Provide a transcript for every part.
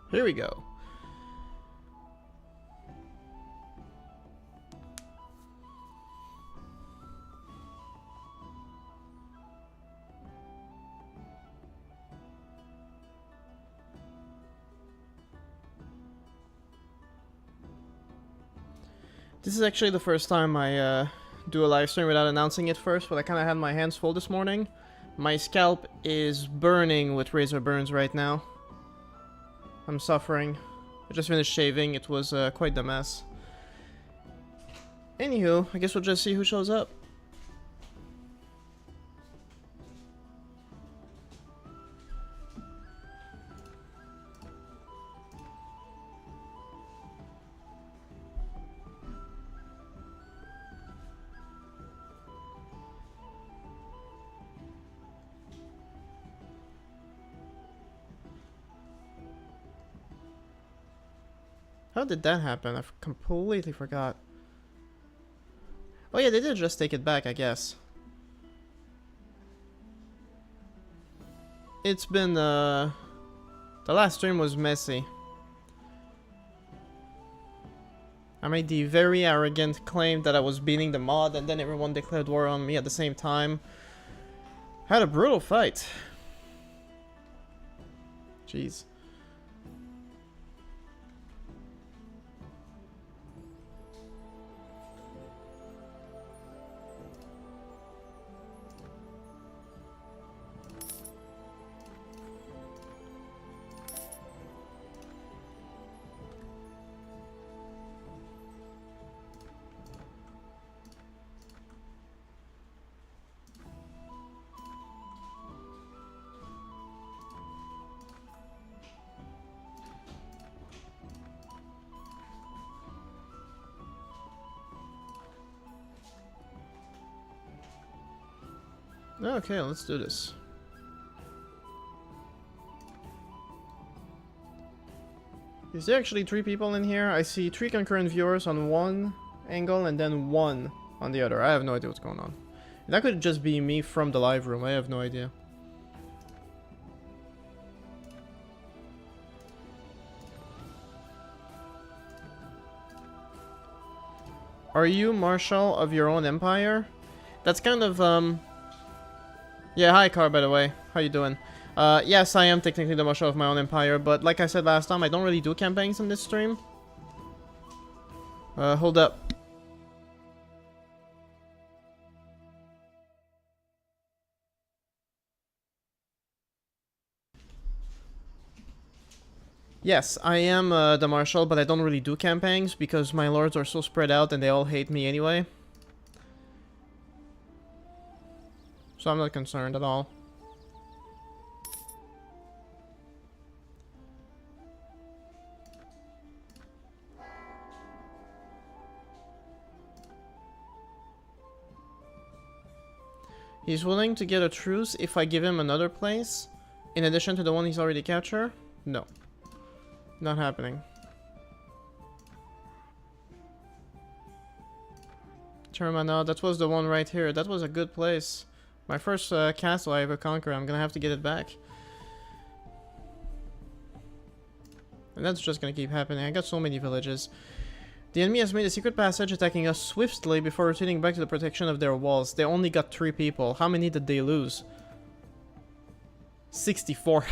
Here we go. This is actually the first time I do a live stream without announcing it first, but I kind of had my hands full this morning. My scalp is burning with razor burns right now. I'm suffering. I just finished shaving, it was quite the mess. Anywho, I guess we'll just see who shows up. How did that happen? I completely forgot. Oh yeah, they did just take it back, I guess. It's been, the last stream was messy. I made the very arrogant claim that I was beating the mod, and then everyone declared war on me at the same time. Had a brutal fight. Jeez. Okay, let's do this. Is there actually 3 people in here? I see 3 concurrent viewers on one angle and then 1 on the other. I have no idea what's going on. That could just be me from the live room. I have no idea. Are you marshal of your own empire? That's kind of, Yeah, hi Car, by the way. How you doing? Yes, I am technically the marshal of my own empire, but like I said last time, I don't really do campaigns in this stream. Hold up. Yes, I am the marshal, but I don't really do campaigns because my lords are so spread out and they all hate me anyway. So I'm not concerned at all. He's willing to get a truce if I give him another place, in addition to the one he's already captured? No. Not happening. Termana, that was the one right here. That was a good place. My first castle I ever conquered. I'm gonna have to get it back. And that's just gonna keep happening. I got so many villages. The enemy has made a secret passage attacking us swiftly before retreating back to the protection of their walls. They only got 3 people. How many did they lose? 64.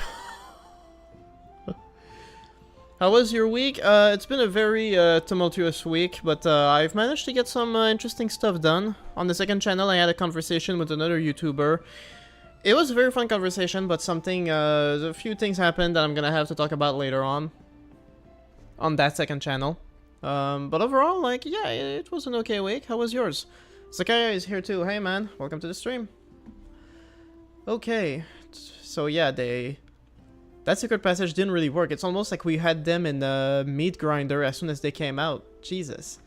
How was your week? It's been a very tumultuous week, but I've managed to get some interesting stuff done. On the second channel, I had a conversation with another YouTuber. It was a very fun conversation, but a few things happened that I'm gonna have to talk about later on that second channel. But overall, like, yeah, it was an okay week. How was yours? Zakaya is here too. Hey man, welcome to the stream. Okay, so yeah, that secret passage didn't really work. It's almost like we had them in the meat grinder as soon as they came out. Jesus.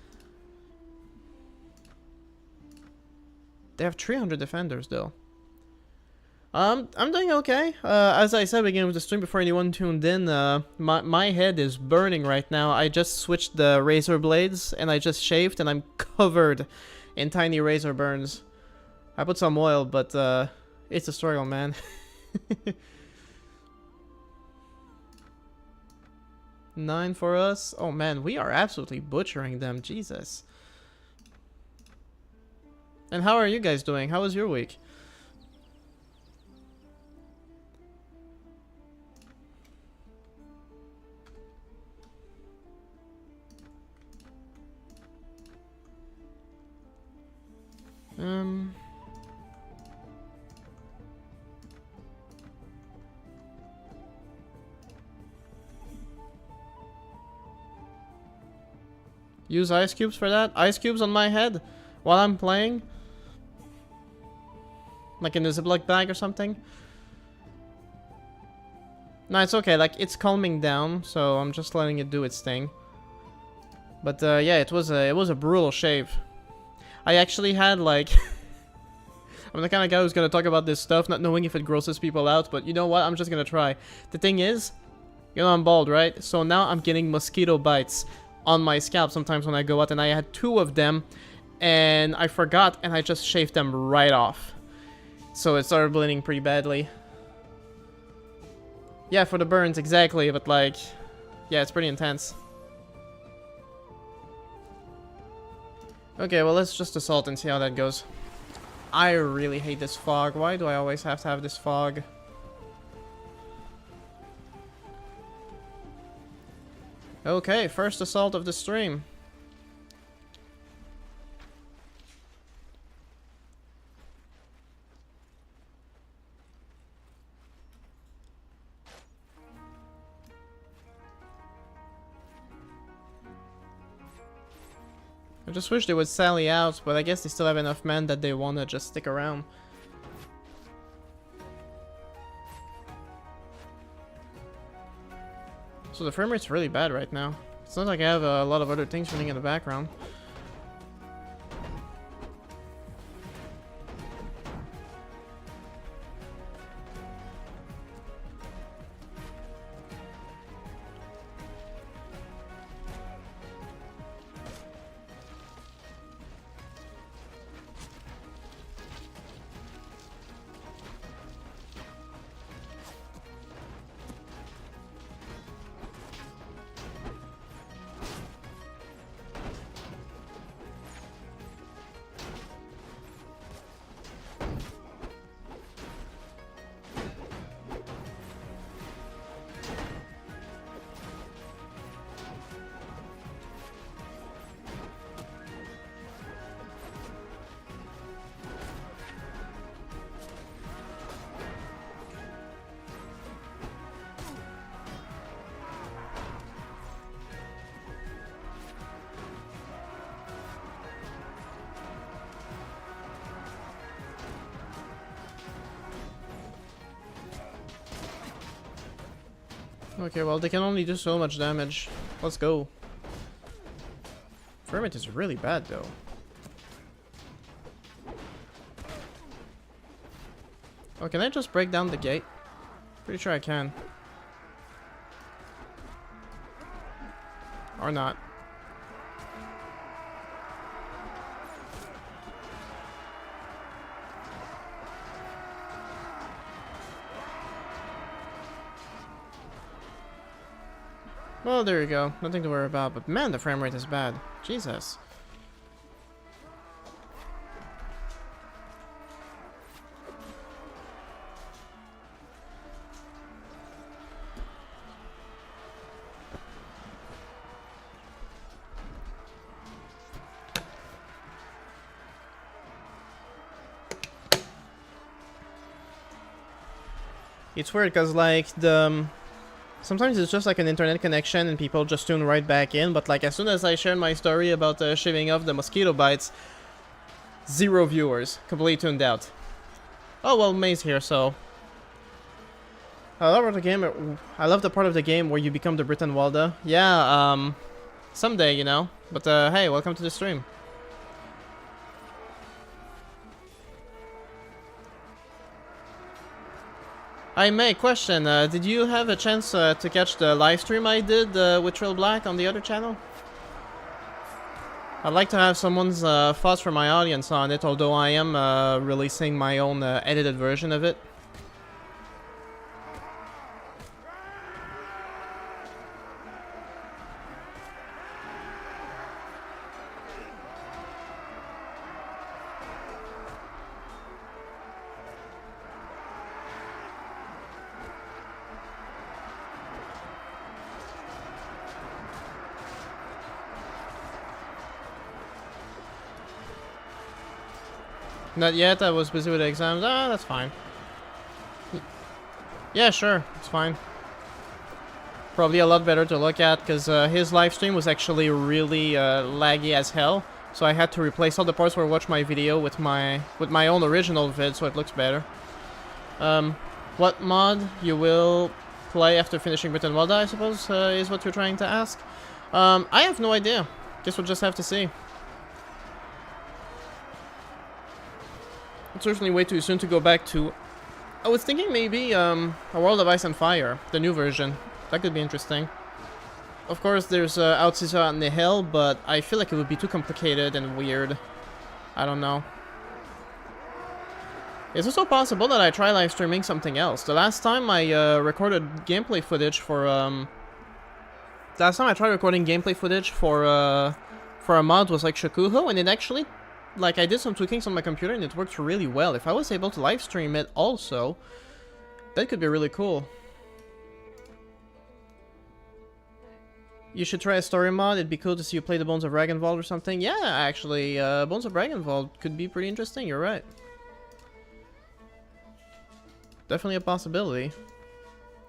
They have 300 defenders though. I'm doing okay. As I said beginning of the stream before anyone tuned in, my head is burning right now. I just switched the razor blades and I just shaved and I'm covered in tiny razor burns. I put some oil, but it's a struggle, man. 9 for us. Oh man, we are absolutely butchering them. Jesus. And how are you guys doing? How was your week? Use ice cubes for that? Ice cubes on my head while I'm playing? Like in a Ziploc bag or something? No, it's okay. Like, it's calming down, so I'm just letting it do its thing. But yeah, it was a brutal shave. I actually had like I'm the kind of guy who's gonna talk about this stuff, not knowing if it grosses people out, but you know what? I'm just gonna try. The thing is, you know I'm bald, right? So now I'm getting mosquito bites on my scalp sometimes when I go out, and I had 2 of them, and I forgot, and I just shaved them right off. So it started bleeding pretty badly. Yeah, for the burns, exactly, but like, yeah, it's pretty intense. Okay, well, let's just assault and see how that goes. I really hate this fog. Why do I always have to have this fog? Okay, first assault of the stream. I just wish they would sally out, but I guess they still have enough men that they wanna just stick around. So the frame rate's really bad right now. It's not like I have a lot of other things running in the background. Okay, well, they can only do so much damage. Let's go. Frame rate is really bad, though. Oh, can I just break down the gate? Pretty sure I can. Or not. Well, there you go. Nothing to worry about. But man, the frame rate is bad. Jesus. It's weird because like sometimes it's just like an internet connection and people just tune right back in, but like as soon as I shared my story about shaving off the mosquito bites, 0 viewers, completely tuned out. Oh well, May's here, so I love the game. I love the part of the game where you become the Brit and Walda. Yeah, someday, you know. But hey, welcome to the stream. I May, question, did you have a chance to catch the live stream I did with Trill Black on the other channel? I'd like to have someone's thoughts from my audience on it, although I am releasing my own edited version of it. Not yet, I was busy with the exams. Ah, that's fine. Yeah, sure, it's fine. Probably a lot better to look at, because his live stream was actually really laggy as hell. So I had to replace all the parts where I watched my video with my own original vid, so it looks better. What mod you will play after finishing Britain Walda, I suppose, is what you're trying to ask. I have no idea. Guess we'll just have to see. It's certainly way too soon to go back to... I was thinking maybe A World of Ice and Fire, the new version. That could be interesting. Of course, there's Outsider on the Hill, but I feel like it would be too complicated and weird. I don't know. It's also possible that I try live streaming something else. The last time I recorded gameplay footage for last time I tried recording gameplay footage for a mod was like Shakuho, and it actually, like, I did some tweakings on my computer and it worked really well. If I was able to live stream it also, that could be really cool. You should try a story mod. It'd be cool to see you play the Bones of Ragnvald or something. Yeah, actually, Bones of Ragnvald could be pretty interesting. You're right. Definitely a possibility.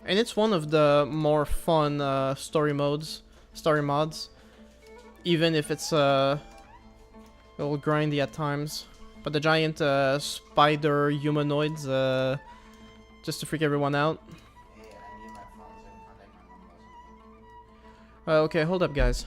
And it's one of the more fun story mods. Even if it's a little grindy at times. But the giant spider humanoids, just to freak everyone out. Okay, hold up, guys.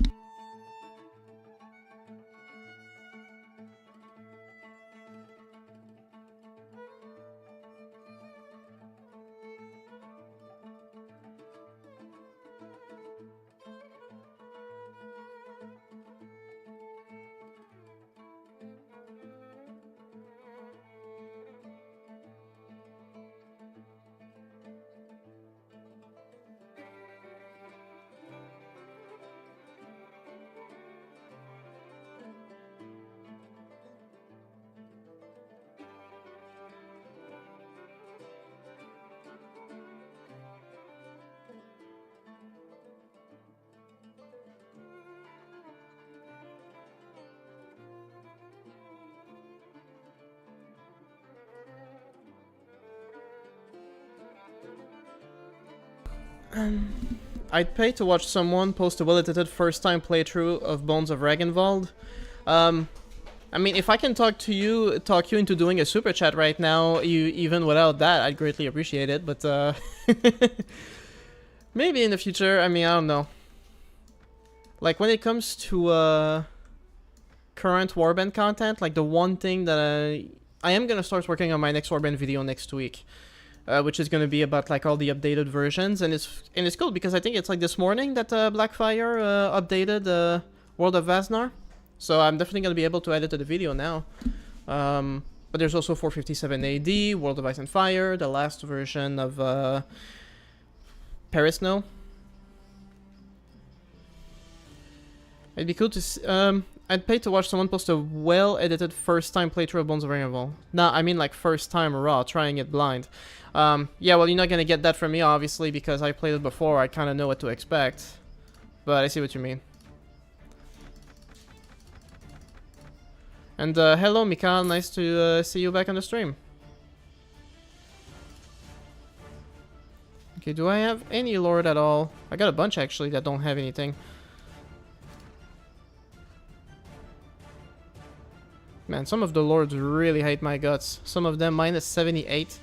I'd pay to watch someone post a well-edited first-time playthrough of Bones of Ragnvald. I mean, if I can talk you into doing a super chat right now, even without that, I'd greatly appreciate it. But maybe in the future. I mean, I don't know. Like when it comes to current Warband content, like the one thing that I am gonna start working on my next Warband video next week. Which is going to be about like all the updated versions, and it's cool because I think it's like this morning that Blackfire updated World of Vasnar, so I'm definitely going to be able to edit the video now. But there's also 457 AD, World of Ice and Fire, the last version of Paris No. It'd be cool to I'd pay to watch someone post a well-edited first-time playthrough of Bones of Ragnvald. Nah, I mean like first-time raw, trying it blind. Yeah, well, you're not gonna get that from me, obviously, because I played it before. I kind of know what to expect. But I see what you mean. And hello, Mikhail. Nice to see you back on the stream. Okay, do I have any lord at all? I got a bunch, actually, that don't have anything. Man, some of the lords really hate my guts. Some of them minus 78.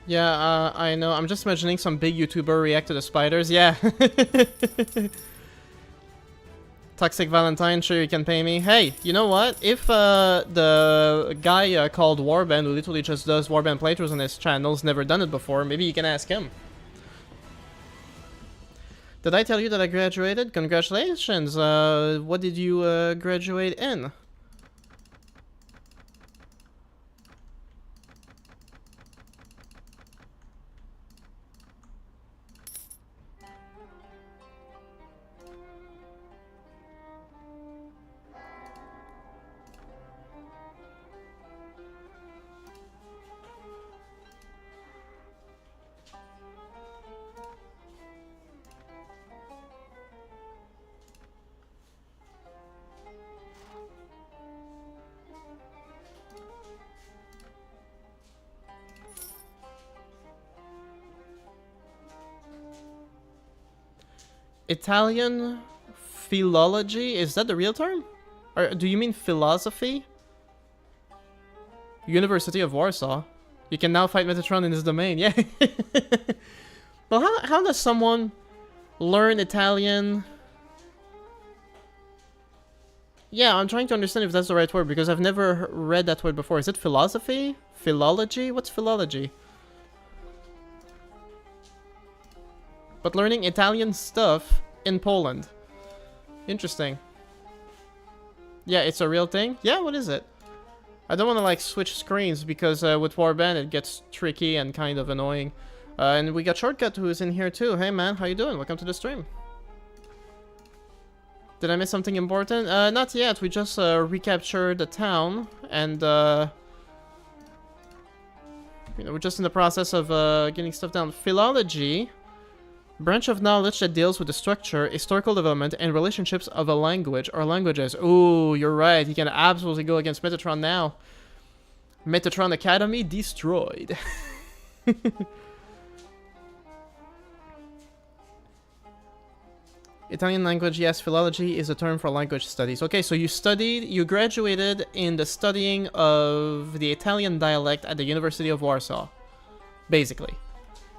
Yeah, I know. I'm just imagining some big YouTuber react to the spiders. Yeah. Toxic Valentine, sure you can pay me. Hey, you know what? If the guy called Warband, who literally just does Warband playthroughs on his channel's never done it before, maybe you can ask him. Did I tell you that I graduated? Congratulations! What did you graduate in? Italian philology, is that the real term? Or do you mean philosophy? University of Warsaw. You can now fight Metatron in his domain, yeah. Well, how does someone learn Italian? Yeah, I'm trying to understand if that's the right word, because I've never read that word before. Is it philosophy? Philology? What's philology? But learning Italian stuff in Poland. Interesting. Yeah, it's a real thing? Yeah, what is it? I don't want to, like, switch screens, because with Warband it gets tricky and kind of annoying. And we got Shortcut, who is in here too. Hey man, how you doing? Welcome to the stream. Did I miss something important? Not yet. We just recaptured the town, and you know, we're just in the process of getting stuff down. Philology, branch of knowledge that deals with the structure, historical development, and relationships of a language or languages. Ooh, you're right. He can absolutely go against Metatron now. Metatron Academy destroyed. Italian language, yes, philology is a term for language studies. Okay, so you graduated in the studying of the Italian dialect at the University of Warsaw, basically.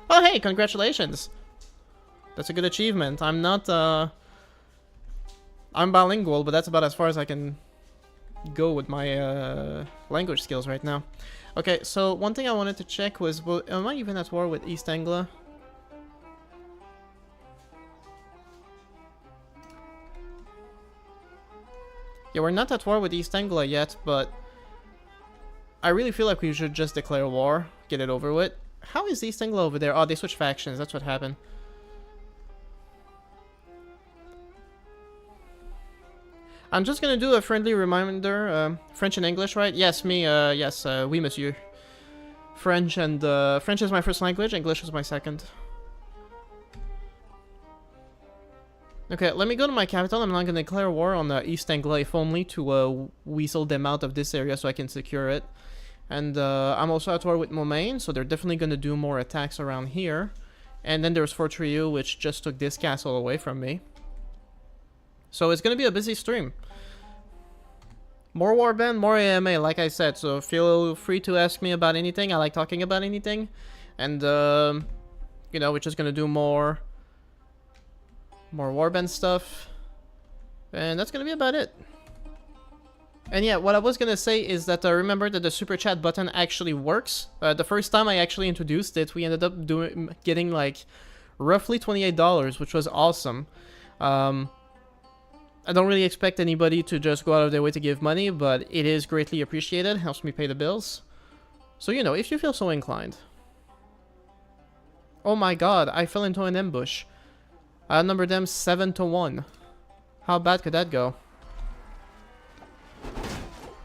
Oh, hey, congratulations. That's a good achievement. I'm not, I'm bilingual, but that's about as far as I can go with my, language skills right now. Okay, so one thing I wanted to check was, well, am I even at war with East Anglia? Yeah, we're not at war with East Anglia yet, but I really feel like we should just declare war, get it over with. How is East Anglia over there? Oh, they switched factions, that's what happened. I'm just gonna do a friendly reminder, French and English, right? Yes, me, yes, oui monsieur. French and, French is my first language, English is my second. Okay, let me go to my capital. I'm not going to declare war on East Anglia, if only to weasel them out of this area so I can secure it. And I'm also at war with Momaine, so they're definitely going to do more attacks around here. And then there's Fort Rio, which just took this castle away from me. So it's going to be a busy stream. More Warband, more AMA, like I said. So feel free to ask me about anything. I like talking about anything. And, you know, we're just going to do more Warband stuff, and that's gonna be about it. And yeah, what I was gonna say is that remember that the super chat button actually works. The first time I actually introduced it, we ended up getting like roughly $28, which was awesome. I don't really expect anybody to just go out of their way to give money, but it is greatly appreciated. Helps me pay the bills. So you know, if you feel so inclined. Oh my god, I fell into an ambush. I outnumbered them 7-1. How bad could that go?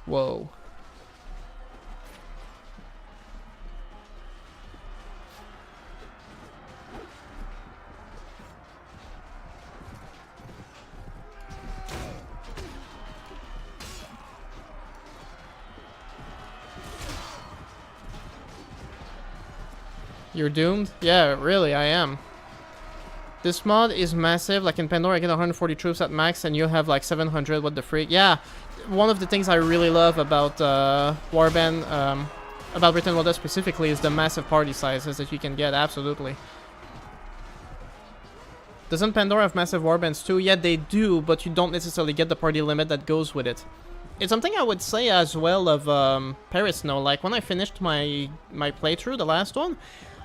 Whoa. You're doomed? Yeah, really, I am. This mod is massive. Like in Pandora, I get 140 troops at max, and you have like 700. What the freak? Yeah, one of the things I really love about Warband, about Britain World specifically, is the massive party sizes that you can get. Absolutely. Doesn't Pandora have massive warbands too? Yeah, they do, but you don't necessarily get the party limit that goes with it. It's something I would say as well of Paris. No, like when I finished my playthrough, the last one,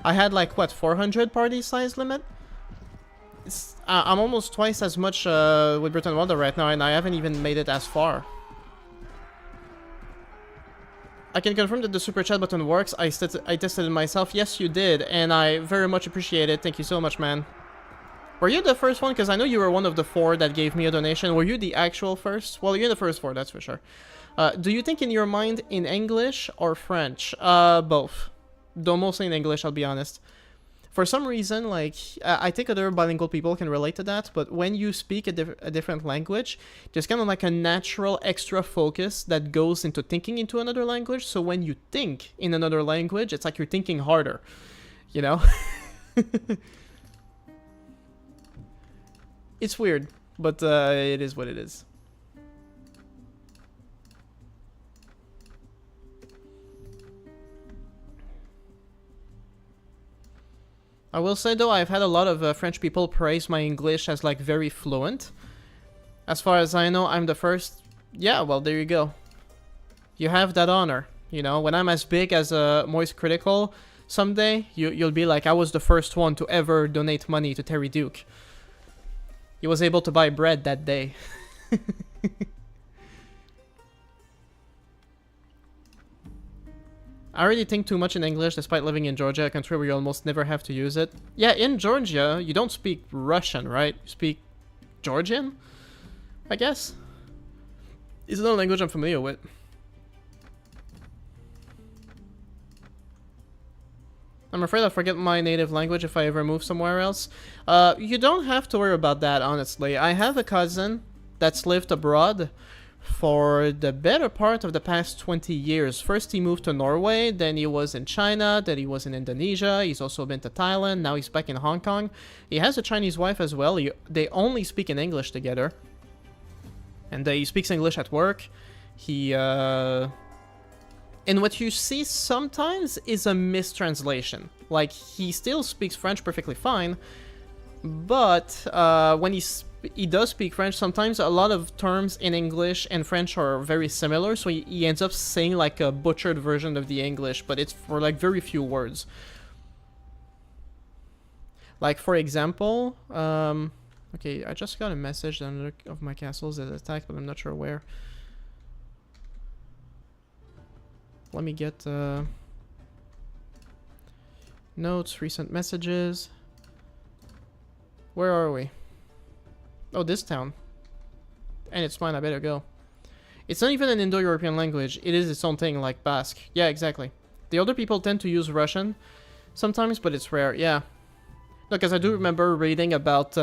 I had like what 400 party size limit. I'm almost twice as much with Britain Wonder right now, and I haven't even made it as far. I can confirm that the super chat button works. I tested it myself. Yes, you did, and I very much appreciate it. Thank you so much, man. Were you the first one? Because I know you were one of the 4 that gave me a donation. Were you the actual first? Well, you're the first 4, that's for sure. Do you think in your mind in English or French? Both. Though mostly in English, I'll be honest. For some reason, like, I think other bilingual people can relate to that, but when you speak a different language, there's kind of like a natural extra focus that goes into thinking into another language, so when you think in another language, it's like you're thinking harder, you know? It's weird, but it is what it is. I will say though, I've had a lot of French people praise my English as like very fluent. As far as I know, I'm the first. Yeah, well, there you go. You have that honor. You know, when I'm as big as Moist Critical, someday you'll be like, I was the first one to ever donate money to Terry Duke. He was able to buy bread that day. I already think too much in English despite living in Georgia, a country where you almost never have to use it. Yeah, in Georgia, you don't speak Russian, right? You speak Georgian, I guess? It's another language I'm familiar with. I'm afraid I'll forget my native language if I ever move somewhere else. You don't have to worry about that, honestly. I have a cousin that's lived abroad for the better part of the past 20 years. First he moved to Norway, then he was in China, then he was in Indonesia, he's also been to Thailand, now he's back in Hong Kong. He has a Chinese wife as well. They only speak in English together. And he speaks English at work. And what you see sometimes is a mistranslation. Like, he still speaks French perfectly fine, but when he does speak French, sometimes a lot of terms in English and French are very similar, so he ends up saying like a butchered version of the English, but it's for like very few words. Like, for example, okay, I just got a message that another of my castles is attacked, but I'm not sure where. Let me get notes, recent messages. Where are we? Oh, this town. And it's mine, I better go. It's not even an Indo-European language. It is its own thing, like Basque. Yeah, exactly. The older people tend to use Russian sometimes, but it's rare, yeah. No, because I do remember reading about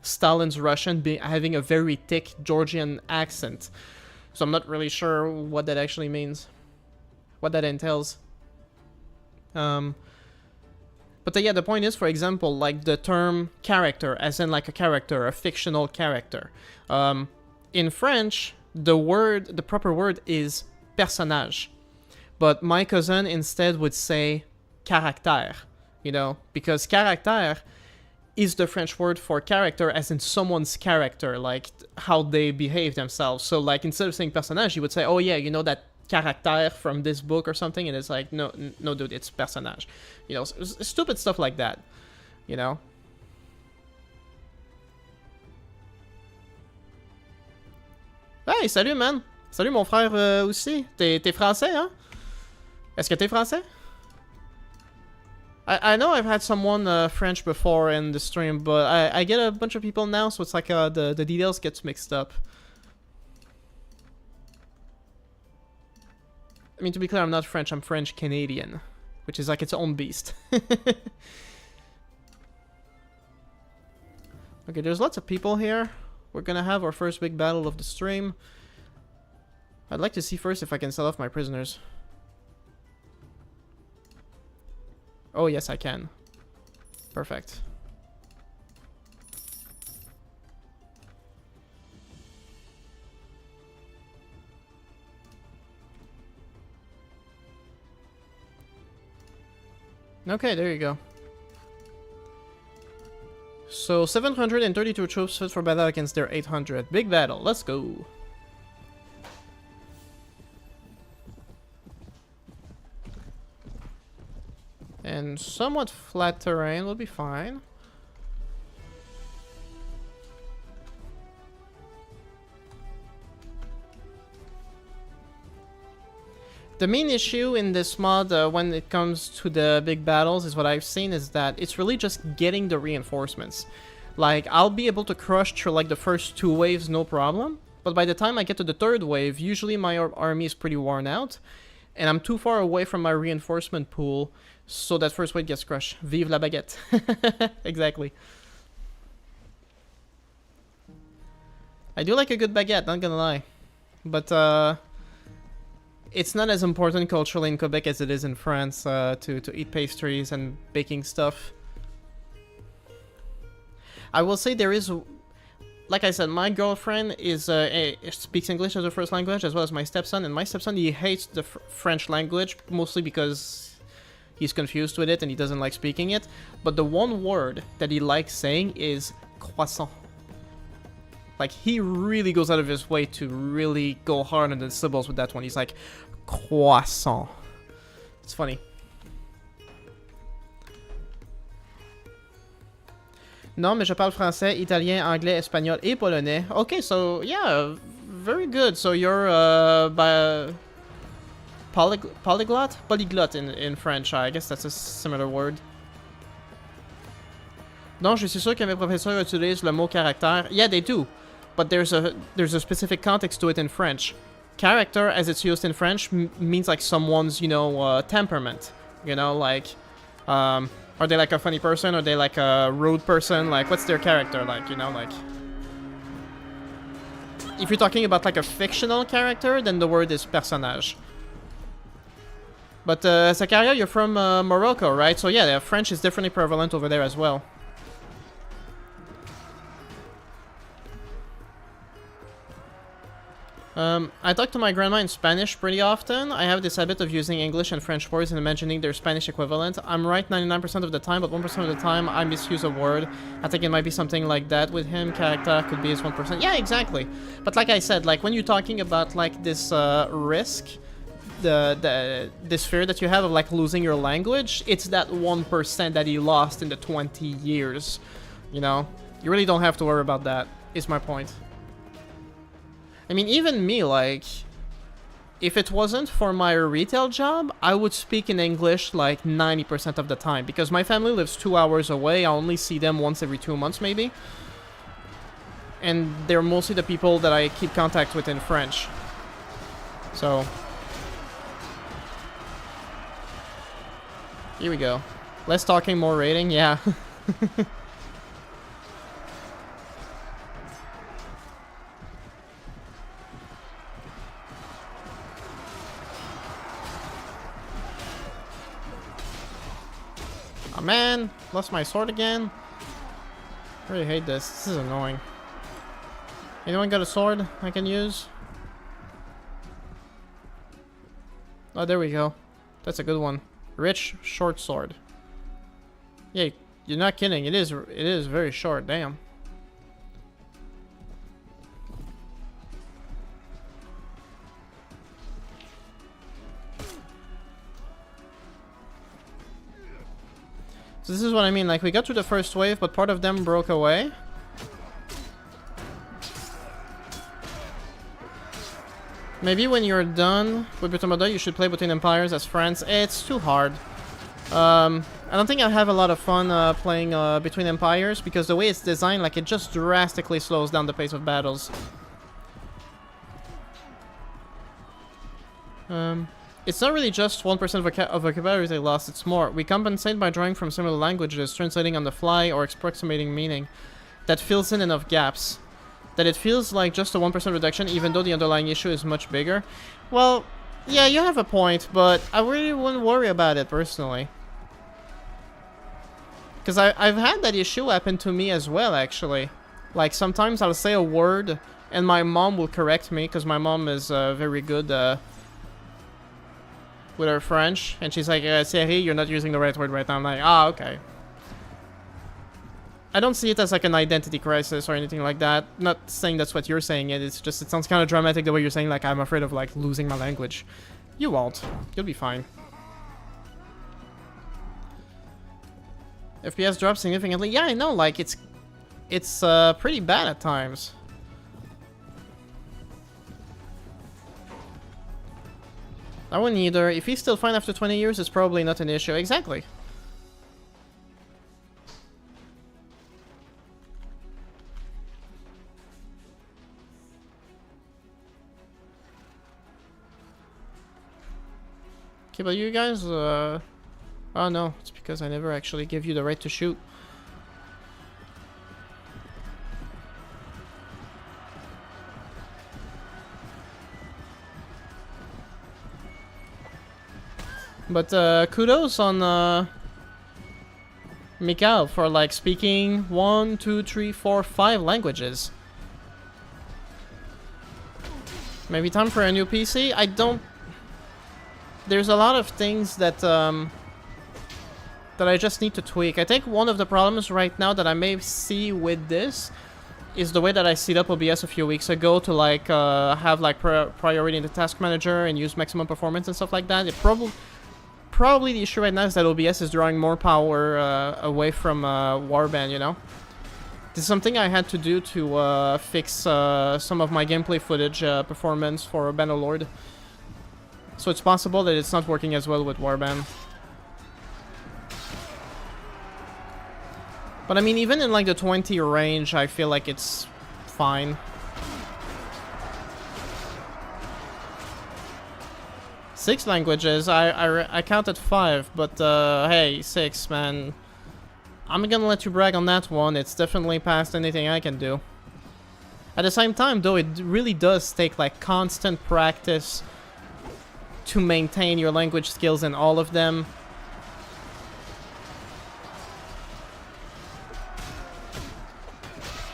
Stalin's Russian having a very thick Georgian accent. So I'm not really sure what that actually means. What that entails. But yeah, the point is, for example, like the term character, as in like a character, a fictional character. In French, the proper word is personnage. But my cousin instead would say caractère, you know, because caractère is the French word for character, as in someone's character, like how they behave themselves. So like instead of saying personnage, you would say, oh yeah, you know that caractère from this book or something, and it's like, no dude, it's personnage, you know, stupid stuff like that, you know. Hey, salut man, salut mon frère aussi, t'es français, hein? Est-ce que t'es français? I know I've had someone French before in the stream, but I get a bunch of people now, so it's like the details gets mixed up. I mean, to be clear, I'm not French, I'm French-Canadian, which is like its own beast. Okay, there's lots of people here. We're gonna have our first big battle of the stream. I'd like to see first if I can sell off my prisoners. Oh, yes, I can. Perfect. Okay, there you go. So 732 troops fit for battle against their 800. Big battle, let's go. And somewhat flat terrain will be fine. The main issue in this mod when it comes to the big battles is what I've seen is that it's really just getting the reinforcements. Like, I'll be able to crush through like the first 2 waves no problem, but by the time I get to the 3rd wave, usually my army is pretty worn out, and I'm too far away from my reinforcement pool, so that first wave gets crushed. Vive la baguette. Exactly. I do like a good baguette, not gonna lie. But, it's not as important culturally in Quebec as it is in France to eat pastries and baking stuff. I will say there is like I said, my girlfriend speaks English as her first language, as well as my stepson. And my stepson, he hates the French language, mostly because he's confused with it and he doesn't like speaking it. But the one word that he likes saying is croissant. Like, he really goes out of his way to really go hard on the syllables with that one. He's like, croissant. It's funny. Non, mais je parle français, italien, anglais, espagnol et polonais. Okay, so yeah, very good. So you're polyglot? Polyglot in French. I guess that's a similar word. Non, je suis sûr que mes professeurs utilisent le mot caractère. Yeah, they do. But there's a specific context to it in French. Character, as it's used in French, means like someone's, you know, temperament. You know, like, are they like a funny person? Are they like a rude person? Like, what's their character like, you know, like... If you're talking about like a fictional character, then the word is personnage. But, Zakaria, you're from Morocco, right? So yeah, French is definitely prevalent over there as well. I talk to my grandma in Spanish pretty often. I have this habit of using English and French words and imagining their Spanish equivalent. I'm right 99% of the time, but 1% of the time I misuse a word. I think it might be something like that with him. Character could be his 1%. Yeah, exactly. But like I said, like when you're talking about like this risk, this fear that you have of like losing your language, it's that 1% that he lost in the 20 years. You know? You really don't have to worry about that, is my point. I mean, even me, like, if it wasn't for my retail job, I would speak in English like 90% of the time. Because my family lives 2 hours away, I only see them once every 2 months maybe. And they're mostly the people that I keep contact with in French. So... here we go. Less talking, more rating, yeah. Oh man, lost my sword again. I really hate this. This is annoying. Anyone got a sword I can use? Oh, there we go. That's a good one. Rich short sword. Yeah, you're not kidding. It is very short. Damn. So this is what I mean, like we got through the first wave, but part of them broke away. Maybe when you're done with Britomada, you should play Between Empires as France. It's too hard. I don't think I have a lot of fun playing Between Empires, because the way it's designed, like it just drastically slows down the pace of battles. It's not really just 1% of vocabulary they lost, it's more. We compensate by drawing from similar languages, translating on the fly, or approximating meaning. That fills in enough gaps. That it feels like just a 1% reduction, even though the underlying issue is much bigger. Well, yeah, you have a point, but I really wouldn't worry about it, personally. Because I've had that issue happen to me as well, actually. Like, sometimes I'll say a word, and my mom will correct me, because my mom is very good with her French, and she's like, Thierry, you're not using the right word right now. I'm like, ah, okay. I don't see it as like an identity crisis or anything like that. Not saying that's what you're saying, it's just, it sounds kind of dramatic the way you're saying, like, I'm afraid of like losing my language. You won't. You'll be fine. FPS dropped significantly. Yeah, I know, like, it's pretty bad at times. I wouldn't either. If he's still fine after 20 years, it's probably not an issue. Exactly. Okay, but you guys, oh no, it's because I never actually give you the right to shoot. But kudos on Mikhail for like speaking 1, 2, 3, 4, 5 languages. Maybe time for a new PC? I don't... There's a lot of things that, that I just need to tweak. I think one of the problems right now that I may see with this is the way that I set up OBS a few weeks ago to, like, have, like, priority in the task manager and use maximum performance and stuff like that. It probably the issue right now is that OBS is drawing more power away from Warband, you know? This is something I had to do to fix some of my gameplay footage performance for Bannerlord. So it's possible that it's not working as well with Warband. But I mean, even in like the 20 range, I feel like it's fine. Six languages, I counted 5, but hey, 6, man. I'm gonna let you brag on that one. It's definitely past anything I can do. At the same time, though, it really does take like constant practice to maintain your language skills in all of them.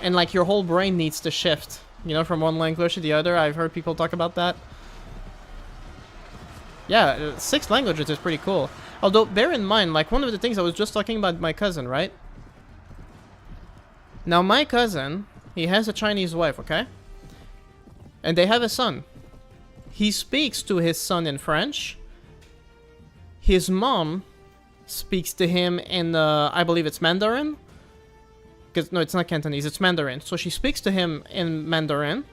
And like your whole brain needs to shift, you know, from one language to the other. I've heard people talk about that. Yeah, 6 languages is pretty cool. Although, bear in mind, like, one of the things I was just talking about my cousin, right? Now, my cousin, he has a Chinese wife, okay? And they have a son. He speaks to his son in French. His mom speaks to him in, I believe it's Mandarin. Because, no, it's not Cantonese, it's Mandarin. So she speaks to him in Mandarin,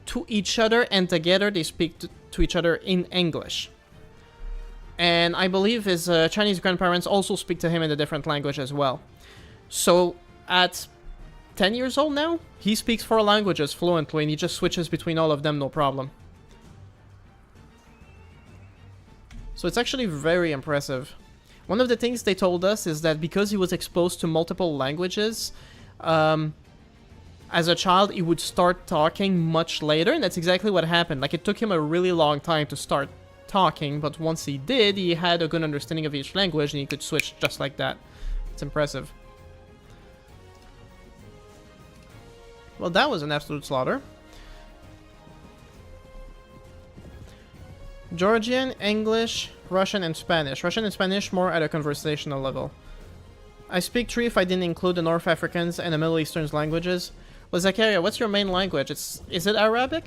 to each other, and together they speak to each other in English. And I believe his Chinese grandparents also speak to him in a different language as well. So, at 10 years old now, he speaks 4 languages fluently, and he just switches between all of them, no problem. So it's actually very impressive. One of the things they told us is that because he was exposed to multiple languages, as a child, he would start talking much later, and that's exactly what happened. Like, it took him a really long time to start talking, but once he did, he had a good understanding of each language, and he could switch just like that. It's impressive. Well, that was an absolute slaughter. Georgian, English, Russian, and Spanish. Russian and Spanish more at a conversational level. I speak 3 if I didn't include the North Africans and the Middle Eastern languages. Well, Zakaria, what's your main language? Is it Arabic?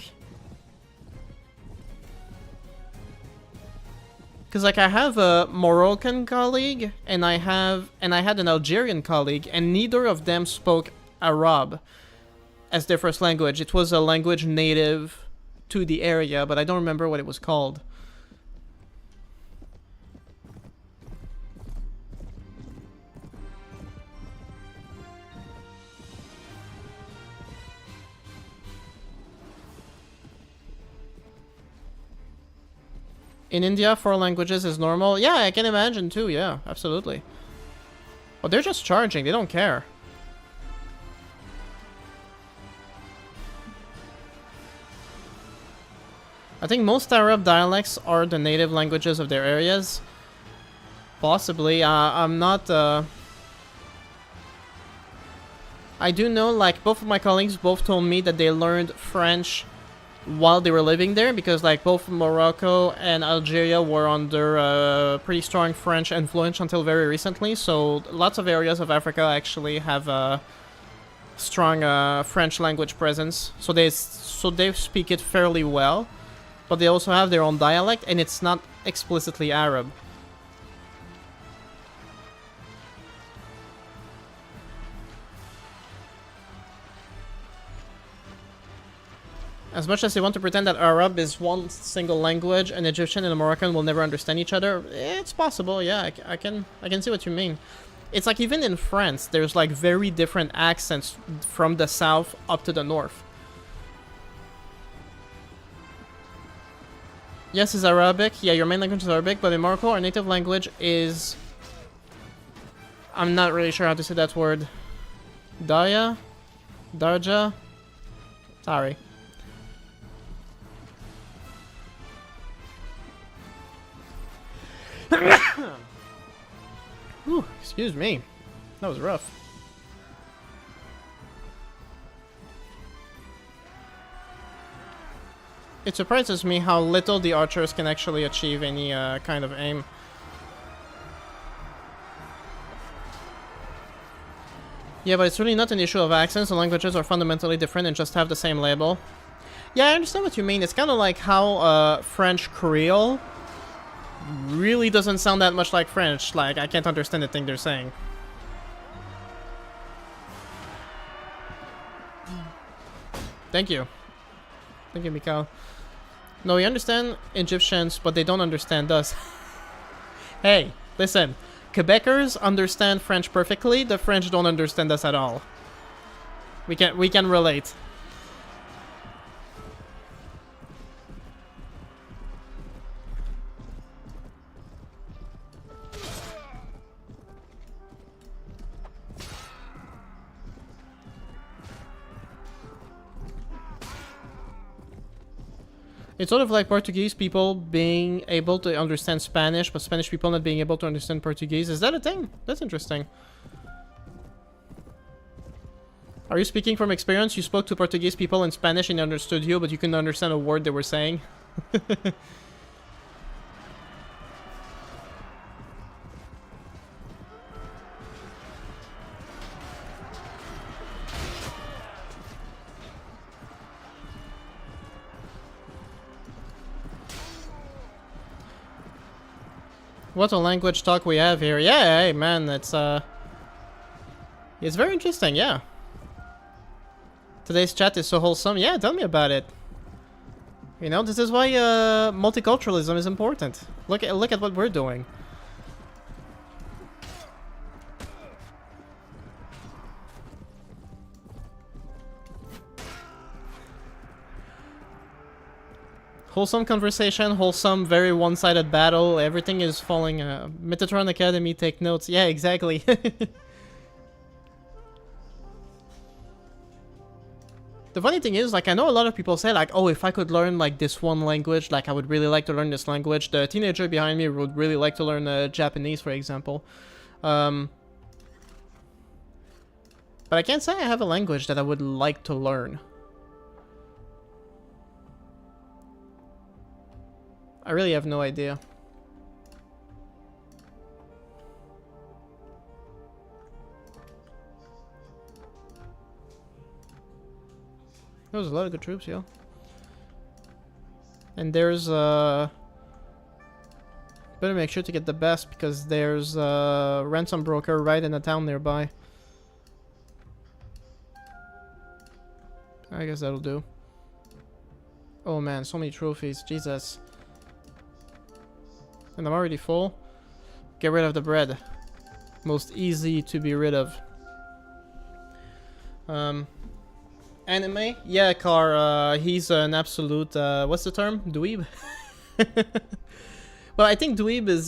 Because, like, I have a Moroccan colleague, and I had an Algerian colleague, and neither of them spoke Arab as their first language. It was a language native to the area, but I don't remember what it was called. In India, 4 languages is normal. Yeah, I can imagine too, yeah, absolutely. But they're just charging, they don't care. I think most Arab dialects are the native languages of their areas. Possibly, I'm not... I do know, like, both of my colleagues both told me that they learned French while they were living there, because like both Morocco and Algeria were under pretty strong French influence until very recently, so lots of areas of Africa actually have a strong French language presence, so they speak it fairly well, but they also have their own dialect, and it's not explicitly Arab. As much as they want to pretend that Arab is one single language, an Egyptian and a Moroccan will never understand each other, it's possible, yeah, I can see what you mean. It's like even in France, there's like very different accents from the south up to the north. Yes, it's Arabic. Yeah, your main language is Arabic, but in Morocco, our native language is... I'm not really sure how to say that word. Daya? Darja? Sorry. Whew, excuse me. That was rough. It surprises me how little the archers can actually achieve any kind of aim. Yeah, but it's really not an issue of accents. The languages are fundamentally different and just have the same label. Yeah, I understand what you mean. It's kind of like how French Creole really doesn't sound that much like French. Like, I can't understand the thing they're saying. Thank you. Thank you, Mikhail. No, we understand Egyptians, but they don't understand us. Hey, listen. Quebecers understand French perfectly. The French don't understand us at all. We can relate. It's sort of like Portuguese people being able to understand Spanish, but Spanish people not being able to understand Portuguese. Is that a thing? That's interesting. Are you speaking from experience? You spoke to Portuguese people in Spanish and they understood you, but you couldn't understand a word they were saying? What a language talk we have here. Yeah, hey, man, it's very interesting, yeah. Today's chat is so wholesome. Yeah, tell me about it. You know, this is why multiculturalism is important. Look at what we're doing. Wholesome conversation, wholesome, very one-sided battle. Everything is falling. Metatron Academy, take notes. Yeah, exactly. The funny thing is, like, I know a lot of people say, like, oh, if I could learn, like, this one language, like, I would really like to learn this language. The teenager behind me would really like to learn Japanese, for example. But I can't say I have a language that I would like to learn. I really have no idea. There was a lot of good troops, yo. And there's better make sure to get the best because there's a ransom broker right in the town nearby. I guess that'll do. Oh man, so many trophies, Jesus. And I'm already full. Get rid of the bread. Most easy to be rid of. Anime? Yeah, Car, he's an absolute, what's the term? Dweeb? Well, I think dweeb is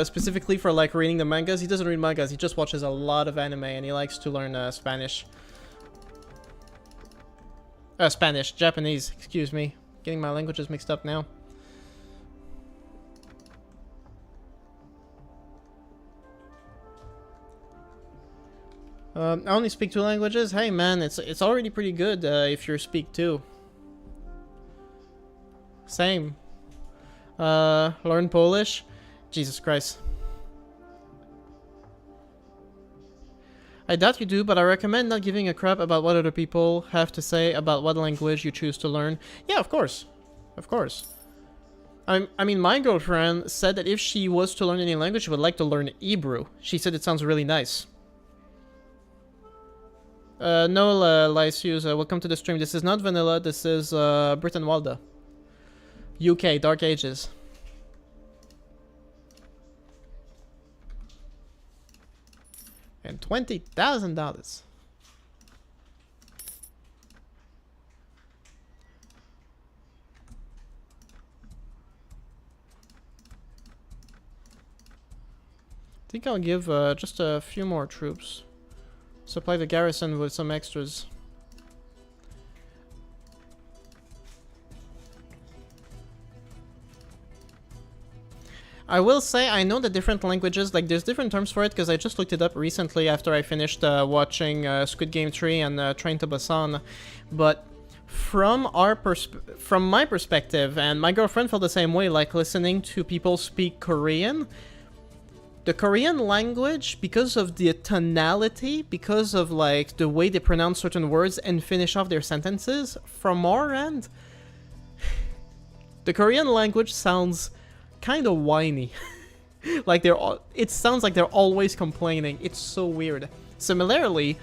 specifically for like reading the mangas. He doesn't read mangas, he just watches a lot of anime and he likes to learn Spanish. Japanese, excuse me. Getting my languages mixed up now. I only speak 2 languages. Hey man, it's already pretty good if you speak 2. Same. Learn Polish? Jesus Christ. I doubt you do, but I recommend not giving a crap about what other people have to say about what language you choose to learn. Yeah, of course. Of course. I mean, my girlfriend said that if she was to learn any language, she would like to learn Hebrew. She said it sounds really nice. No, Lysius, welcome to the stream. This is not vanilla, this is Britain Walda. UK, Dark Ages. And $20,000. I think I'll give just a few more troops. Supply the garrison with some extras. I will say, I know the different languages, like there's different terms for it because I just looked it up recently after I finished watching Squid Game 3 and Train to Busan. But from my perspective, and my girlfriend felt the same way, like listening to people speak Korean. The Korean language, because of the tonality, because of like the way they pronounce certain words and finish off their sentences, from our end, the Korean language sounds kind of whiny. Like it sounds like they're always complaining. It's so weird. Similarly,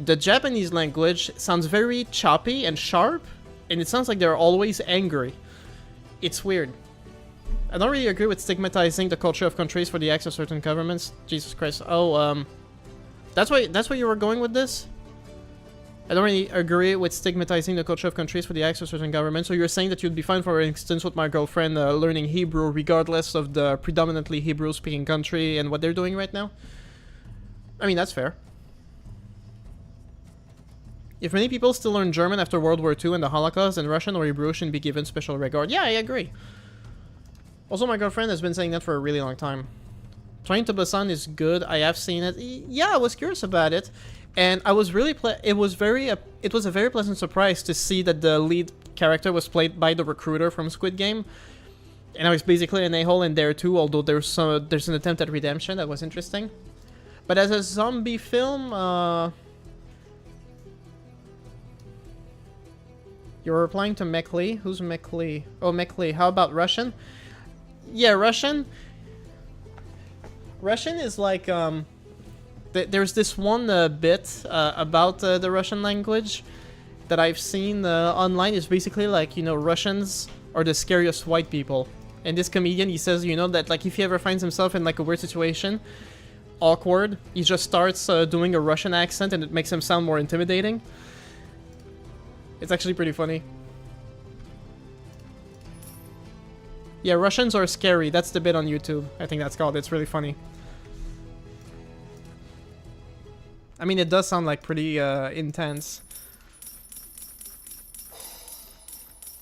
the Japanese language sounds very choppy and sharp, and it sounds like they're always angry. It's weird. I don't really agree with stigmatizing the culture of countries for the acts of certain governments. Jesus Christ. Oh, that's why you were going with this? I don't really agree with stigmatizing the culture of countries for the acts of certain governments. So you're saying that you'd be fine, for instance, with my girlfriend learning Hebrew regardless of the predominantly Hebrew-speaking country and what they're doing right now? I mean, that's fair. If many people still learn German after World War II and the Holocaust, then Russian or Hebrew shouldn't be given special regard. Yeah, I agree. Also, my girlfriend has been saying that for a really long time. Train to Busan is good. I have seen it. Yeah, I was curious about it. And I was really it was a very pleasant surprise to see that the lead character was played by the recruiter from Squid Game. And I was basically an a-hole in there too, although there's an attempt at redemption that was interesting. But as a zombie film, you're replying to Mekli. Who's Mekli? Oh, Mekli. How about Russian? Yeah, Russian. Russian is like, there's this one bit about the Russian language that I've seen online. It's basically like, you know, Russians are the scariest white people. And this comedian, he says, you know, that like if he ever finds himself in like a weird situation, awkward, he just starts doing a Russian accent and it makes him sound more intimidating. It's actually pretty funny. Yeah, Russians are scary. That's the bit on YouTube. I think that's called. It's really funny. I mean, it does sound like pretty intense.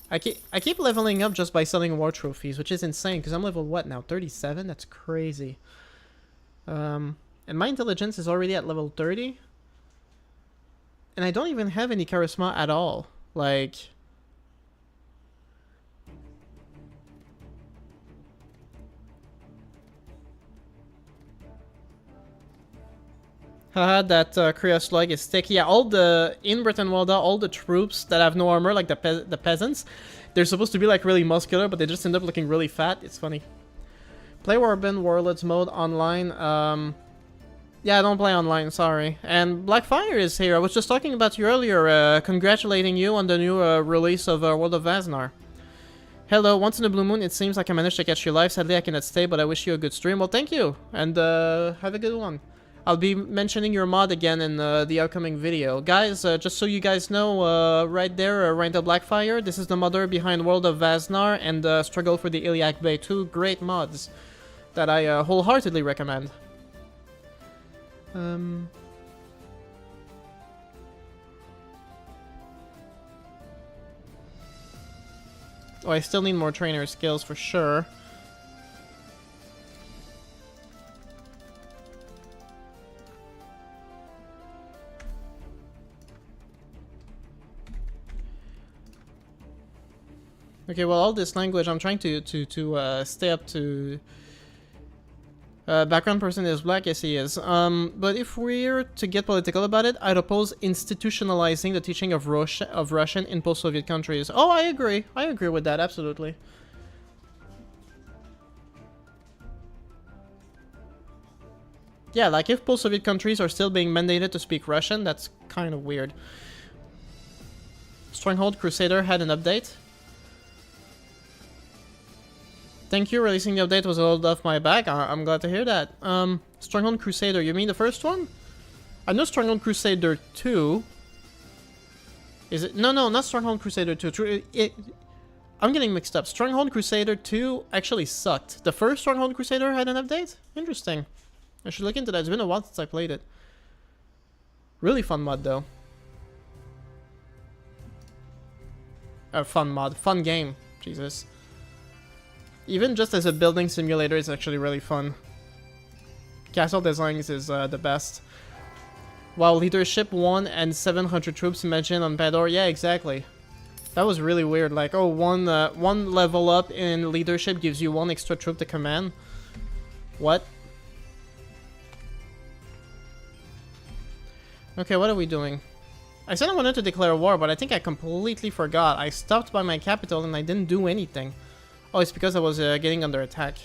I keep leveling up just by selling war trophies, which is insane because I'm level what now? 37? That's crazy. And my intelligence is already at level 30. And I don't even have any charisma at all. Like, haha, that Korea slug is thick. Yeah, in Britain Walda, all the troops that have no armor, like the peasants, they're supposed to be like really muscular, but they just end up looking really fat. It's funny. Play Warband Warlords mode online. Yeah, I don't play online, sorry. And Blackfire is here. I was just talking about you earlier, congratulating you on the new release of World of Vaznar. Hello, once in a blue moon, it seems like I managed to catch you live. Sadly, I cannot stay, but I wish you a good stream. Well, thank you, and have a good one. I'll be mentioning your mod again in the upcoming video. Guys, just so you guys know, right there, Randall Blackfire, this is the modder behind World of Vaznar and Struggle for the Iliac Bay. Two great mods that I wholeheartedly recommend. Oh, I still need more trainer skills for sure. Okay, well, all this language, I'm trying to stay up to... background person is black, yes he is. But if we're to get political about it, I'd oppose institutionalizing the teaching of Russian in post-Soviet countries. Oh, I agree. I agree with that, absolutely. Yeah, like if post-Soviet countries are still being mandated to speak Russian, that's kind of weird. Stronghold Crusader had an update. Thank you, releasing the update was a little off my back. I'm glad to hear that. Stronghold Crusader, you mean the first one? I know Stronghold Crusader 2. Is it? No, not Stronghold Crusader 2. I'm getting mixed up. Stronghold Crusader 2 actually sucked. The first Stronghold Crusader had an update? Interesting. I should look into that. It's been a while since I played it. Really fun mod, though. Fun mod. Fun game. Jesus. Even just as a building simulator, it's actually really fun. Castle designs is the best. Wow, leadership 1 and 700 troops, imagine on Pador. Yeah, exactly. That was really weird. Like, oh, one level up in leadership gives you one extra troop to command. What? Okay, what are we doing? I said I wanted to declare war, but I think I completely forgot. I stopped by my capital and I didn't do anything. Oh, it's because I was getting under attack.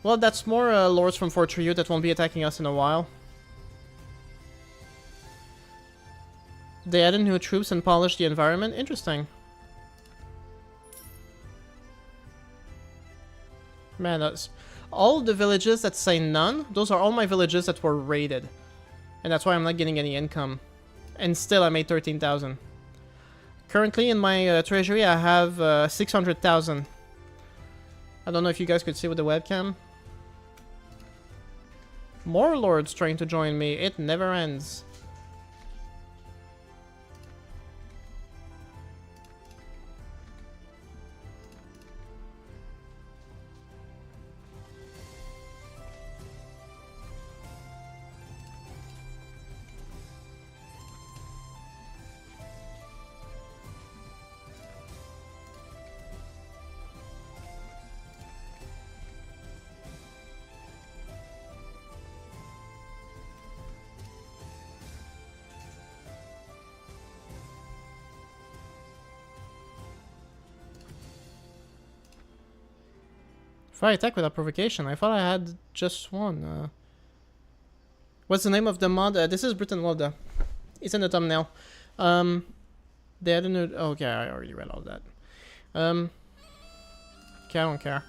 Well, that's more lords from Fort Trio that won't be attacking us in a while. They added new troops and polished the environment. Interesting. Man, that's... all the villages that say none, those are all my villages that were raided. And that's why I'm not getting any income. And still, I made 13,000. Currently, in my treasury, I have 600,000. I don't know if you guys could see with the webcam. More lords trying to join me. It never ends. Fire attack without provocation. I thought I had just one. What's the name of the mod? This is Britain Loda. It's in the thumbnail. They had a new... okay, I already read all that. Okay, I don't care.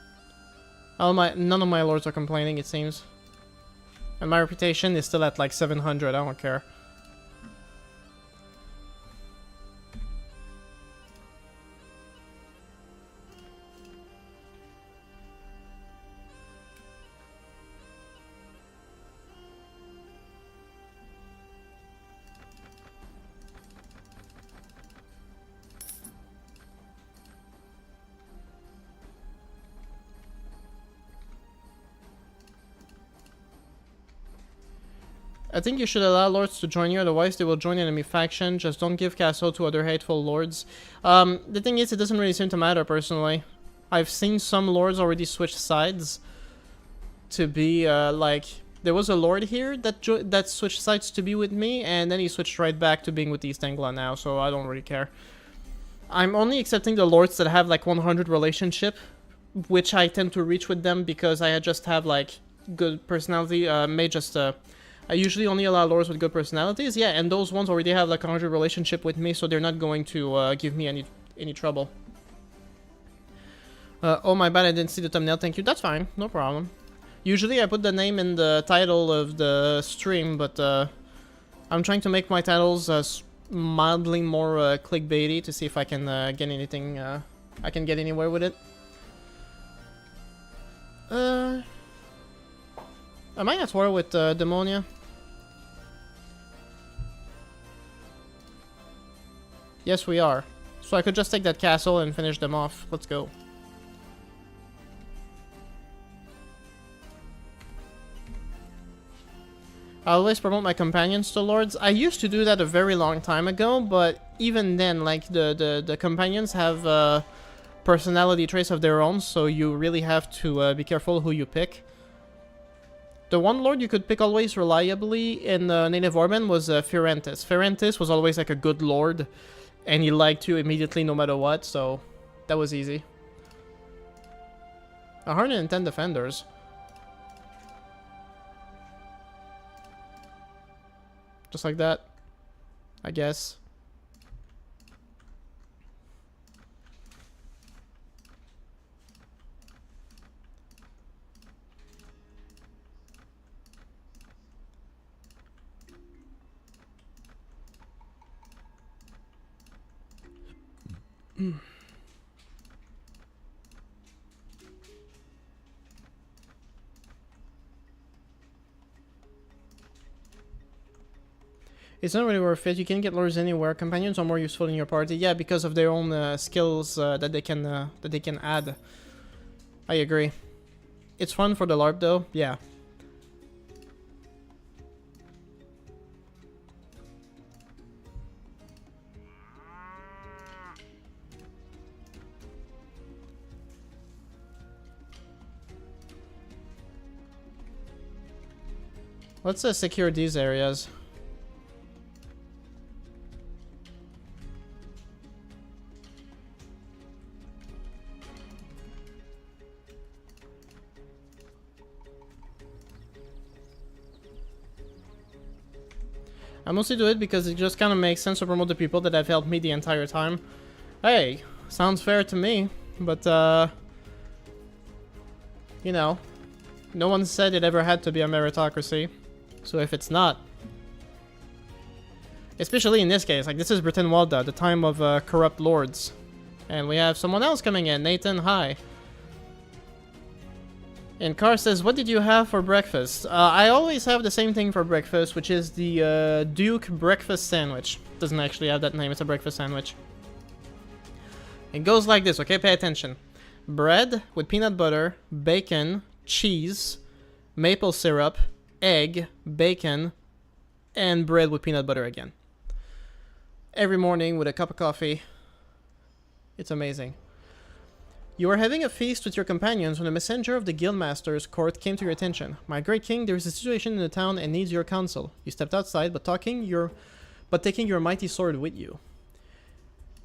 None of my lords are complaining, it seems. And my reputation is still at like 700. I don't care. I think you should allow lords to join you, otherwise they will join enemy faction. Just don't give castle to other hateful lords. The thing is, it doesn't really seem to matter, personally. I've seen some lords already switch sides to be, like... there was a lord here that switched sides to be with me, and then he switched right back to being with East Anglia now, so I don't really care. I'm only accepting the lords that have, like, 100 relationship, which I tend to reach with them because I just have, like, good personality. I usually only allow lords with good personalities, yeah, and those ones already have like 100 relationship with me, so they're not going to give me any trouble. Oh my bad, I didn't see the thumbnail, thank you. That's fine, no problem. Usually I put the name in the title of the stream, but I'm trying to make my titles mildly more clickbaity to see if I can get anything, I can get anywhere with it. Am I at war with Demonia? Yes, we are. So I could just take that castle and finish them off. Let's go. I always promote my companions to lords. I used to do that a very long time ago, but even then, like, the companions have personality traits of their own, so you really have to be careful who you pick. The one lord you could pick always reliably in native Warband was Firentis. Firentis was always like a good lord, and he liked you immediately no matter what, so that was easy. 110 defenders. Just like that, I guess. It's not really worth it. You can get lords anywhere. Companions are more useful in your party. Yeah, because of their own skills that they can add. I agree. It's fun for the LARP though. Yeah. Let's secure these areas. I mostly do it because it just kind of makes sense to promote the people that have helped me the entire time. Hey, sounds fair to me, but you know, no one said it ever had to be a meritocracy. So if it's not, especially in this case, like this is Britain Walda, the time of corrupt lords. And we have someone else coming in, Nathan, hi. And Carr says, what did you have for breakfast? I always have the same thing for breakfast, which is the Duke breakfast sandwich. Doesn't actually have that name, it's a breakfast sandwich. It goes like this, okay? Pay attention. Bread with peanut butter, bacon, cheese, maple syrup, egg, bacon, and bread with peanut butter again. Every morning with a cup of coffee. It's amazing. You are having a feast with your companions when a messenger of the guildmaster's court came to your attention. My great king, there is a situation in the town and needs your counsel. You stepped outside, but taking your mighty sword with you.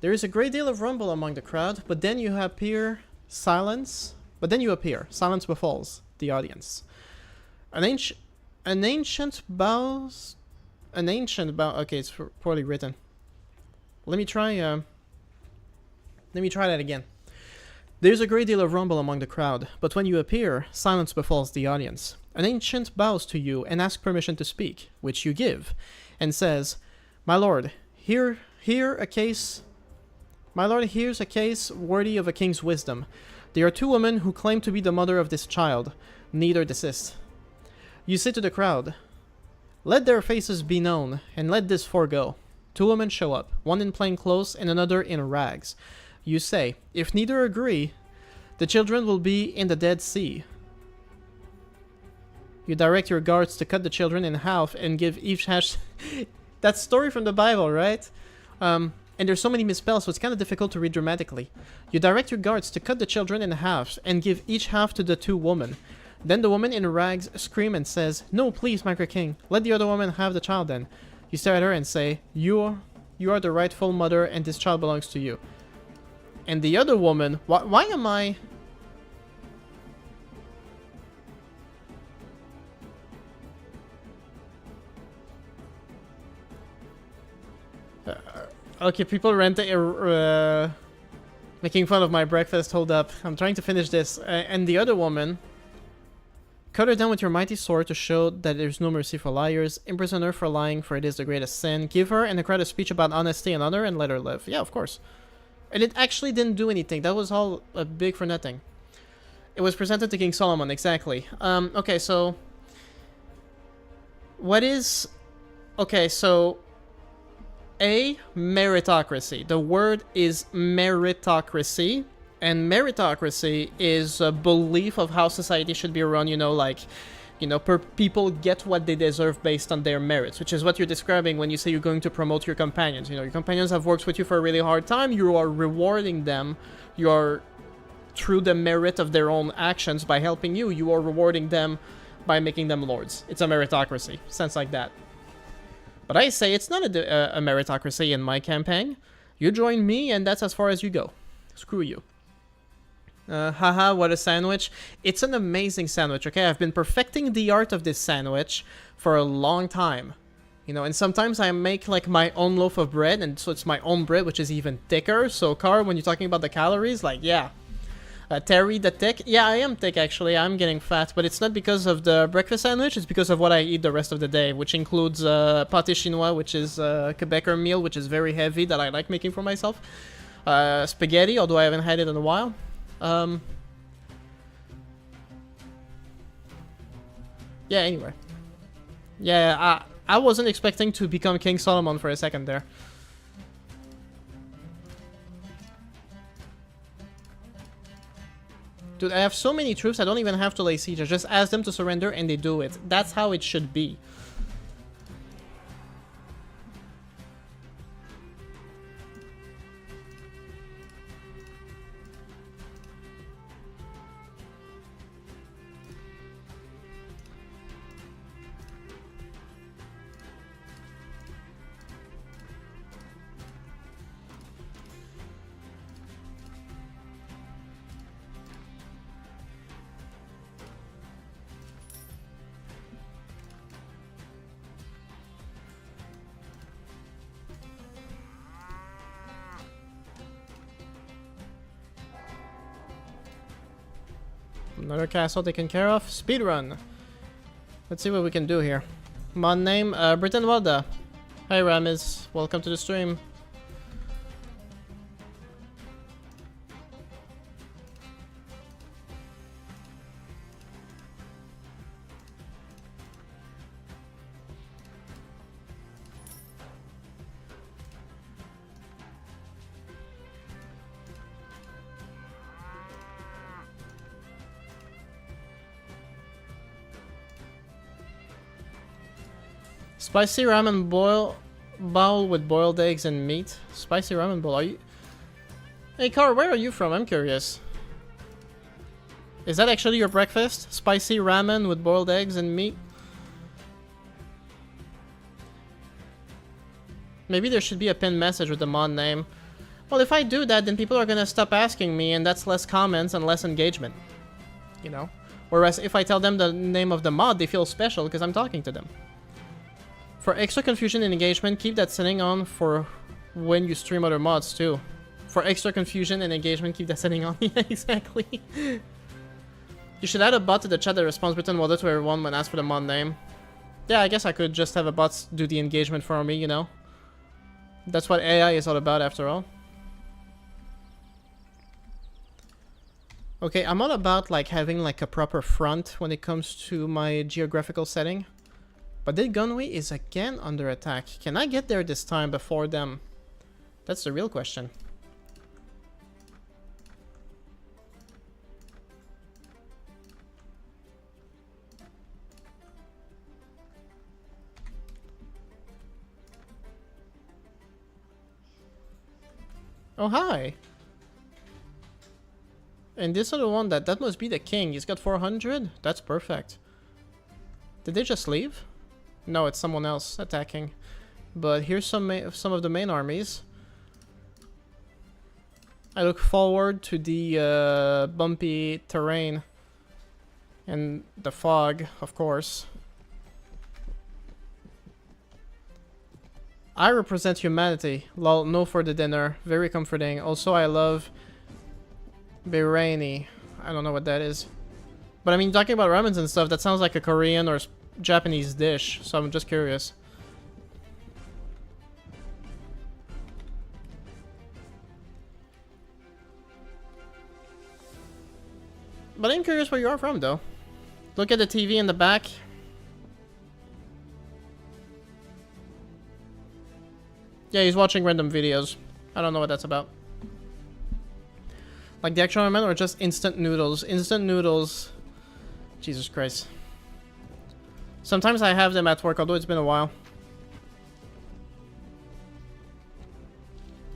There is a great deal of rumble among the crowd, but then you appear. Silence befalls the audience. An ancient bows. Okay, it's poorly written. Let me try that again. There's a great deal of rumble among the crowd, but when you appear, silence befalls the audience. An ancient bows to you and asks permission to speak, which you give, and says, "My lord, here's a case worthy of a king's wisdom. There are two women who claim to be the mother of this child. Neither desist." You say to the crowd, "Let their faces be known, and let this forego." Two women show up, one in plain clothes and another in rags. You say, "If neither agree, the children will be in the Dead Sea." You direct your guards to cut the children in half and give each hash... That story from the Bible, right? And there's so many misspells, so it's kind of difficult to read dramatically. You direct your guards to cut the children in half and give each half to the two women. Then the woman in rags screams and says, "No, please, my great king, let the other woman have the child then." You stare at her and say, You are the rightful mother and this child belongs to you." And the other woman... Why am I... Okay, people making fun of my breakfast. Hold up. I'm trying to finish this. And the other woman... Cut her down with your mighty sword to show that there's no mercy for liars. Imprison her for lying, for it is the greatest sin. Give her and the crowd a speech about honesty and honor and let her live. Yeah, of course. And it actually didn't do anything. That was all big for nothing. It was presented to King Solomon, exactly. Okay, so... What is... Okay, so... A meritocracy. The word is meritocracy. And meritocracy is a belief of how society should be run, you know, like... You know, people get what they deserve based on their merits, which is what you're describing when you say you're going to promote your companions. You know, your companions have worked with you for a really hard time. You are rewarding them. You are, through the merit of their own actions by helping you, you are rewarding them by making them lords. It's a meritocracy. Sense like that. But I say it's not a meritocracy in my campaign. You join me and that's as far as you go. Screw you. Haha, what a sandwich. It's an amazing sandwich, okay? I've been perfecting the art of this sandwich for a long time. You know, and sometimes I make like my own loaf of bread, and so it's my own bread, which is even thicker. So, Carl, when you're talking about the calories, like, yeah. Terry, the thick? Yeah, I am thick, actually. I'm getting fat, but it's not because of the breakfast sandwich. It's because of what I eat the rest of the day, which includes pâté chinois, which is a Quebecer meal, which is very heavy, that I like making for myself. Spaghetti, although I haven't had it in a while. Yeah, anyway. Yeah, I wasn't expecting to become King Solomon for a second there. Dude, I have so many troops, I don't even have to lay siege. I just ask them to surrender and they do it. That's how it should be. Another castle taken care of. Speedrun. Let's see what we can do here. Mod name, Britain Walda. Hi Ramiz, welcome to the stream. Spicy ramen bowl with boiled eggs and meat. Spicy ramen bowl. Are you? Hey, Car, where are you from? I'm curious. Is that actually your breakfast? Spicy ramen with boiled eggs and meat? Maybe there should be a pinned message with the mod name. Well, if I do that, then people are gonna stop asking me, and that's less comments and less engagement. You know? Whereas if I tell them the name of the mod, they feel special because I'm talking to them. For extra confusion and engagement, keep that setting on for when you stream other mods too. For extra confusion and engagement, keep that setting on. Yeah, exactly. You should add a bot to the chat that responds written water to everyone when asked for the mod name. Yeah, I guess I could just have a bot do the engagement for me, you know. That's what AI is all about after all. Okay, I'm all about like having like a proper front when it comes to my geographical setting. But this gunway is again under attack. Can I get there this time before them? That's the real question. Oh, hi. And this other one, that must be the king. He's got 400? That's perfect. Did they just leave? No, it's someone else attacking. But here's some of the main armies. I look forward to the bumpy terrain. And the fog, of course. I represent humanity. Lol, no for the dinner. Very comforting. Also, I love biryani. I don't know what that is. But I mean, talking about ramens and stuff, that sounds like a Korean or Japanese dish, so I'm just curious. But I'm curious where you are from, though. Look at the TV in the back. Yeah, he's watching random videos. I don't know what that's about. Like the actual ramen or just instant noodles? Instant noodles. Jesus Christ. Sometimes I have them at work, although it's been a while.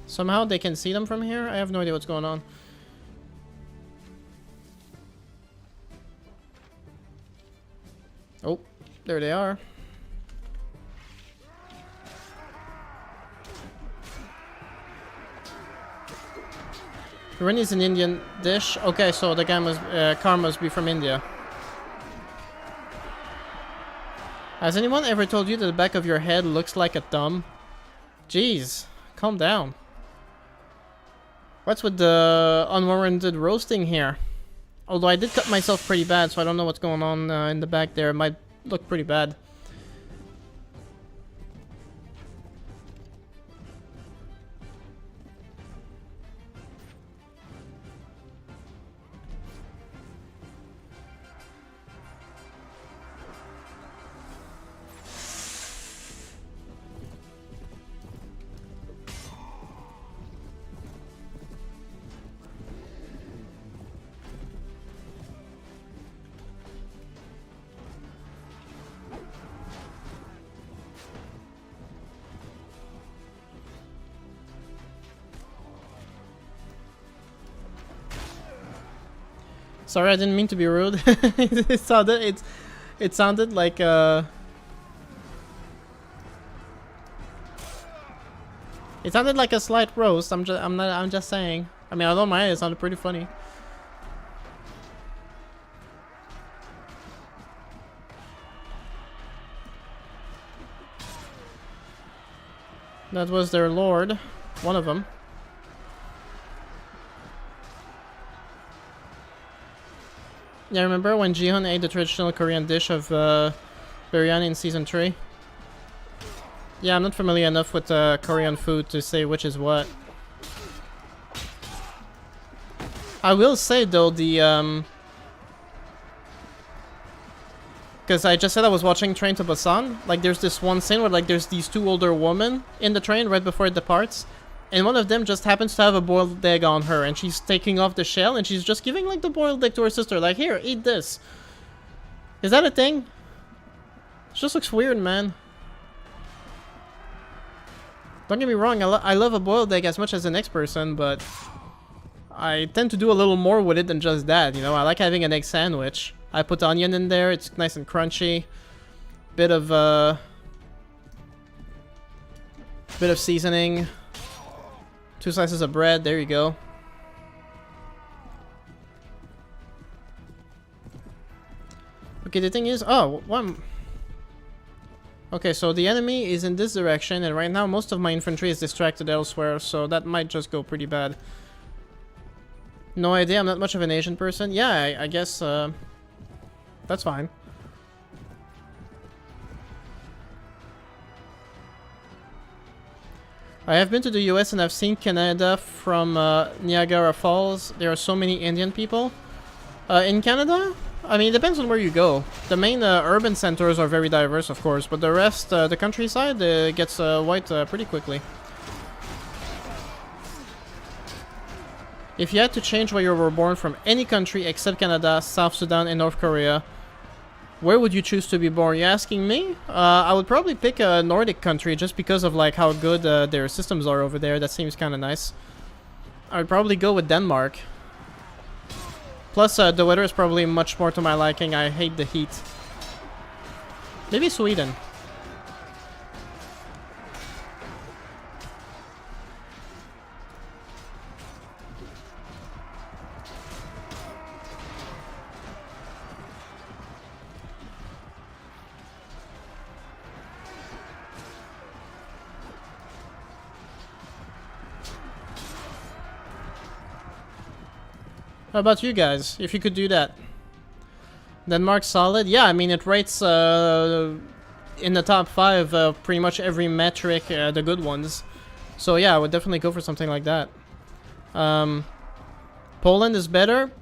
Somehow they can see them from here? I have no idea what's going on. Oh, there they are. Biryani is an Indian dish. Okay, so the guy must, car must be from India. Has anyone ever told you that the back of your head looks like a thumb? Jeez, calm down. What's with the unwarranted roasting here? Although I did cut myself pretty bad, so I don't know what's going on in the back there. It might look pretty bad. Sorry, I didn't mean to be rude. it sounded like it sounded like a slight roast. I'm just saying. I mean, I don't mind. It sounded pretty funny. That was their lord, one of them. Yeah, remember when Jihoon ate the traditional Korean dish of biryani in season 3? Yeah, I'm not familiar enough with Korean food to say which is what. I will say though, the because I just said I was watching Train to Busan. Like, there's this one scene where like there's these two older women in the train right before it departs, and one of them just happens to have a boiled egg on her, and she's taking off the shell, and she's just giving like the boiled egg to her sister, like, here, eat this. Is that a thing? It just looks weird, man. Don't get me wrong, I love a boiled egg as much as the next person, but I tend to do a little more with it than just that, you know? I like having an egg sandwich. I put onion in there, it's nice and crunchy. Bit of seasoning. 2 slices of bread, there you go. Okay, the thing is, oh, one. Okay, so the enemy is in this direction, and right now most of my infantry is distracted elsewhere, so that might just go pretty bad. No idea, I'm not much of an Asian person. Yeah, I guess, that's fine. I have been to the US and I've seen Canada from Niagara Falls. There are so many Indian people. In Canada? I mean, it depends on where you go. The main urban centers are very diverse, of course, but the rest, the countryside, gets white pretty quickly. If you had to change where you were born from any country except Canada, South Sudan, and North Korea, where would you choose to be born? You asking me? I would probably pick a Nordic country just because of like how good their systems are over there. That seems kind of nice. I would probably go with Denmark. Plus, the weather is probably much more to my liking. I hate the heat. Maybe Sweden. How about you guys, if you could do that? Denmark's solid? Yeah, I mean, it rates in the top 5 pretty much every metric, the good ones. So yeah, I would definitely go for something like that. Poland is better.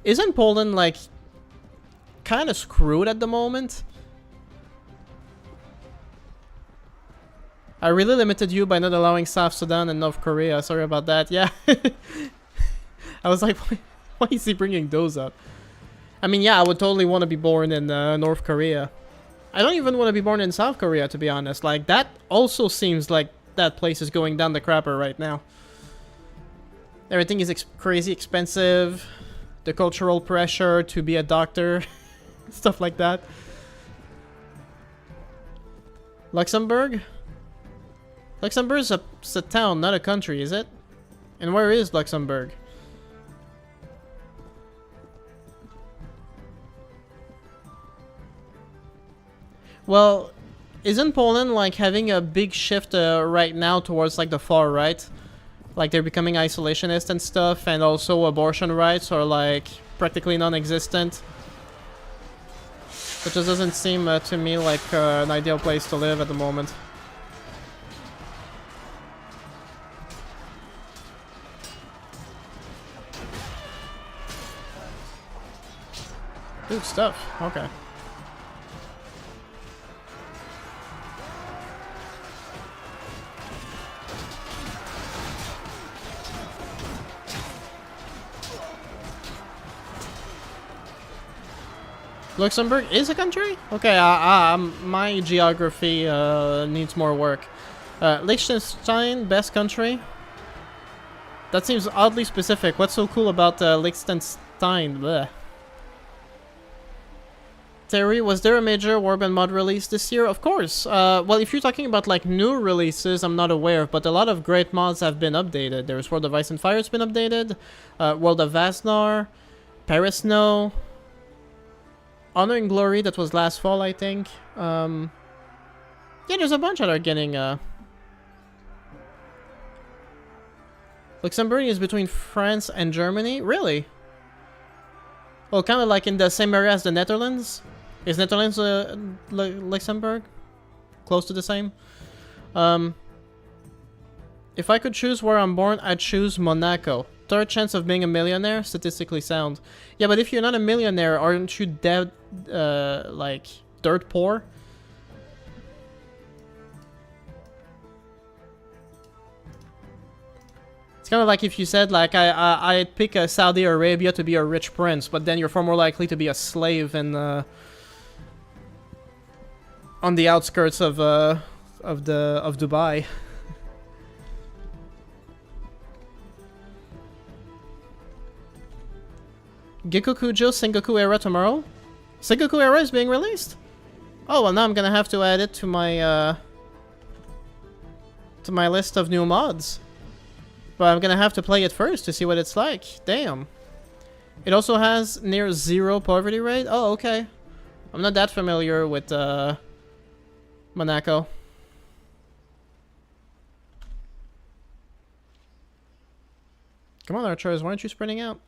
Isn't Poland, like, kind of screwed at the moment? I really limited you by not allowing South Sudan and North Korea. Sorry about that. Yeah. I was like... Why is he bringing those up? I mean, yeah, I would totally want to be born in North Korea. I don't even want to be born in South Korea, to be honest. Like, that also seems like that place is going down the crapper right now. Everything is crazy expensive. The cultural pressure to be a doctor. Stuff like that. Luxembourg? Luxembourg is a town, not a country, is it? And where is Luxembourg? Well, isn't Poland like having a big shift right now towards like the far right? Like they're becoming isolationist and stuff, and also abortion rights are like practically non-existent. It just doesn't seem to me like an ideal place to live at the moment. Good stuff. Okay. Luxembourg is a country? Okay, my geography needs more work. Liechtenstein, best country? That seems oddly specific. What's so cool about Liechtenstein? Blech. Terry, was there a major Warband mod release this year? Of course. Well, if you're talking about like new releases, I'm not aware of, but a lot of great mods have been updated. There's World of Ice and Fire has been updated, World of Vasnar, Paris Snow, Honor and Glory, that was last fall, I think. Yeah, there's a bunch that are getting... Luxembourg is between France and Germany? Really? Oh, kind of like in the same area as the Netherlands? Is Netherlands Luxembourg? Close to the same? If I could choose where I'm born, I'd choose Monaco. Third chance of being a millionaire, statistically sound. Yeah, but if you're not a millionaire, aren't you dead, like, dirt poor? It's kind of like if you said, like, I'd pick Saudi Arabia to be a rich prince, but then you're far more likely to be a slave in, on the outskirts of Dubai. Gikukujo Sengoku Era tomorrow? Sengoku Era is being released? Oh, well now I'm gonna have to add it to my list of new mods. But I'm gonna have to play it first to see what it's like. Damn. It also has near 0 poverty rate? Oh, okay. I'm not that familiar with Monaco. Come on, Archers, why aren't you sprinting out?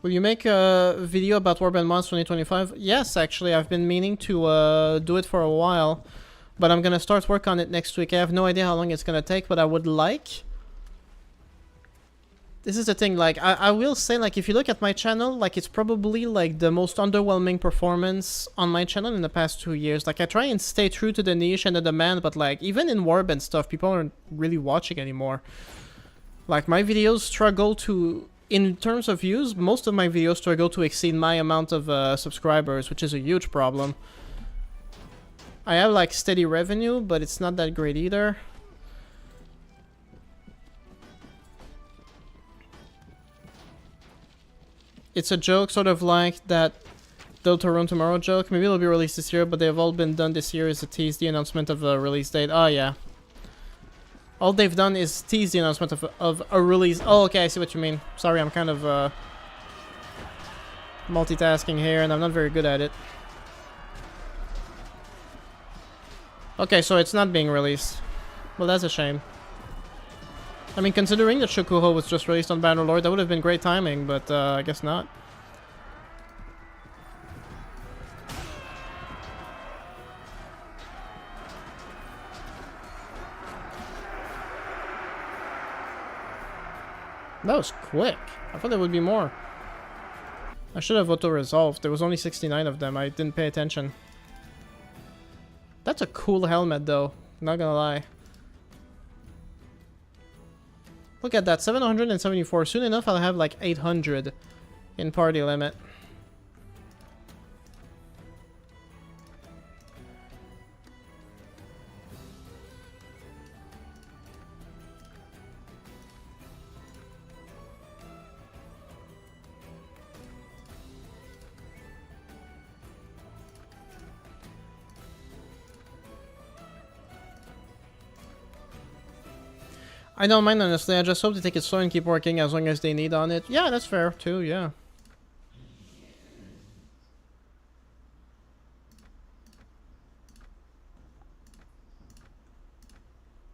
Will you make a video about Warband Mods 2025? Yes, actually, I've been meaning to do it for a while, but I'm gonna start work on it next week. I have no idea how long it's gonna take, but I would like... This is the thing, like, I will say, like, if you look at my channel, like, it's probably, like, the most underwhelming performance on my channel in the past 2 years. Like, I try and stay true to the niche and the demand, but, like, even in Warband stuff, people aren't really watching anymore. Like, my videos struggle to... In terms of views, most of my videos struggle to exceed my amount of subscribers, which is a huge problem. I have, like, steady revenue, but it's not that great either. It's a joke, sort of like that Deltarune Tomorrow joke. Maybe it'll be released this year, but they've all been done this year is to tease the announcement of a release date. Oh, yeah. All they've done is tease the announcement of a release. Oh, okay, I see what you mean. Sorry, I'm kind of multitasking here, and I'm not very good at it. Okay, so it's not being released. Well, that's a shame. I mean, considering that Shukuho was just released on Bannerlord, that would have been great timing, but I guess not. That was quick. I thought there would be more. I should have auto-resolved. There was only 69 of them. I didn't pay attention. That's a cool helmet, though. Not gonna lie. Look at that. 774. Soon enough, I'll have like 800 in party limit. I don't mind, honestly. I just hope they take it slow and keep working as long as they need on it. Yeah, that's fair, too, yeah.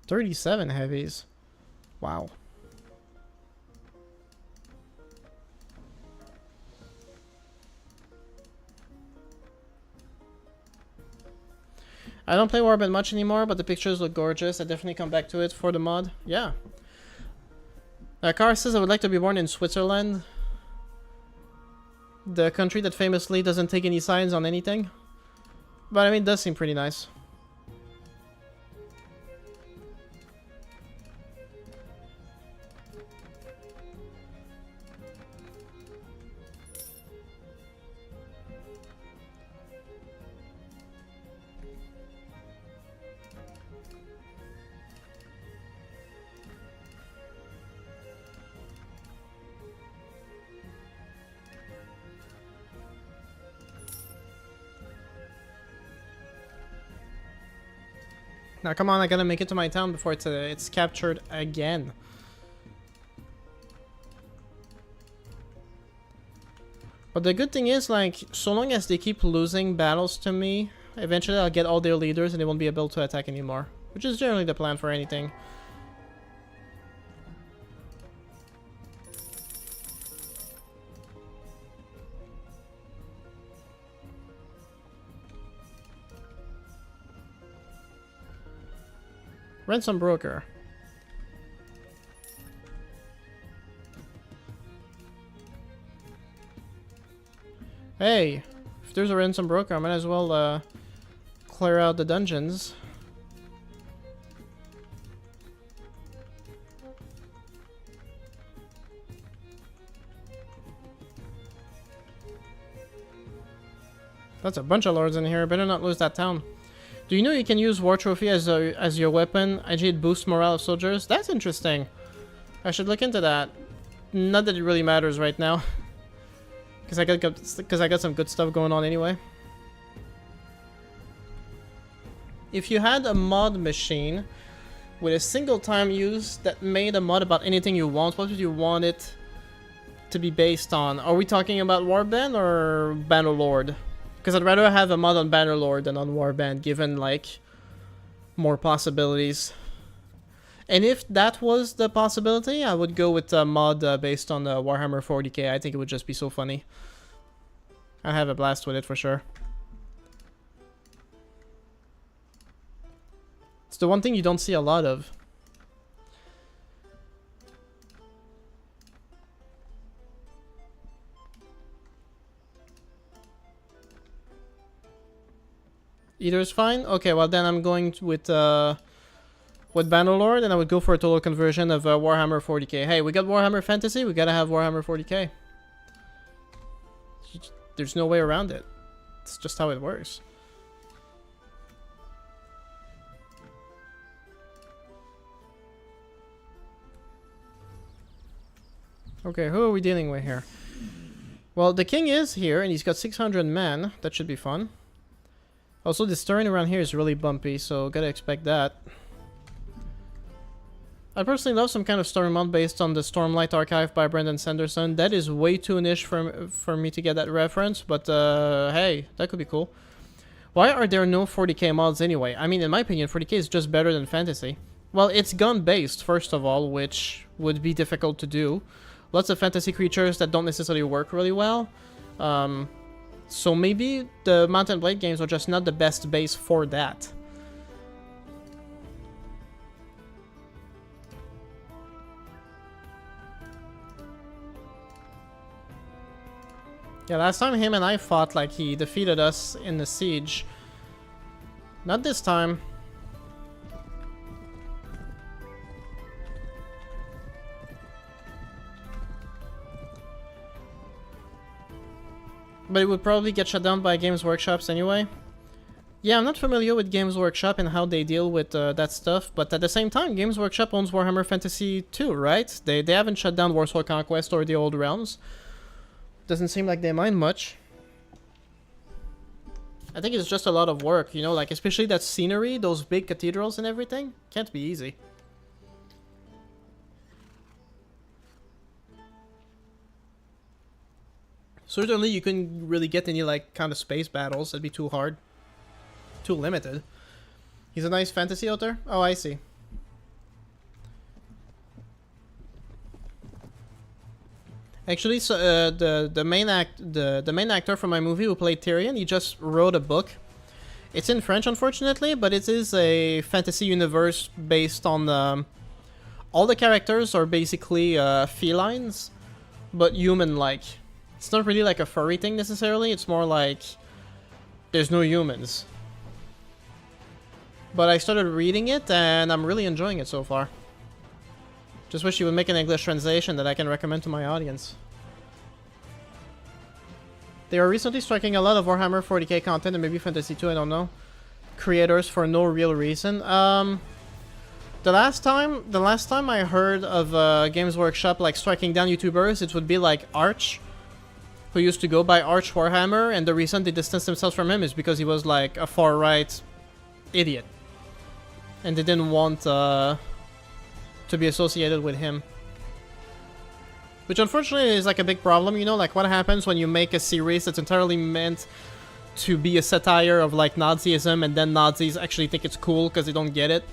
$37 heavies. Wow. I don't play Warband much anymore, but the pictures look gorgeous. I definitely come back to it for the mod. Yeah. Car says I would like to be born in Switzerland. The country that famously doesn't take any sides on anything. But I mean, it does seem pretty nice. Now, come on, I gotta make it to my town before it's captured again. But the good thing is, like, so long as they keep losing battles to me, Eventually I'll get all their leaders and they won't be able to attack anymore. Which is generally the plan for anything. Ransom broker. Hey, if there's a ransom broker, I might as well clear out the dungeons. That's a bunch of lords in here. Better not lose that town. Do you know you can use War Trophy as your weapon? It boosts morale of soldiers. That's interesting. I should look into that. Not that it really matters right now, because I got some good stuff going on anyway. If you had a mod machine with a single time use that made a mod about anything you want, what would you want it to be based on? Are we talking about Warband or Bannerlord? Because I'd rather have a mod on Bannerlord than on Warband, given, like, more possibilities. And if that was the possibility, I would go with a mod based on Warhammer 40k. I think it would just be so funny. I'd have a blast with it for sure. It's the one thing you don't see a lot of. Either's fine? Okay, well then I'm going with Bannerlord, and I would go for a total conversion of Warhammer 40k. Hey, we got Warhammer Fantasy, we gotta have Warhammer 40k. There's no way around it. It's just how it works. Okay, who are we dealing with here? Well, the king is here, and he's got 600 men. That should be fun. Also, this terrain around here is really bumpy, so gotta expect that. I personally love some kind of story mod based on the Stormlight Archive by Brandon Sanderson. That is way too niche for me to get that reference, but hey, that could be cool. Why are there no 40k mods anyway? I mean, in my opinion, 40k is just better than fantasy. Well, it's gun-based, first of all, which would be difficult to do. Lots of fantasy creatures that don't necessarily work really well. So maybe the Mount and Blade games are just not the best base for that. Yeah, last time him and I fought, like, he defeated us in the siege. Not this time. But it would probably get shut down by Games Workshops anyway. Yeah, I'm not familiar with Games Workshop and how they deal with that stuff, but at the same time, Games Workshop owns Warhammer Fantasy 2, right? They haven't shut down Warsaw Conquest or the Old Realms. Doesn't seem like they mind much. I think it's just a lot of work, you know, like especially that scenery, those big cathedrals and everything. Can't be easy. Certainly you couldn't really get any like kind of space battles. That'd be too hard. Too limited. He's a nice fantasy author? Oh, I see. Actually, so the main actor from my movie who played Tyrion, he just wrote a book. It's in French, unfortunately, but it is a fantasy universe based on all the characters are basically felines, but human-like. It's not really like a furry thing necessarily. It's more like there's no humans. But I started reading it, and I'm really enjoying it so far. Just wish you would make an English translation that I can recommend to my audience. They are recently striking a lot of Warhammer 40k content and maybe Fantasy 2, I don't know. Creators for no real reason. The last time I heard of Games Workshop like striking down YouTubers, it would be like Arch, who used to go by Arch Warhammer, and the reason they distanced themselves from him is because he was like a far-right idiot. And they didn't want to be associated with him. Which unfortunately is like a big problem, you know, like what happens when you make a series that's entirely meant to be a satire of like Nazism, and then Nazis actually think it's cool because they don't get it.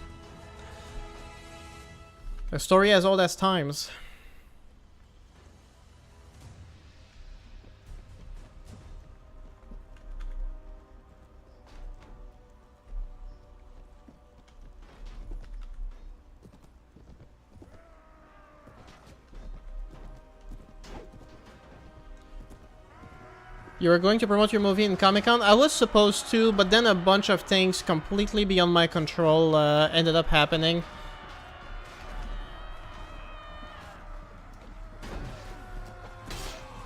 A story as old as times. You were going to promote your movie in Comic-Con? I was supposed to, but then a bunch of things completely beyond my control ended up happening.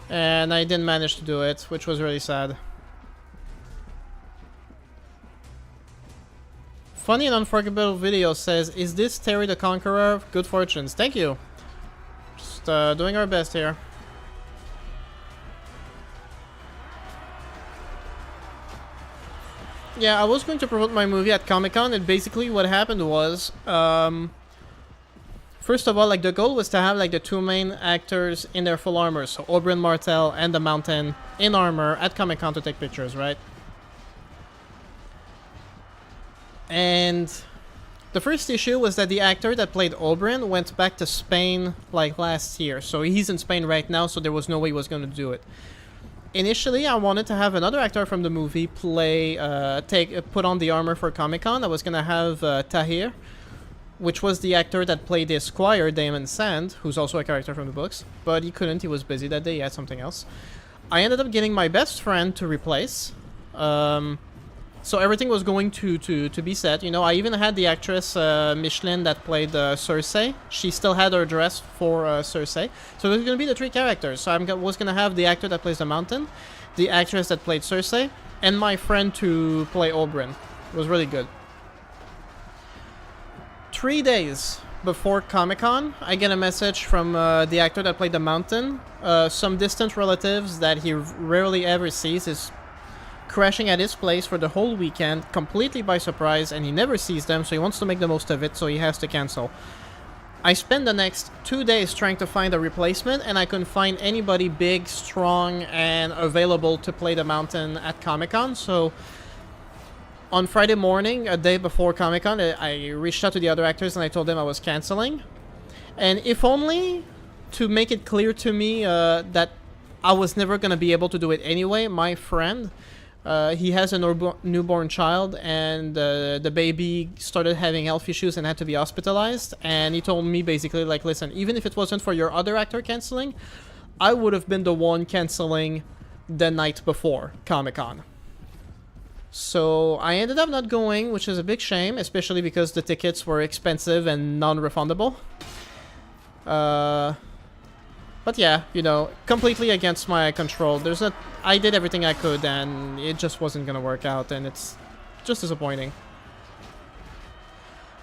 And I didn't manage to do it, which was really sad. Funny and Unforgettable Video says, is this Terry the Conqueror? Good fortunes. Thank you. Just doing our best here. Yeah, I was going to promote my movie at Comic-Con, and basically what happened was, first of all, like, the goal was to have, like, the two main actors in their full armor, so Oberyn Martell and the Mountain in armor at Comic-Con to take pictures, right? And the first issue was that the actor that played Oberyn went back to Spain, like, last year, so he's in Spain right now, so there was no way he was going to do it. Initially, I wanted to have another actor from the movie play, put on the armor for Comic-Con. I was gonna have Tahir, which was the actor that played the Squire, Damon Sand, who's also a character from the books, but he couldn't, he was busy that day, he had something else. I ended up getting my best friend to replace, so everything was going to be set, you know. I even had the actress Michelin that played Cersei. She still had her dress for Cersei. So there's going to be the three characters. So I was going to have the actor that plays the Mountain, the actress that played Cersei, and my friend to play Oberyn. It was really good. 3 days before Comic-Con, I get a message from the actor that played the Mountain. Some distant relatives that he rarely ever sees is crashing at his place for the whole weekend, completely by surprise, and he never sees them, so he wants to make the most of it, so he has to cancel. I spent the next 2 days trying to find a replacement, and I couldn't find anybody big, strong, and available to play the Mountain at Comic-Con, so on Friday morning, a day before Comic-Con, I reached out to the other actors and I told them I was canceling. And if only to make it clear to me that I was never going to be able to do it anyway, my friend, he has a newborn child, and the baby started having health issues and had to be hospitalized. And he told me basically, like, listen, even if it wasn't for your other actor canceling, I would have been the one canceling the night before Comic-Con. So I ended up not going, which is a big shame, especially because the tickets were expensive and non-refundable. But yeah, you know, completely against my control. I did everything I could, and it just wasn't gonna work out, and it's just disappointing.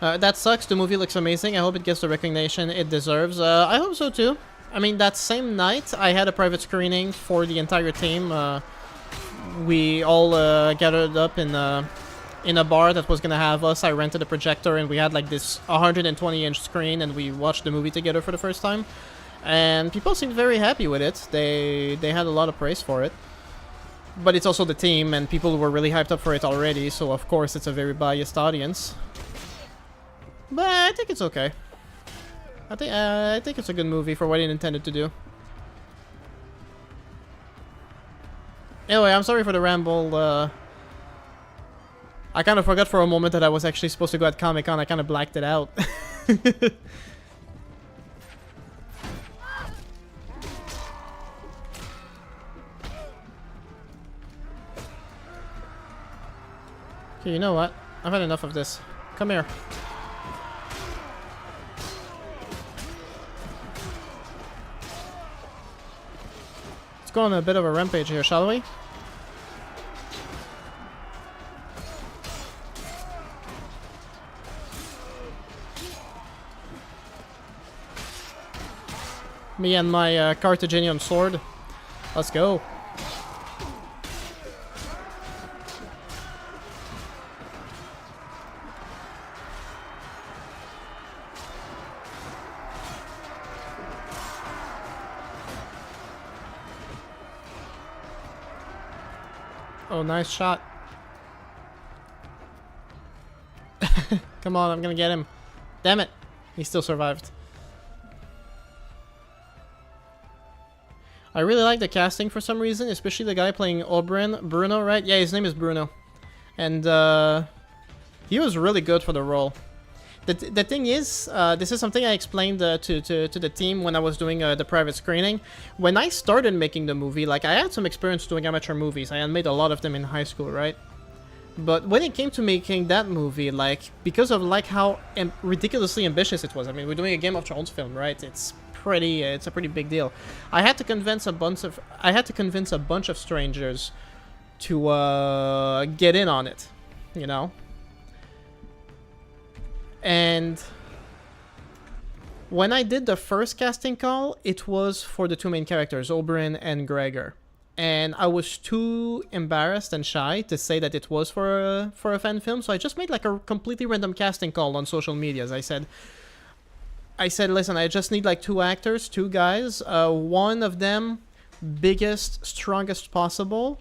That sucks. The movie looks amazing. I hope it gets the recognition it deserves. I hope so too. I mean, that same night, I had a private screening for the entire team. We all gathered up in a bar that was gonna have us. I rented a projector, and we had like this 120-inch screen, and we watched the movie together for the first time. And people seemed very happy with it. They had a lot of praise for it. But it's also the team, and people were really hyped up for it already, so of course it's a very biased audience. But I think it's okay. I think it's a good movie for what it intended to do. Anyway, I'm sorry for the ramble. I kind of forgot for a moment that I was actually supposed to go at Comic-Con. I kind of blacked it out. Okay, you know what? I've had enough of this. Come here. Let's go on a bit of a rampage here, shall we? Me and my Carthaginian sword. Let's go. Oh, nice shot. Come on, I'm gonna get him. Damn it. He still survived. I really like the casting for some reason, especially the guy playing Oberyn. Bruno, right? Yeah, his name is Bruno. And he was really good for the role. The thing is, this is something I explained to the team when I was doing the private screening. When I started making the movie, like, I had some experience doing amateur movies. I had made a lot of them in high school, right? But when it came to making that movie, like, because of like how ridiculously ambitious it was. I mean, we're doing a Game of Thrones film, right? It's a pretty big deal. I had to convince a bunch of strangers to get in on it, you know. And when I did the first casting call, it was for the two main characters, Oberyn and Gregor. And I was too embarrassed and shy to say that it was for a fan film, so I just made like a completely random casting call on social medias. I said, listen, I just need like two actors, two guys, one of them biggest, strongest possible,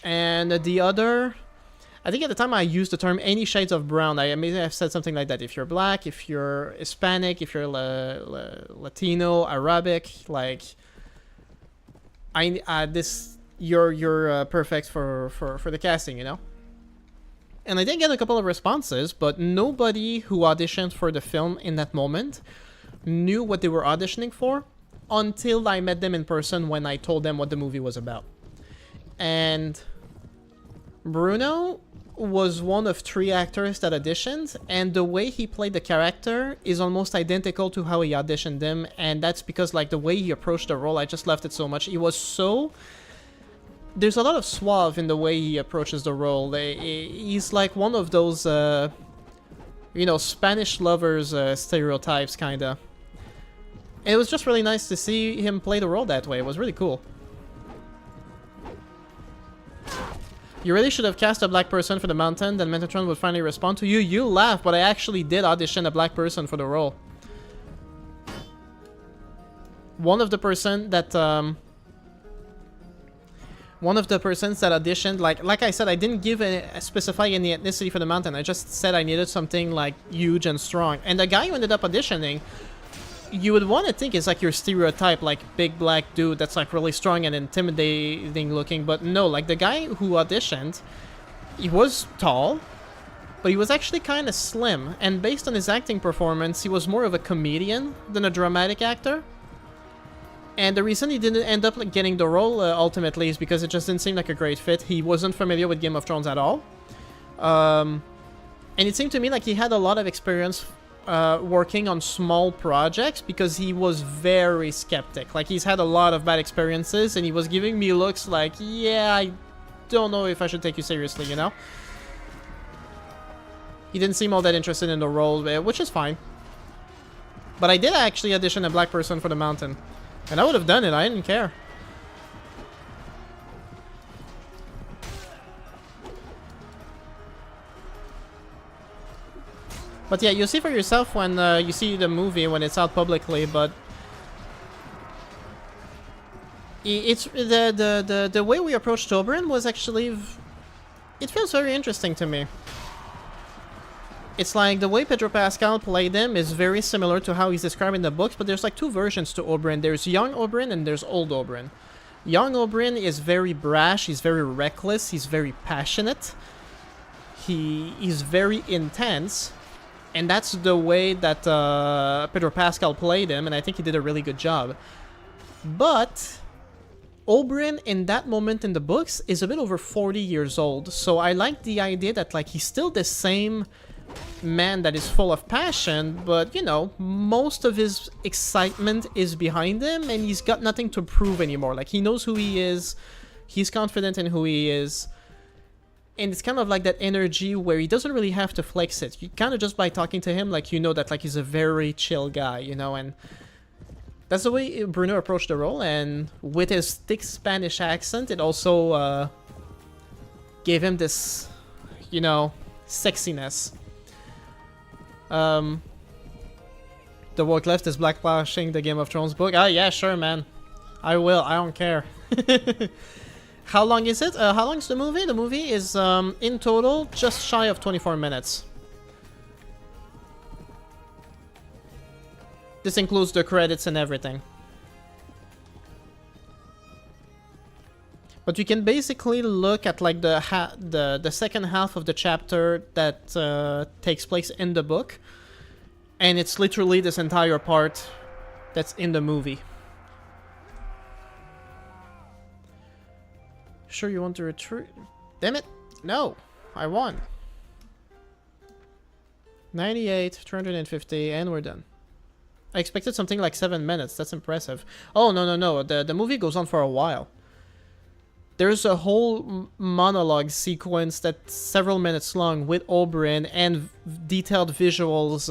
and the other, I think at the time I used the term any shades of brown. I maybe have said something like that. If you're black, if you're Hispanic, if you're Latino, Arabic, like, you're perfect for the casting, you know. And I did get a couple of responses, but nobody who auditioned for the film in that moment knew what they were auditioning for until I met them in person when I told them what the movie was about. And Bruno was one of 3 actors that auditioned, and the way he played the character is almost identical to how he auditioned him, and that's because like the way he approached the role, I just loved it so much. He was so... There's a lot of suave in the way he approaches the role. He's like one of those, you know, Spanish lovers stereotypes, kinda. And it was just really nice to see him play the role that way. It was really cool. You really should have cast a black person for the mountain, then Metatron would finally respond to you. You laugh, but I actually did audition a black person for the role. One of the persons that auditioned, like I said, I didn't give specify any ethnicity for the mountain. I just said I needed something like huge and strong. And the guy who ended up auditioning, you would want to think is like your stereotype, like big black dude that's like really strong and intimidating looking, but no, like the guy who auditioned, he was tall, but he was actually kind of slim, and based on his acting performance, he was more of a comedian than a dramatic actor. And the reason he didn't end up like getting the role ultimately is because it just didn't seem like a great fit. He wasn't familiar with Game of Thrones at all, and it seemed to me like he had a lot of experience working on small projects because he was very skeptic. Like, he's had a lot of bad experiences, and he was giving me looks like, yeah, I don't know if I should take you seriously, you know? He didn't seem all that interested in the role, which is fine. But I did actually audition a black person for the mountain, and I would have done it. I didn't care. But yeah, you'll see for yourself when you see the movie when it's out publicly, but it's the way we approached Oberyn was actually, it feels very interesting to me. It's like the way Pedro Pascal played him is very similar to how he's described in the books, but there's like 2 versions to Oberyn. There's young Oberyn and there's old Oberyn. Young Oberyn is very brash, he's very reckless, he's very passionate, he's very intense. And that's the way that Pedro Pascal played him, and I think he did a really good job. But Oberyn, in that moment in the books, is a bit over 40 years old. So I like the idea that like he's still the same man that is full of passion, but, you know, most of his excitement is behind him, and he's got nothing to prove anymore. Like, he knows who he is, he's confident in who he is. And it's kind of like that energy where he doesn't really have to flex it. You kind of just by talking to him, like, you know that like he's a very chill guy, you know, and that's the way Bruno approached the role. And with his thick Spanish accent, it also gave him this, you know, sexiness. The woke left is blackwashing the Game of Thrones book. Ah, yeah, sure, man. I will. I don't care. How long is it? How long is the movie? The movie is, in total, just shy of 24 minutes. This includes the credits and everything. But you can basically look at like the second half of the chapter that takes place in the book, and it's literally this entire part that's in the movie. Sure you want to retreat? Damn it! No! I won! 98, 350, and we're done. I expected something like 7 minutes. That's impressive. Oh, no. The movie goes on for a while. There's a whole monologue sequence that's several minutes long with Oberyn and detailed visuals.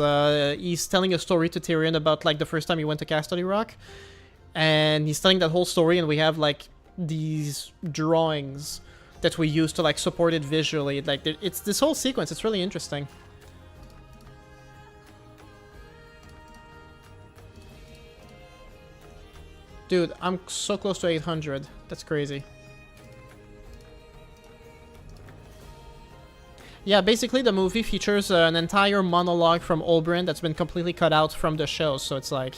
He's telling a story to Tyrion about like the first time he went to Casterly Rock. And he's telling that whole story, and we have like these drawings that we use to like support it visually. Like it's this whole sequence. It's really interesting. Dude, I'm so close to 800. That's crazy. Yeah, basically the movie features an entire monologue from Oberyn that's been completely cut out from the show, so it's like...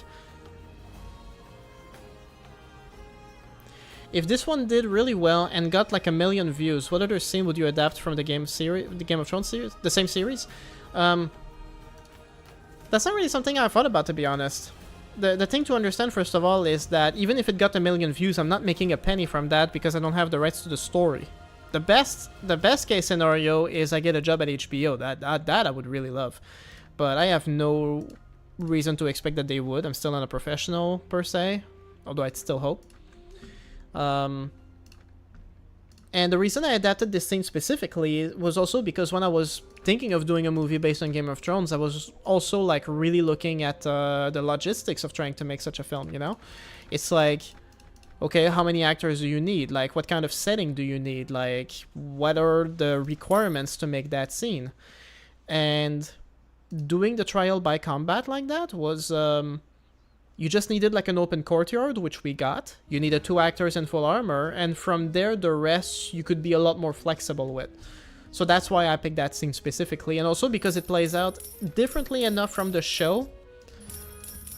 If this one did really well and got like 1 million views, what other scene would you adapt from the Game of Thrones series? The same series? That's not really something I've thought about, to be honest. The thing to understand, first of all, is that even if it got 1 million views, I'm not making a penny from that because I don't have the rights to the story. The best case scenario is I get a job at HBO. That I would really love. But I have no reason to expect that they would. I'm still not a professional, per se. Although I'd still hope. And the reason I adapted this scene specifically was also because when I was thinking of doing a movie based on Game of Thrones, I was also like really looking at the logistics of trying to make such a film, you know? It's like, okay, how many actors do you need? Like, what kind of setting do you need? Like, what are the requirements to make that scene? And doing the trial by combat like that was... you just needed like an open courtyard, which we got. You needed 2 actors in full armor, and from there, the rest you could be a lot more flexible with. So that's why I picked that scene specifically, and also because it plays out differently enough from the show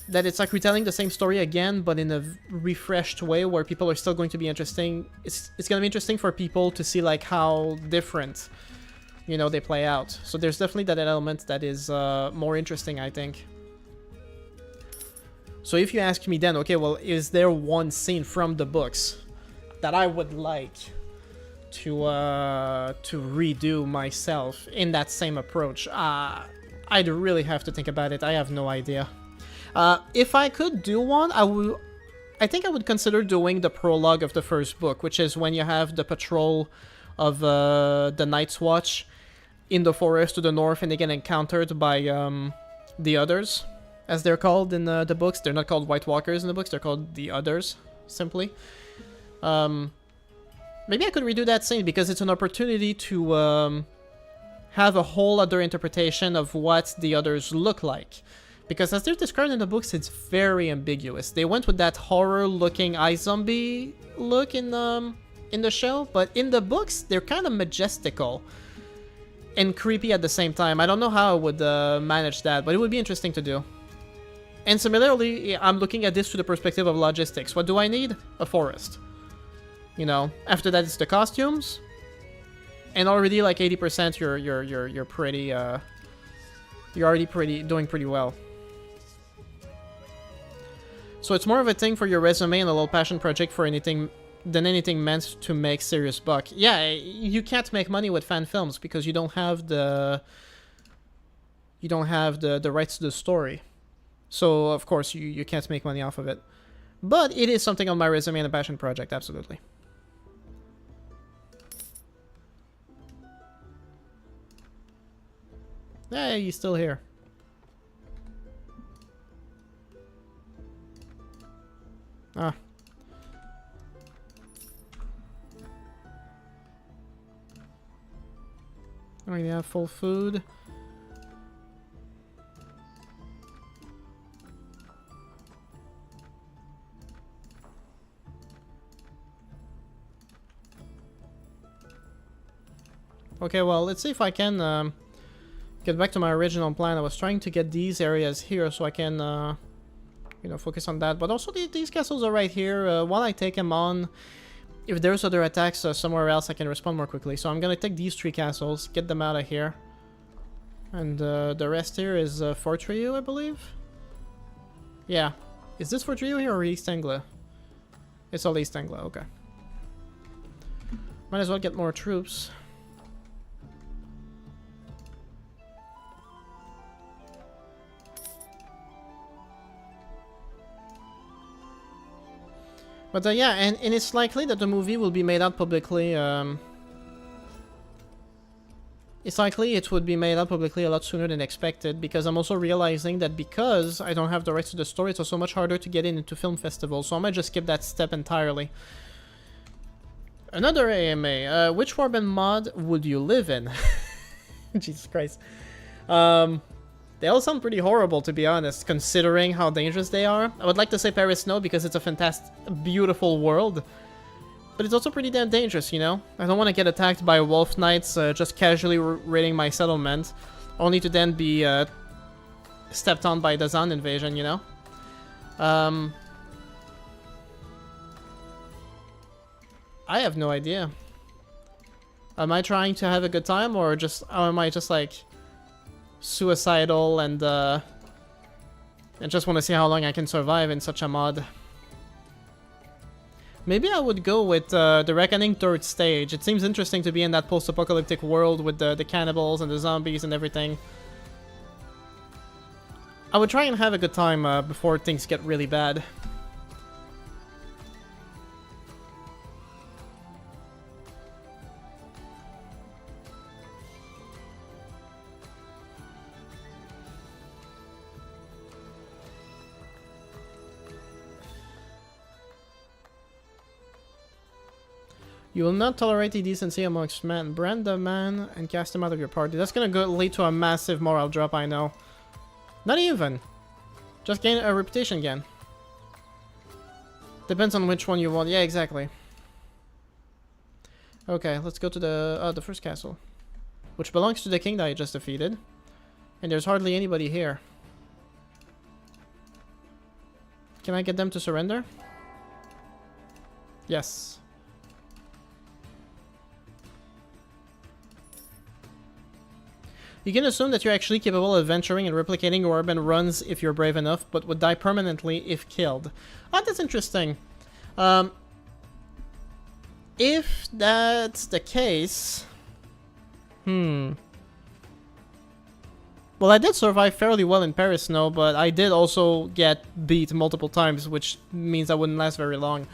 that it's like retelling the same story again, but in a refreshed way where people are still going to be interesting. It's going to be interesting for people to see like how different, you know, they play out. So there's definitely that element that is more interesting, I think. So if you ask me then, okay, well, is there one scene from the books that I would like to redo myself in that same approach? I'd really have to think about it. I have no idea. If I could do one, I think I would consider doing the prologue of the first book, which is when you have the patrol of the Night's Watch in the forest to the north, and they get encountered by the Others, as they're called in the books. They're not called White Walkers in the books, they're called the Others, simply. Maybe I could redo that scene, because it's an opportunity to have a whole other interpretation of what the Others look like. Because as they're described in the books, it's very ambiguous. They went with that horror-looking iZombie look in the show, but in the books, they're kind of majestical and creepy at the same time. I don't know how I would manage that, but it would be interesting to do. And similarly, I'm looking at this through the perspective of logistics. What do I need? A forest. You know, after that it's the costumes, and already like 80% you're pretty you're already doing pretty well. So it's more of a thing for your resume and a little passion project for anything than anything meant to make serious buck. Yeah, you can't make money with fan films because you don't have the rights to the story. So of course you can't make money off of it. But it is something on my resume and a passion project, absolutely. Hey, he's still here. Ah. Oh, you have full food. Okay, well, let's see if I can get back to my original plan. I was trying to get these areas here so I can, you know, focus on that. But also these castles are right here. While I take them on, if there's other attacks somewhere else, I can respond more quickly. So I'm gonna take these 3 castles, get them out of here. And the rest here is Fort Rio, I believe? Yeah. Is this Fort Rio here or East Anglia? It's all East Anglia, okay. Might as well get more troops. But yeah, and it's likely that the movie will be made out publicly. It's likely it would be made out publicly a lot sooner than expected, because I'm also realizing that because I don't have the rights to the story, it's also much harder to get into film festivals, so I might just skip that step entirely. Another AMA. Which Warband mod would you live in? Jesus Christ. They all sound pretty horrible, to be honest, considering how dangerous they are. I would like to say Paris Snow because it's a fantastic, beautiful world. But it's also pretty damn dangerous, you know? I don't want to get attacked by wolf knights just casually raiding my settlement, only to then be stepped on by the Zan invasion, you know? I have no idea. Am I trying to have a good time, or am I just like suicidal and just want to see how long I can survive in such a mod? Maybe I would go with the Reckoning 3rd stage. It seems interesting to be in that post-apocalyptic world with the cannibals and the zombies and everything. I would try and have a good time before things get really bad. You will not tolerate indecency amongst men. Brand the man and cast him out of your party. That's gonna lead to a massive morale drop, I know. Not even. Just gain a reputation again. Depends on which one you want. Yeah, exactly. Okay, let's go to the first castle, which belongs to the king that I just defeated. And there's hardly anybody here. Can I get them to surrender? Yes. You can assume that you're actually capable of venturing and replicating Warband runs if you're brave enough, but would die permanently if killed. Oh, that's interesting. If that's the case... Well, I did survive fairly well in Paris Snow, but I did also get beat multiple times, which means I wouldn't last very long.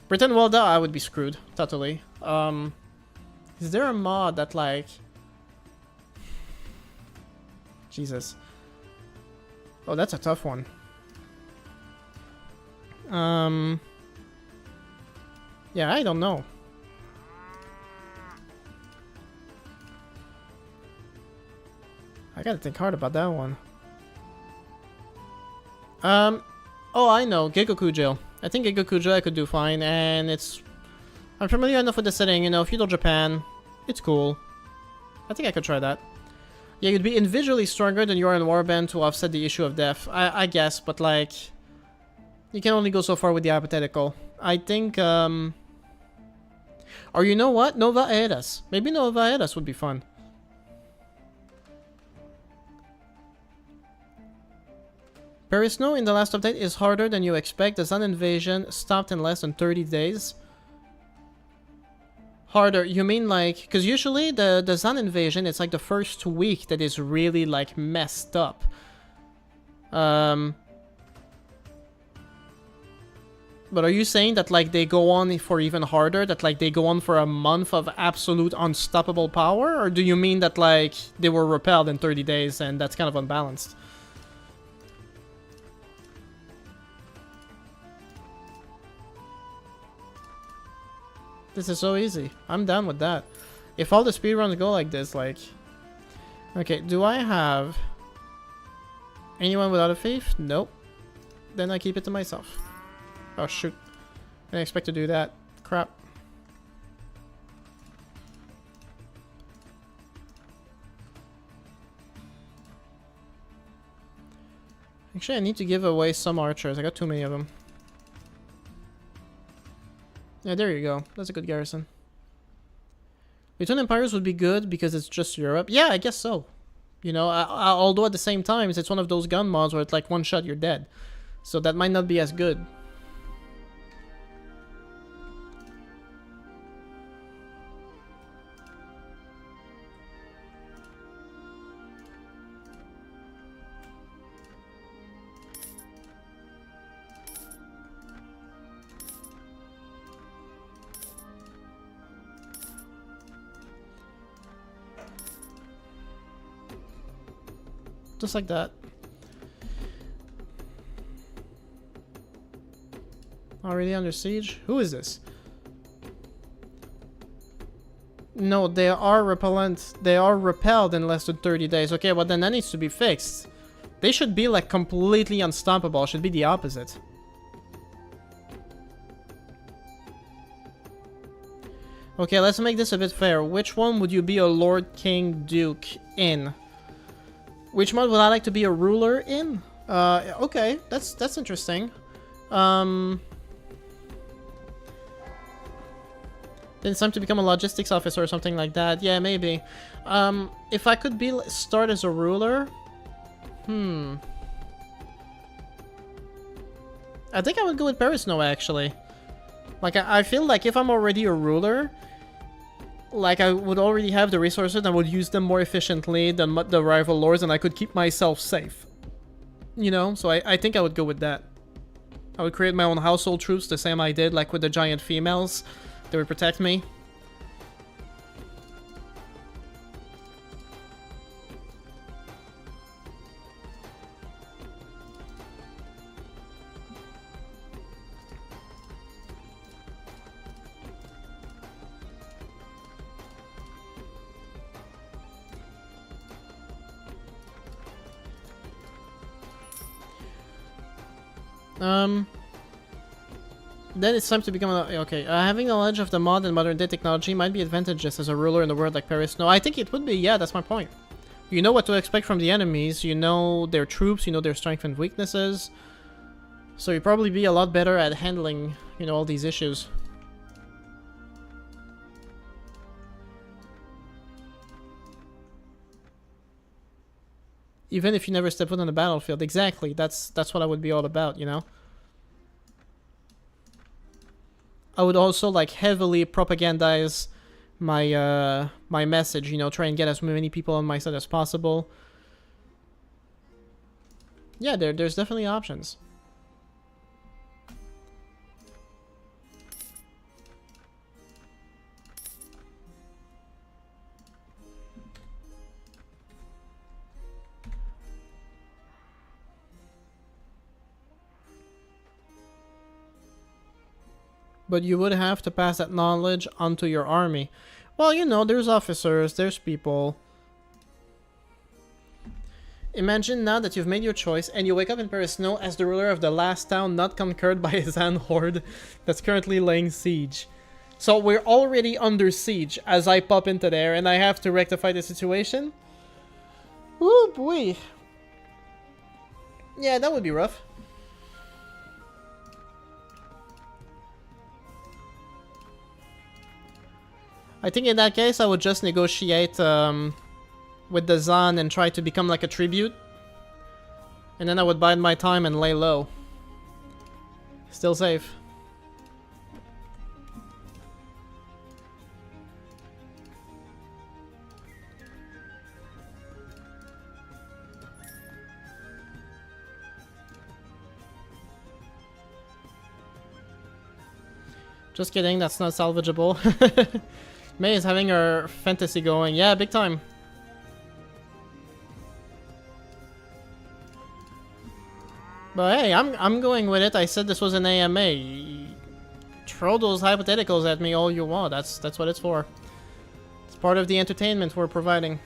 Britain Welda, I would be screwed. Totally. Is there a mod that, like... Jesus. Oh, that's a tough one. Yeah, I don't know. I gotta think hard about that one. Oh, I know. Gegokujo. I think Gegokujo I could do fine, and it's... I'm familiar enough with the setting, you know, feudal Japan. It's cool. I think I could try that. Yeah, you'd be individually stronger than you are in Warband to offset the issue of death. I guess, but like... You can only go so far with the hypothetical. I think, Or you know what? Nova Aedas. Maybe Nova Aedas would be fun. Paris Snow in the last update is harder than you expect. The Zan invasion stopped in less than 30 days. Harder, you mean like... Because usually the Zan invasion, it's like the first week that is really like messed up. But are you saying that like they go on for even harder? That like they go on for a month of absolute unstoppable power? Or do you mean that like they were repelled in 30 days and that's kind of unbalanced? This is so easy. I'm down with that. If all the speedruns go like this, like... Okay, do I have... anyone without a faith? Nope. Then I keep it to myself. Oh, shoot. I didn't expect to do that. Crap. Actually, I need to give away some archers. I got too many of them. Yeah, there you go. That's a good garrison. Return Empires would be good because it's just Europe. Yeah, I guess so. You know, although at the same time, it's one of those gun mods where it's like one shot, you're dead. So that might not be as good. Just like that. Already under siege? Who is this? No, they are repellent. They are repelled in less than 30 days. Okay, well then that needs to be fixed. They should be like completely unstoppable. It should be the opposite. Okay, let's make this a bit fair. Which one would you be a Lord, King, Duke in? Which mod would I like to be a ruler in? Okay, that's interesting. Then it's time to become a logistics officer or something like that. Yeah, maybe. If I could start as a ruler, I think I would go with Paris No, actually. Like, I feel like if I'm already a ruler, like, I would already have the resources and I would use them more efficiently than the rival lords, and I could keep myself safe. You know? So I think I would go with that. I would create my own household troops, the same I did, like with the giant females. They would protect me. Then it's time to become okay, having knowledge of the mod and modern day technology might be advantageous as a ruler in a world like Paris. No, I think it would be, yeah, that's my point. You know what to expect from the enemies, you know their troops, you know their strengths and weaknesses. So you'd probably be a lot better at handling, you know, all these issues. Even if you never step foot on the battlefield. Exactly, that's what I would be all about, you know? I would also like heavily propagandize my my message, you know, try and get as many people on my side as possible. Yeah, there's definitely options. But you would have to pass that knowledge onto your army. Well, you know, there's officers, there's people. Imagine now that you've made your choice and you wake up in Paris Snow as the ruler of the last town not conquered by a Zan horde that's currently laying siege. So we're already under siege as I pop into there and I have to rectify the situation. Ooh boy. Yeah, that would be rough. I think in that case I would just negotiate with the Zan and try to become like a tribute. And then I would bide my time and lay low. Still safe. Just kidding, that's not salvageable. May is having her fantasy going. Yeah, big time. But hey, I'm going with it. I said this was an AMA. Throw those hypotheticals at me all you want. That's what it's for. It's part of the entertainment we're providing.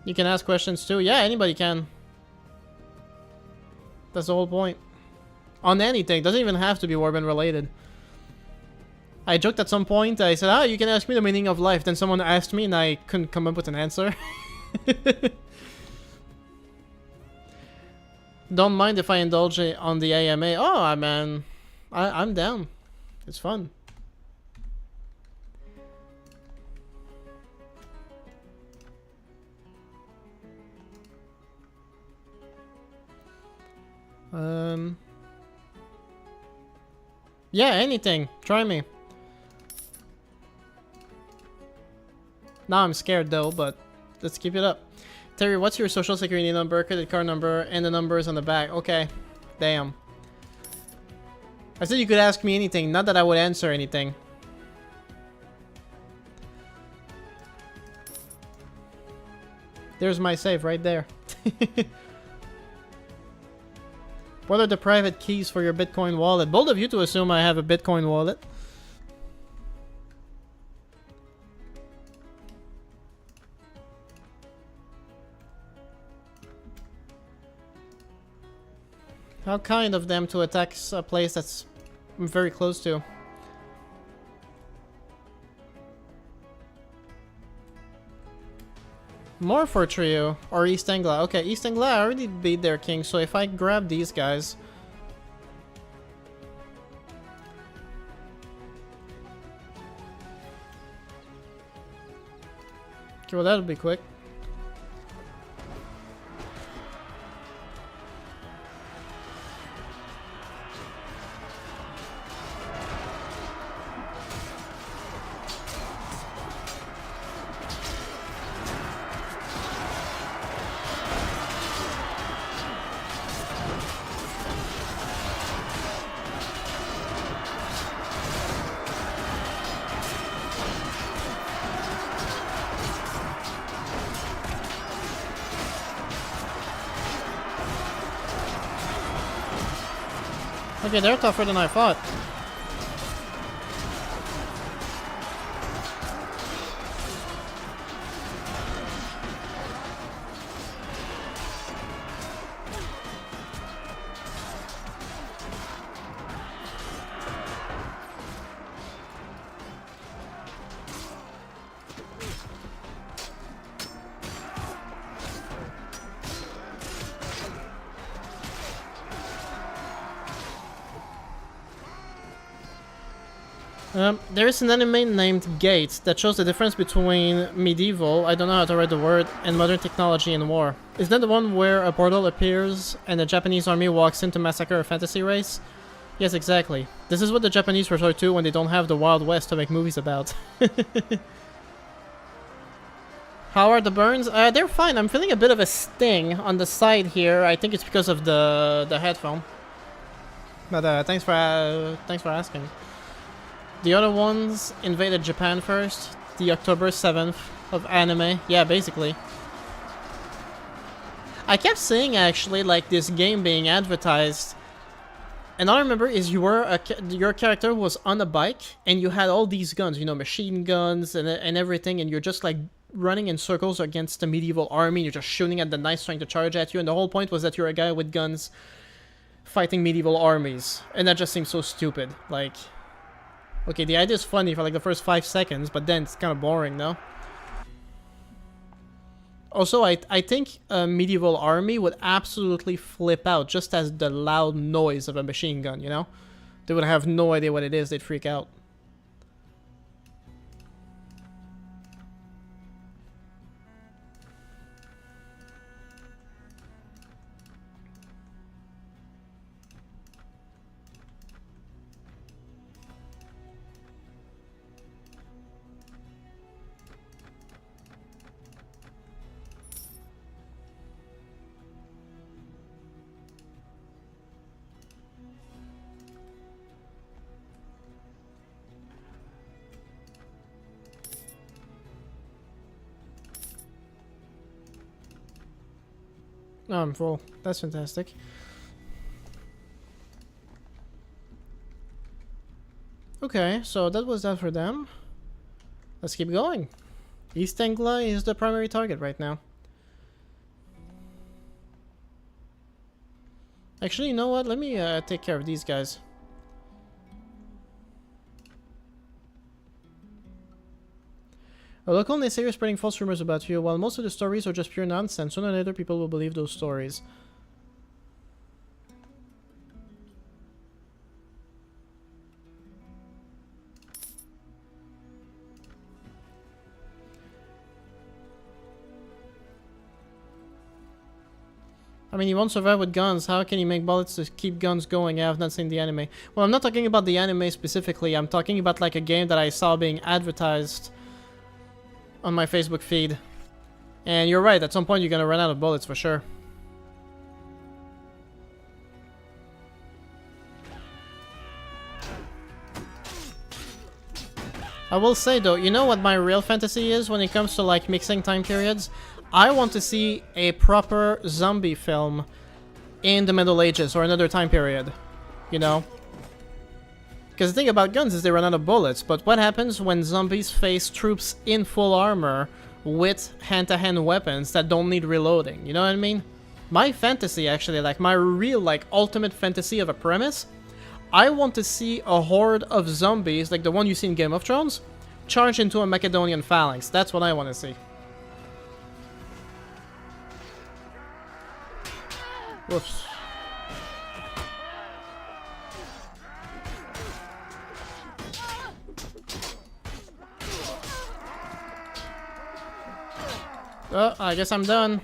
You can ask questions too. Yeah, anybody can. That's the whole point. On anything. Doesn't even have to be Warband related. I joked at some point. I said, you can ask me the meaning of life. Then someone asked me and I couldn't come up with an answer. Don't mind if I indulge on the AMA. Oh, man. I'm down. It's fun. Yeah, anything. Try me. Now I'm scared though, but let's keep it up. Terry, what's your social security number, credit card number, and the numbers on the back? Okay. Damn. I said you could ask me anything, not that I would answer anything. There's my safe right there. What are the private keys for your Bitcoin wallet? Bold of you to assume I have a Bitcoin wallet. How kind of them to attack a place that's very close to. More for trio or East Anglia. Okay, East Anglia, I already beat their king, so if I grab these guys. Okay, well that'll be quick. Okay, they're tougher than I thought. There is an anime named Gate that shows the difference between medieval, I don't know how to write the word, and modern technology in war. Is that the one where a portal appears and the Japanese army walks in to massacre a fantasy race? Yes, exactly. This is what the Japanese resort to when they don't have the Wild West to make movies about. How are the burns? They're fine. I'm feeling a bit of a sting on the side here. I think it's because of the headphone. But thanks for asking. The other ones invaded Japan first, the October 7th of anime. Yeah, basically. I kept seeing actually like this game being advertised, and all I remember is your character was on a bike and you had all these guns, you know, machine guns and everything, and you're just like running in circles against the medieval army. You're just shooting at the knights trying to charge at you, and the whole point was that you're a guy with guns fighting medieval armies, and that just seems so stupid. Like. Okay, the idea is funny for like the first 5 seconds, but then it's kind of boring, no? Also, I think a medieval army would absolutely flip out just as the loud noise of a machine gun, you know? They would have no idea what it is, they'd freak out. Oh, I'm full. That's fantastic. Okay, so that was that for them. Let's keep going. East Anglia is the primary target right now. Actually, you know what? Let me take care of these guys. A local naysayer is spreading false rumors about you. While most of the stories are just pure nonsense, sooner or later people will believe those stories. I mean, he won't survive with guns. How can he make bullets to keep guns going? I have not seen the anime. Well, I'm not talking about the anime specifically. I'm talking about like a game that I saw being advertised on my Facebook feed. And you're right, at some point you're gonna run out of bullets for sure. I will say though, you know what my real fantasy is when it comes to like mixing time periods? I want to see a proper zombie film in the Middle Ages or another time period, you know? Because the thing about guns is they run out of bullets, but what happens when zombies face troops in full armor with hand-to-hand weapons that don't need reloading, you know what I mean? My fantasy actually, like my real like ultimate fantasy of a premise, I want to see a horde of zombies, like the one you see in Game of Thrones, charge into a Macedonian phalanx. That's what I want to see. Whoops. Oh, I guess I'm done.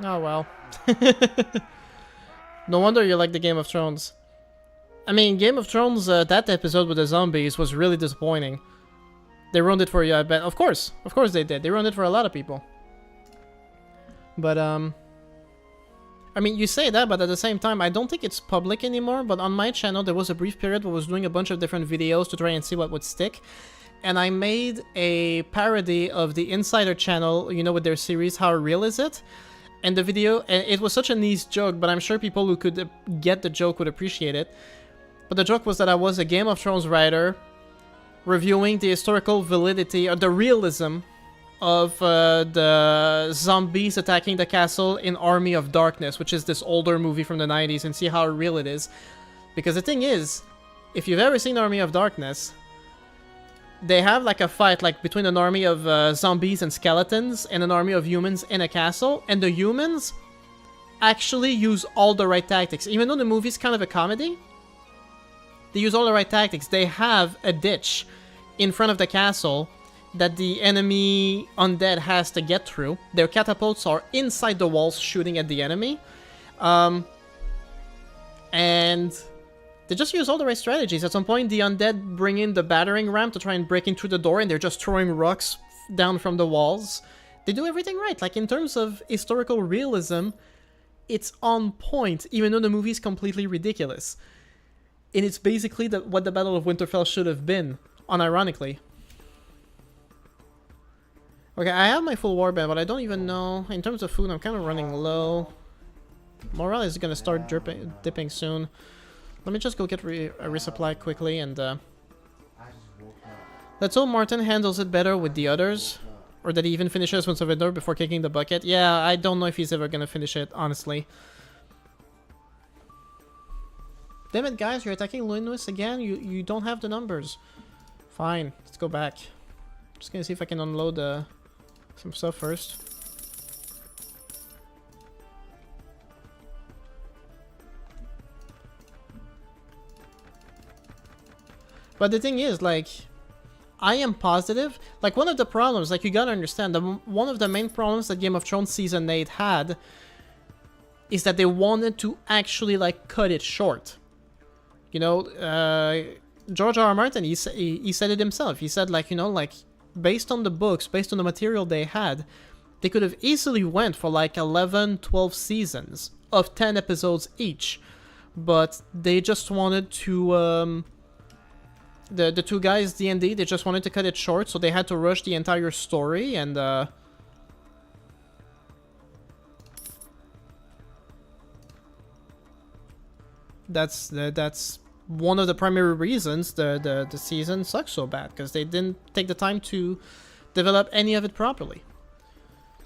Oh well. No wonder you like the Game of Thrones. I mean, Game of Thrones, that episode with the zombies was really disappointing. They ruined it for you, I bet. Of course they did. They ruined it for a lot of people. But, I mean, you say that, but at the same time, I don't think it's public anymore, but on my channel, there was a brief period where I was doing a bunch of different videos to try and see what would stick. And I made a parody of the Insider channel, you know, with their series, How Real Is It? And the video, and it was such a niche joke, but I'm sure people who could get the joke would appreciate it. But the joke was that I was a Game of Thrones writer reviewing the historical validity or the realism of the zombies attacking the castle in Army of Darkness, which is this older movie from the 90s, and see how real it is. Because the thing is, if you've ever seen Army of Darkness, they have like a fight like between an army of zombies and skeletons and an army of humans in a castle, and the humans actually use all the right tactics. Even though the movie's kind of a comedy, they use all the right tactics. They have a ditch in front of the castle that the enemy undead has to get through. Their catapults are inside the walls shooting at the enemy. And they just use all the right strategies. At some point, the undead bring in the battering ram to try and break in through the door, and they're just throwing rocks down from the walls. They do everything right. Like, in terms of historical realism, it's on point, even though the movie's completely ridiculous. And it's basically what the Battle of Winterfell should have been, unironically. Okay, I have my full warband, but I don't even know. In terms of food, I'm kind of running low. Morale is going to start dipping soon. Let me just go get a resupply quickly, and let's hope Martin handles it better with the others. Or that he even finishes one survivor before kicking the bucket. Yeah, I don't know if he's ever going to finish it, honestly. Damn it, guys, you're attacking Luinous again? You don't have the numbers. Fine, let's go back. Just gonna see if I can unload some stuff first. But the thing is, like, I am positive. Like, one of the problems, like, you gotta understand, one of the main problems that Game of Thrones Season 8 had is that they wanted to actually, like, cut it short. You know, George R.R. Martin, he said it himself. He said, like, you know, like, based on the books, based on the material they had, they could have easily went for, like, 11, 12 seasons of 10 episodes each. But they just wanted to, the two guys, D&D, they just wanted to cut it short, so they had to rush the entire story, and, that's one of the primary reasons the season sucks so bad, because they didn't take the time to develop any of it properly.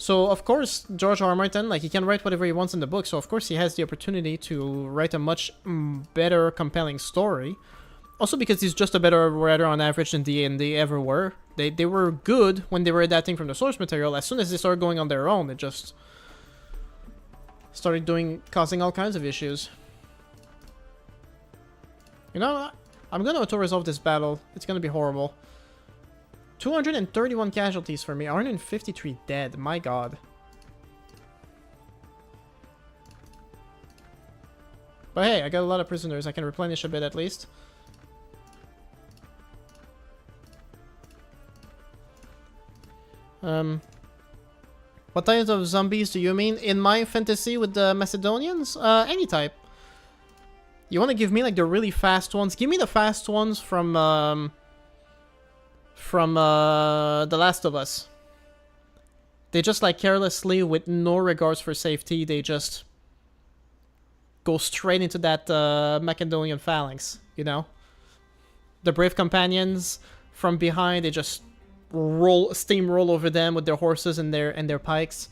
So, of course, George R. R. Martin, like, he can write whatever he wants in the book, so of course he has the opportunity to write a much better, compelling story. Also because he's just a better writer on average than D&D ever were. They were good when they were adapting from the source material. As soon as they started going on their own, it just started causing all kinds of issues. You know, I'm gonna auto-resolve this battle. It's gonna be horrible. 231 casualties for me, 153 dead, my god. But hey, I got a lot of prisoners, I can replenish a bit at least. What types of zombies do you mean? In my fantasy with the Macedonians? Any type. You want to give me like the really fast ones? Give me the fast ones from The Last of Us. They just like carelessly, with no regards for safety, they just go straight into that Macedonian phalanx, you know? The brave companions from behind, they just steamroll over them with their horses and their pikes.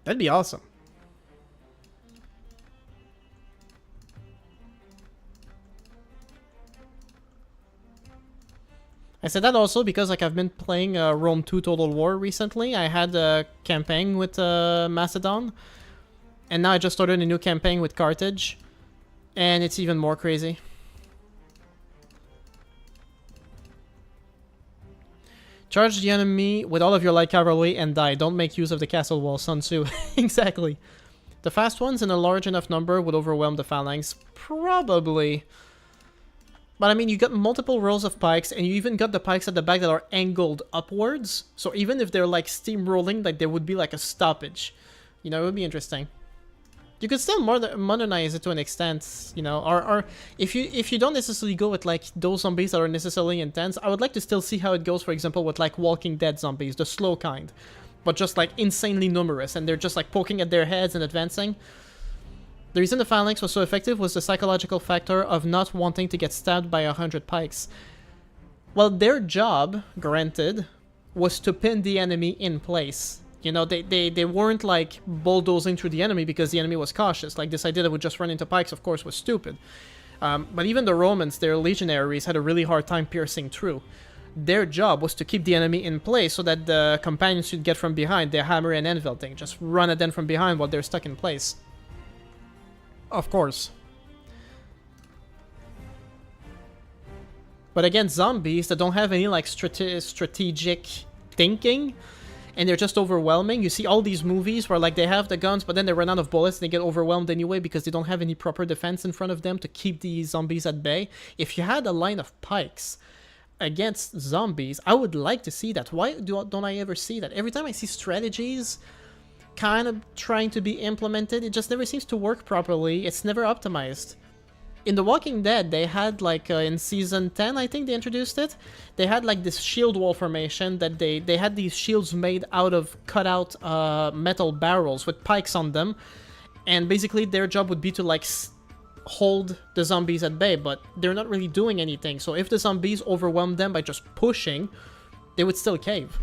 That'd be awesome. I said that also because like I've been playing Rome 2 Total War recently. I had a campaign with Macedon, and now I just started a new campaign with Carthage, and it's even more crazy. Charge the enemy with all of your light cavalry and die. Don't make use of the castle wall, Sun Tzu. Exactly. The fast ones in a large enough number would overwhelm the phalanx. Probably. But I mean, you got multiple rows of pikes, and you even got the pikes at the back that are angled upwards. So even if they're like steamrolling, like there would be like a stoppage. You know, it would be interesting. You could still modernize it to an extent, you know, or if you don't necessarily go with like those zombies that are necessarily intense, I would like to still see how it goes, for example, with like Walking Dead zombies, the slow kind, but just like insanely numerous, and they're just like poking at their heads and advancing. The reason the phalanx was so effective was the psychological factor of not wanting to get stabbed by 100 pikes. Well, their job, granted, was to pin the enemy in place. You know, they weren't like bulldozing through the enemy because the enemy was cautious. Like this idea that would just run into pikes, of course, was stupid. But even the Romans, their legionaries, had a really hard time piercing through. Their job was to keep the enemy in place so that the companions should get from behind, their hammer and anvil thing. Just run at them from behind while they're stuck in place. Of course. But against zombies that don't have any like strategic thinking, and they're just overwhelming. You see all these movies where like they have the guns, but then they run out of bullets and they get overwhelmed anyway because they don't have any proper defense in front of them to keep these zombies at bay. If you had a line of pikes against zombies, I would like to see that. Why don't I ever see that? Every time I see strategies kind of trying to be implemented, it just never seems to work properly. It's never optimized. In The Walking Dead, they had like in season 10, I think they introduced it. They had like this shield wall formation that they had these shields made out of cut out metal barrels with pikes on them, and basically their job would be to like hold the zombies at bay, but they're not really doing anything. So if the zombies overwhelm them by just pushing, they would still cave.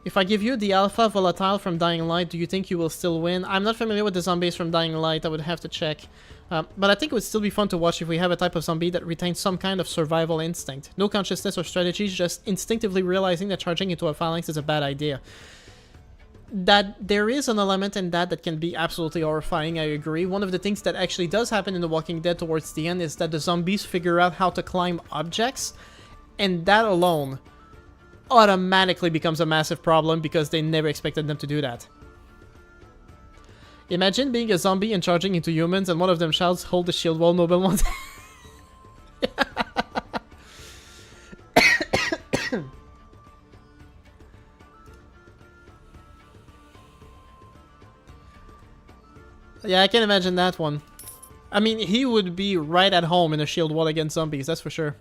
If I give you the Alpha Volatile from Dying Light, do you think you will still win? I'm not familiar with the zombies from Dying Light, I would have to check. But I think it would still be fun to watch if we have a type of zombie that retains some kind of survival instinct. No consciousness or strategies, just instinctively realizing that charging into a phalanx is a bad idea. That there is an element in that can be absolutely horrifying, I agree. One of the things that actually does happen in The Walking Dead towards the end is that the zombies figure out how to climb objects, and that alone automatically becomes a massive problem because they never expected them to do that. Imagine being a zombie and charging into humans and one of them shouts, "Hold the shield wall, noble ones." Yeah, I can imagine that one. I mean, he would be right at home in a shield wall against zombies, that's for sure.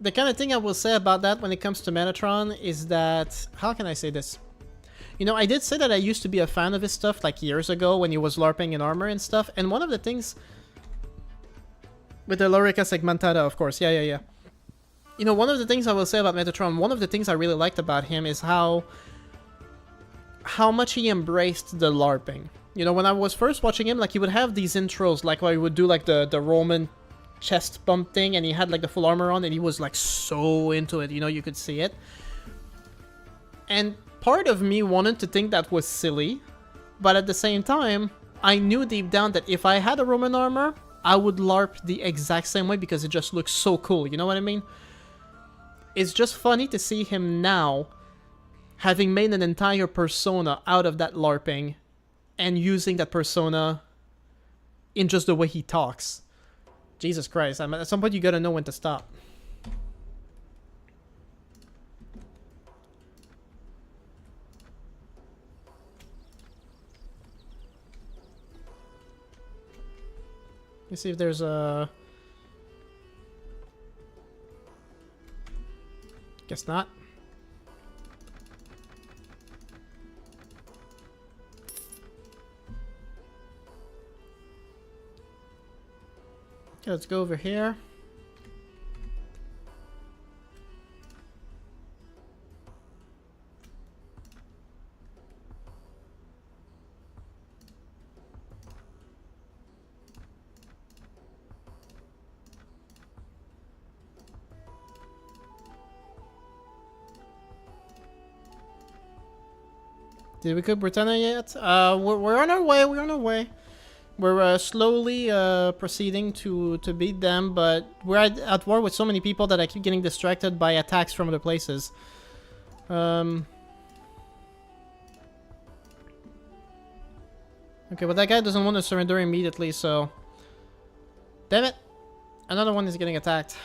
the kind of thing I will say about that when it comes to Metatron is that, how can I say this? You know, I did say that I used to be a fan of his stuff like years ago when he was LARPing in Armor and stuff, and one of the things with the Lorica Segmentada, of course, yeah. You know, one of the things I will say about Metatron, one of the things I really liked about him is how much he embraced the LARPing. You know, when I was first watching him, like, he would have these intros, like, where he would do, like, the Roman chest bump thing, and he had, like, the full armor on, and he was, like, so into it, you know, you could see it. And part of me wanted to think that was silly, but at the same time, I knew deep down that if I had a Roman armor, I would LARP the exact same way because it just looks so cool, you know what I mean? It's just funny to see him now having made an entire persona out of that LARPing and using that persona in just the way he talks. Jesus Christ, at some point you gotta know when to stop. Let me see if there's a... Guess not. Okay, let's go over here. Did we cook Britannia yet? We're on our way. We're on our way. We're slowly proceeding to beat them, but we're at war with so many people that I keep getting distracted by attacks from other places. Okay, but that guy doesn't want to surrender immediately, so... Damn it! Another one is getting attacked.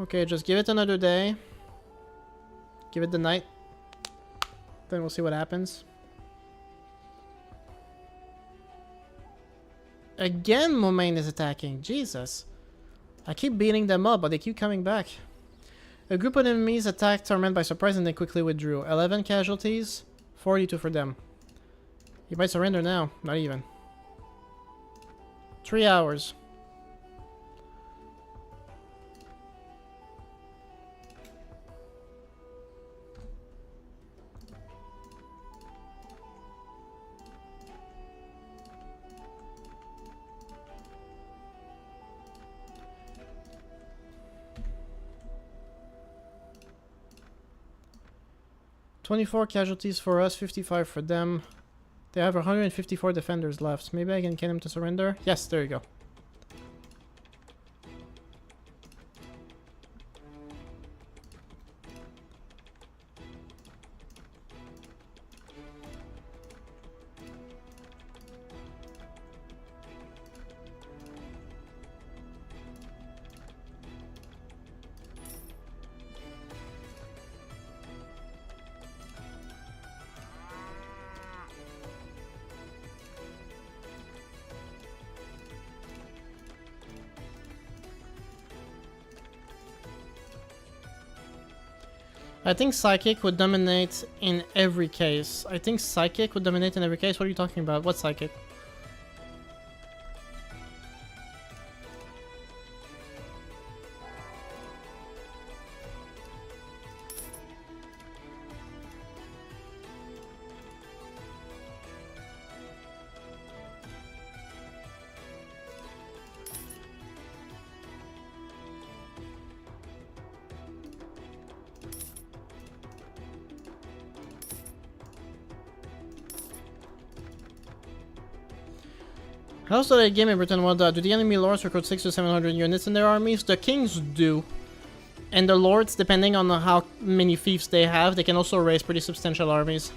Okay, just give it another day. Give it the night. Then we'll see what happens. Again, Momaine is attacking. Jesus. I keep beating them up, but they keep coming back. A group of enemies attacked our men by surprise and they quickly withdrew. 11 casualties. 42 for them. You might surrender now. Not even. 3 hours. $24 casualties for us, 55 for them. They have 154 defenders left. Maybe I can get him to surrender? Yes, there you go. I think Psychic would dominate in every case. I think Psychic would dominate in every case. What are you talking about? What Psychic? How else did I game in Britain? Well, do the enemy lords recruit 600 to 700 units in their armies? The kings do. And the lords, depending on how many fiefs they have, they can also raise pretty substantial armies.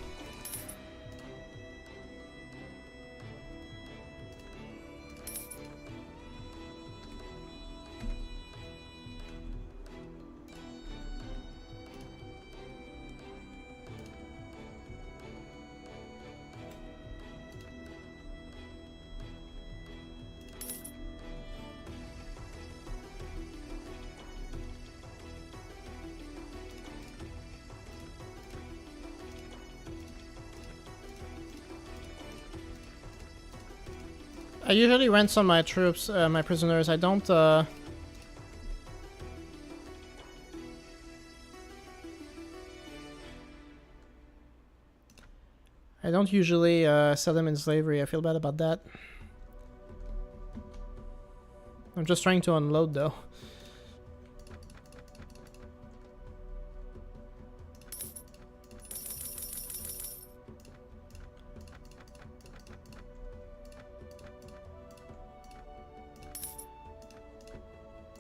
usually ransom my troops, my prisoners. I don't, I don't usually sell them in slavery. I feel bad about that. I'm just trying to unload though.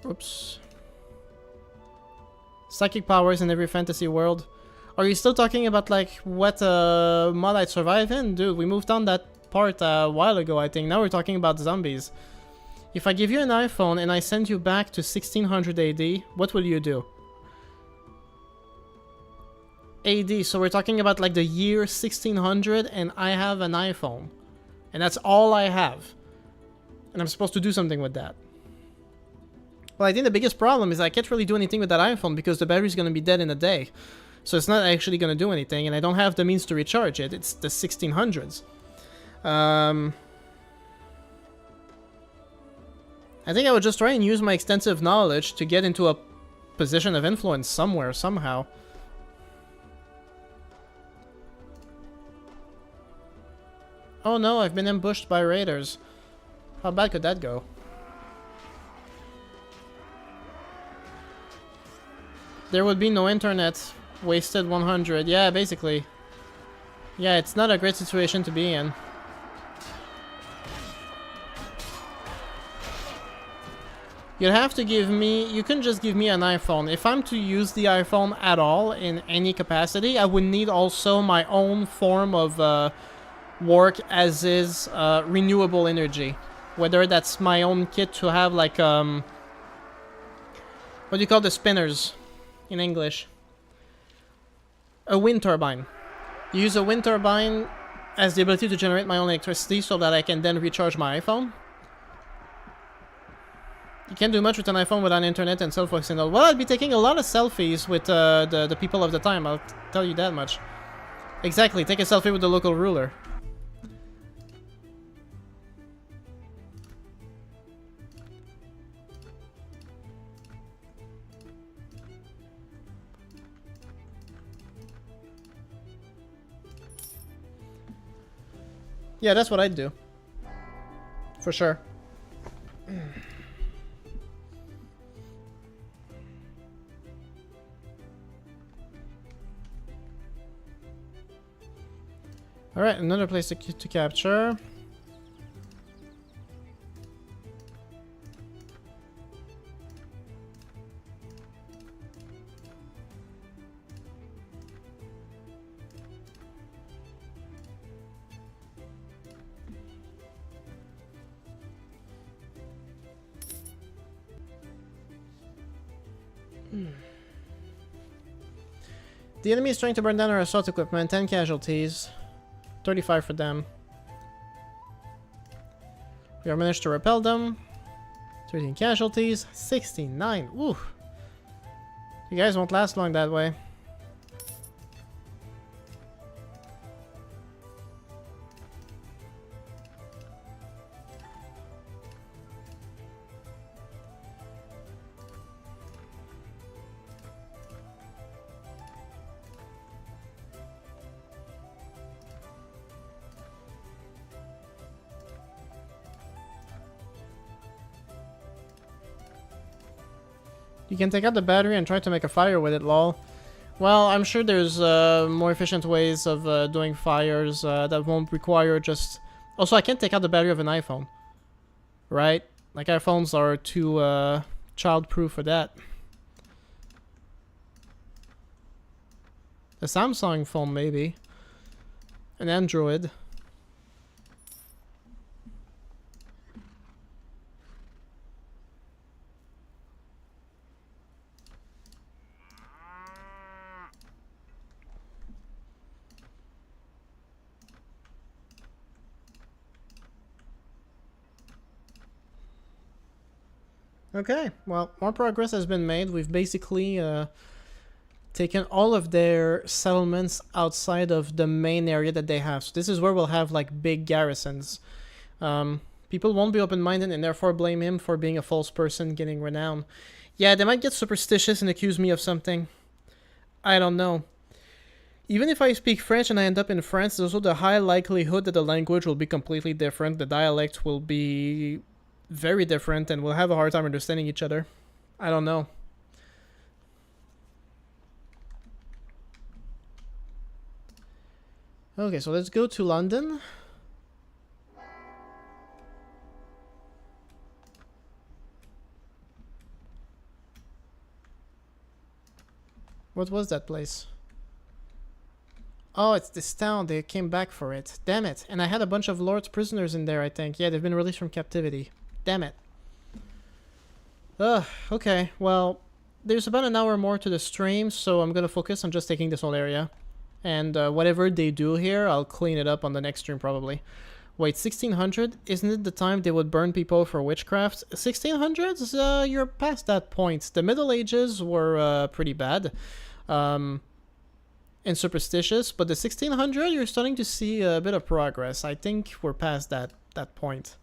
Oops. Psychic powers in every fantasy world. Are you still talking about like what mod I'd survive in? Dude, we moved on that part a while ago, I think. Now we're talking about zombies. If I give you an iPhone and I send you back to 1600 AD, what will you do? AD, so we're talking about like the year 1600 and I have an iPhone. And that's all I have. And I'm supposed to do something with that. Well, I think the biggest problem is I can't really do anything with that iPhone because the battery's going to be dead in a day. So it's not actually going to do anything, and I don't have the means to recharge it. It's the 1600s. I think I would just try and use my extensive knowledge to get into a position of influence somewhere, somehow. Oh no, I've been ambushed by raiders. How bad could that go? There would be no internet. Wasted 100. Yeah, basically. Yeah, it's not a great situation to be in. You'd have to give me... You couldn't just give me an iPhone. If I'm to use the iPhone at all in any capacity, I would need also my own form of work as is renewable energy. Whether that's my own kit to have like... what do you call the spinners in English? A wind turbine. You use a wind turbine as the ability to generate my own electricity so that I can then recharge my iPhone. You can't do much with an iPhone without internet and cell phone signal. Well, I'd be taking a lot of selfies with the people of the time, I'll tell you that much. Exactly, take a selfie with the local ruler. Yeah, that's what I'd do. For sure. Alright, another place to capture. The enemy is trying to burn down our assault equipment. 10 casualties. 35 for them. We have managed to repel them. 13 casualties. 69. Ooh. You guys won't last long that way. You can take out the battery and try to make a fire with it, lol. Well, I'm sure there's more efficient ways of doing fires that won't require just... Also, I can't take out the battery of an iPhone. Right? Like, iPhones are too child-proof for that. A Samsung phone, maybe. An Android. Okay, well, more progress has been made. We've basically taken all of their settlements outside of the main area that they have. So this is where we'll have like big garrisons. People won't be open-minded and therefore blame him for being a false person getting renown. Yeah, they might get superstitious and accuse me of something. I don't know. Even if I speak French and I end up in France, there's also the high likelihood that the language will be completely different. The dialect will be very different and we'll have a hard time understanding each other. I don't know. Okay, so let's go to London. What was that place? Oh, it's this town. They came back for it. Damn it. And I had a bunch of Lord's prisoners in there, I think. Yeah, they've been released from captivity. Damn it. Ugh, okay. Well, there's about an hour more to the stream, so I'm gonna focus on just taking this whole area. And whatever they do here, I'll clean it up on the next stream, probably. Wait, 1600? Isn't it the time they would burn people for witchcraft? 1600s? You're past that point. The Middle Ages were pretty bad. And superstitious, but the 1600, you're starting to see a bit of progress. I think we're past that point.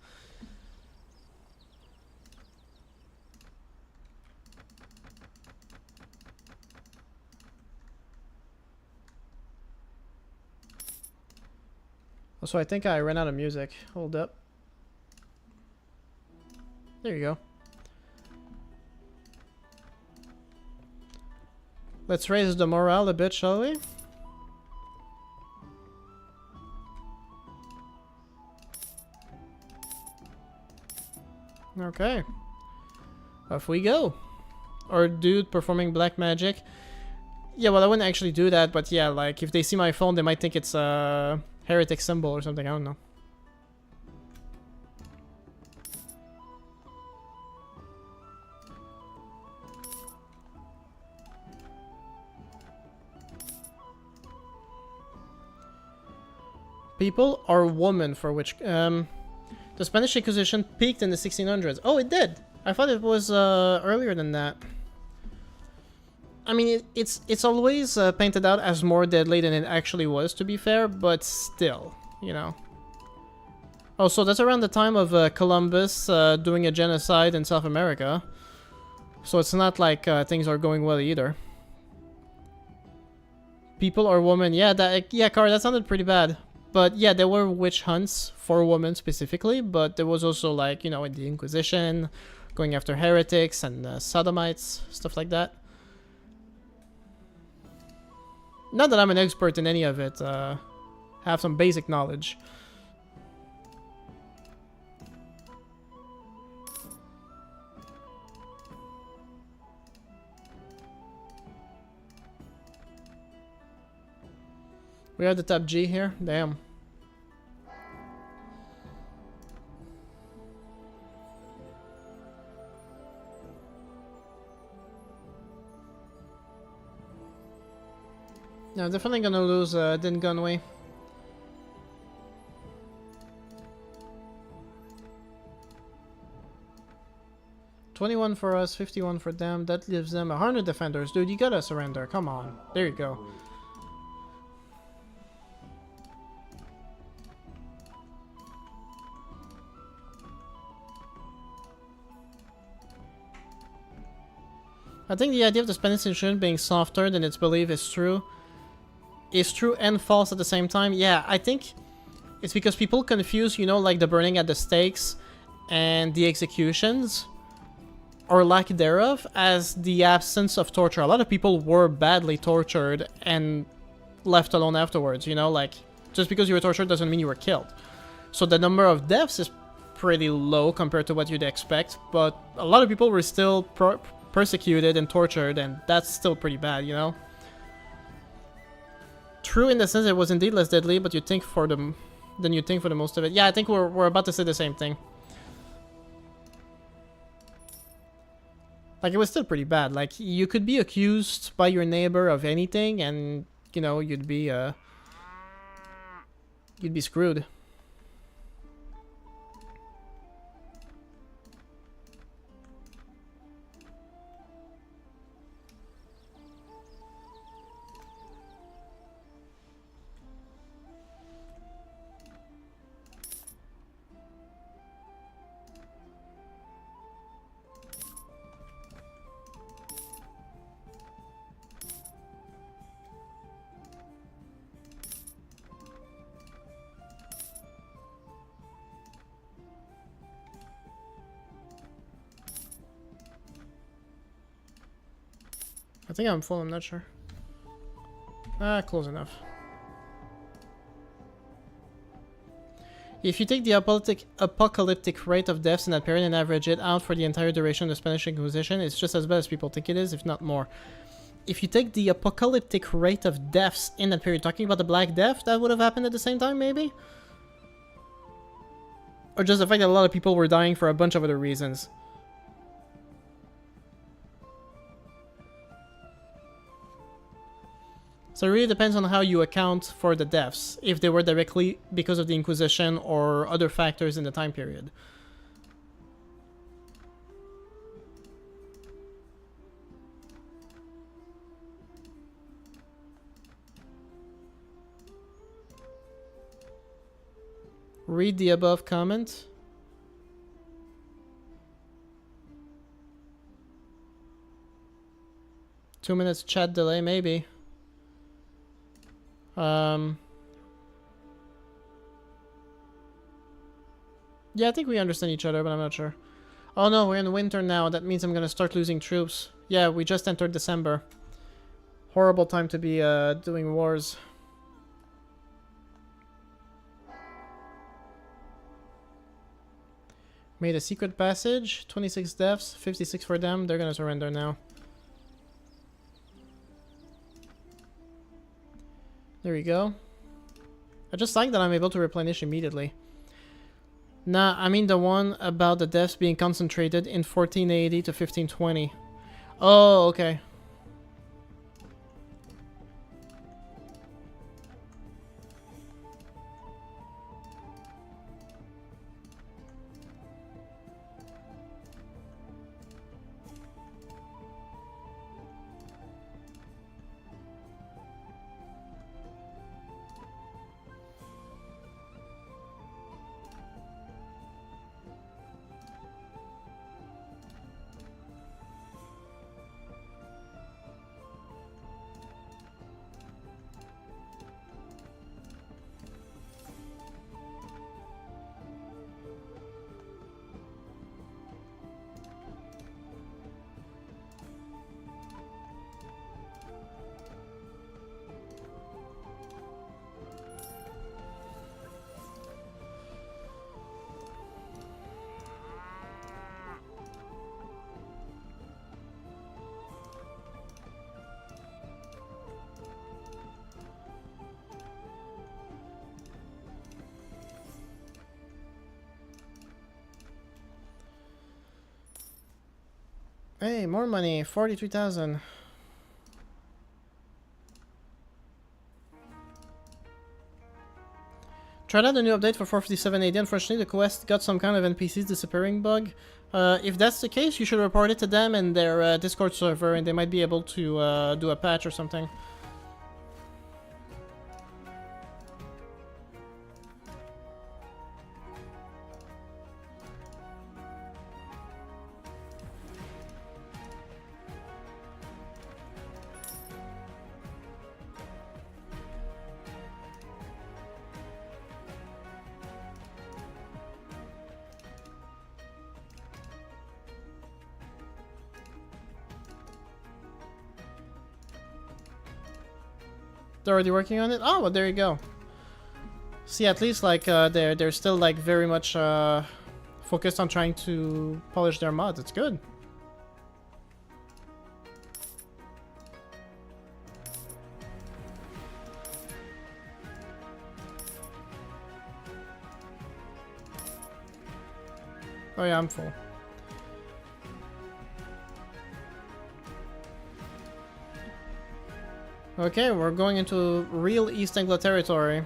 Also, I think I ran out of music. Hold up. There you go. Let's raise the morale a bit, shall we? Okay. Off we go. Or dude performing black magic. Yeah, well, I wouldn't actually do that, but yeah, like, if they see my phone, they might think it's a heretic symbol or something, I don't know. People or women for which... the Spanish Inquisition peaked in the 1600s. Oh, it did! I thought it was earlier than that. I mean, it's always painted out as more deadly than it actually was, to be fair, but still, you know. Oh, so that's around the time of Columbus doing a genocide in South America. So it's not like things are going well either. People or women, yeah, Car, that sounded pretty bad. But yeah, there were witch hunts for women specifically, but there was also, like, you know, in the Inquisition, going after heretics and sodomites, stuff like that. Not that I'm an expert in any of it, have some basic knowledge. We are the top G here? Damn. No, definitely gonna lose Din Gunway. $21 for us, $51 for them. That leaves them 100 defenders. Dude, you gotta surrender. Come on. There you go. I think the idea of the Spanish Inquisition being softer than its belief is true. Is true and false at the same time. Yeah, I think it's because people confuse, you know, like the burning at the stakes and the executions, or lack thereof, as the absence of torture. A lot of people were badly tortured and left alone afterwards, you know, like, just because you were tortured doesn't mean you were killed. So the number of deaths is pretty low compared to what you'd expect, but a lot of people were still persecuted and tortured, and that's still pretty bad, you know? True in the sense it was indeed less deadly, but you'd think for the... than you'd think for the most of it. Yeah, I think we're about to say the same thing. Like, it was still pretty bad. Like, you could be accused by your neighbor of anything, and, you know, you'd be screwed. I think I'm full, I'm not sure. Ah, close enough. If you take the apocalyptic rate of deaths in that period and average it out for the entire duration of the Spanish Inquisition, it's just as bad as people think it is, if not more. If you take the apocalyptic rate of deaths in that period, talking about the Black Death, that would have happened at the same time, maybe? Or just the fact that a lot of people were dying for a bunch of other reasons. So it really depends on how you account for the deaths, if they were directly because of the Inquisition or other factors in the time period. Read the above comment. Two minutes chat delay, maybe. Yeah, I think we understand each other, but I'm not sure. Oh no, we're in winter now. That means I'm gonna start losing troops. Yeah, we just entered December. Horrible time to be doing wars. Made a secret passage. 26 deaths, 56 for them. They're gonna surrender now. There we go. I just like that I'm able to replenish immediately. Nah, I mean the one about the deaths being concentrated in 1480 to 1520. Oh, okay. Hey, more money, 43,000. Tried out the new update for 457 AD. Unfortunately, the quest got some kind of NPCs disappearing bug. If that's the case, you should report it to them and their Discord server, and they might be able to do a patch or something. They're already working on it? Oh, well, there you go. See, at least, like, they're still, like, very much, focused on trying to polish their mods. It's good. Oh yeah, I'm full. Okay, we're going into real East Anglo territory.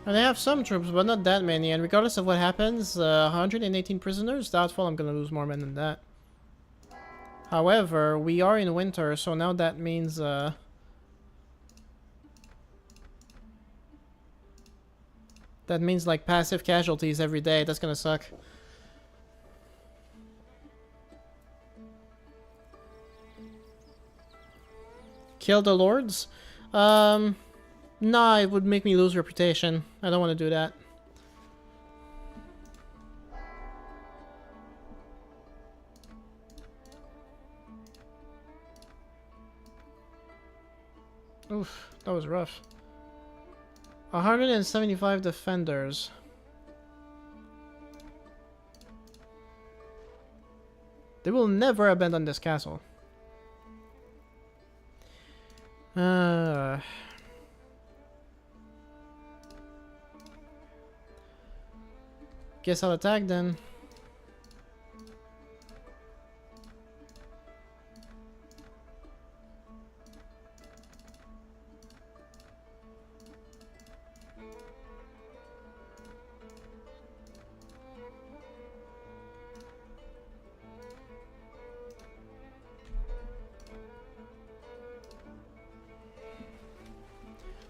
And they have some troops, but not that many, and regardless of what happens, 118 prisoners? Doubtful I'm gonna lose more men than that. However, we are in winter, so now that means, that means, like, passive casualties every day. That's gonna suck. Kill the lords? Nah, it would make me lose reputation. I don't want to do that. Oof, that was rough. 175 defenders. They will never abandon this castle. Guess I'll attack then.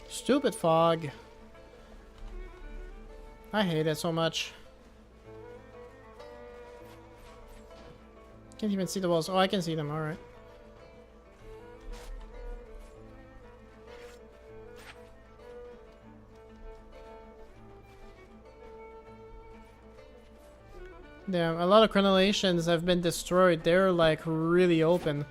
Stupid fog. I hate it so much. Can't even see the walls. Oh, I can see them. All right. Damn, a lot of crenellations have been destroyed. They're like really open.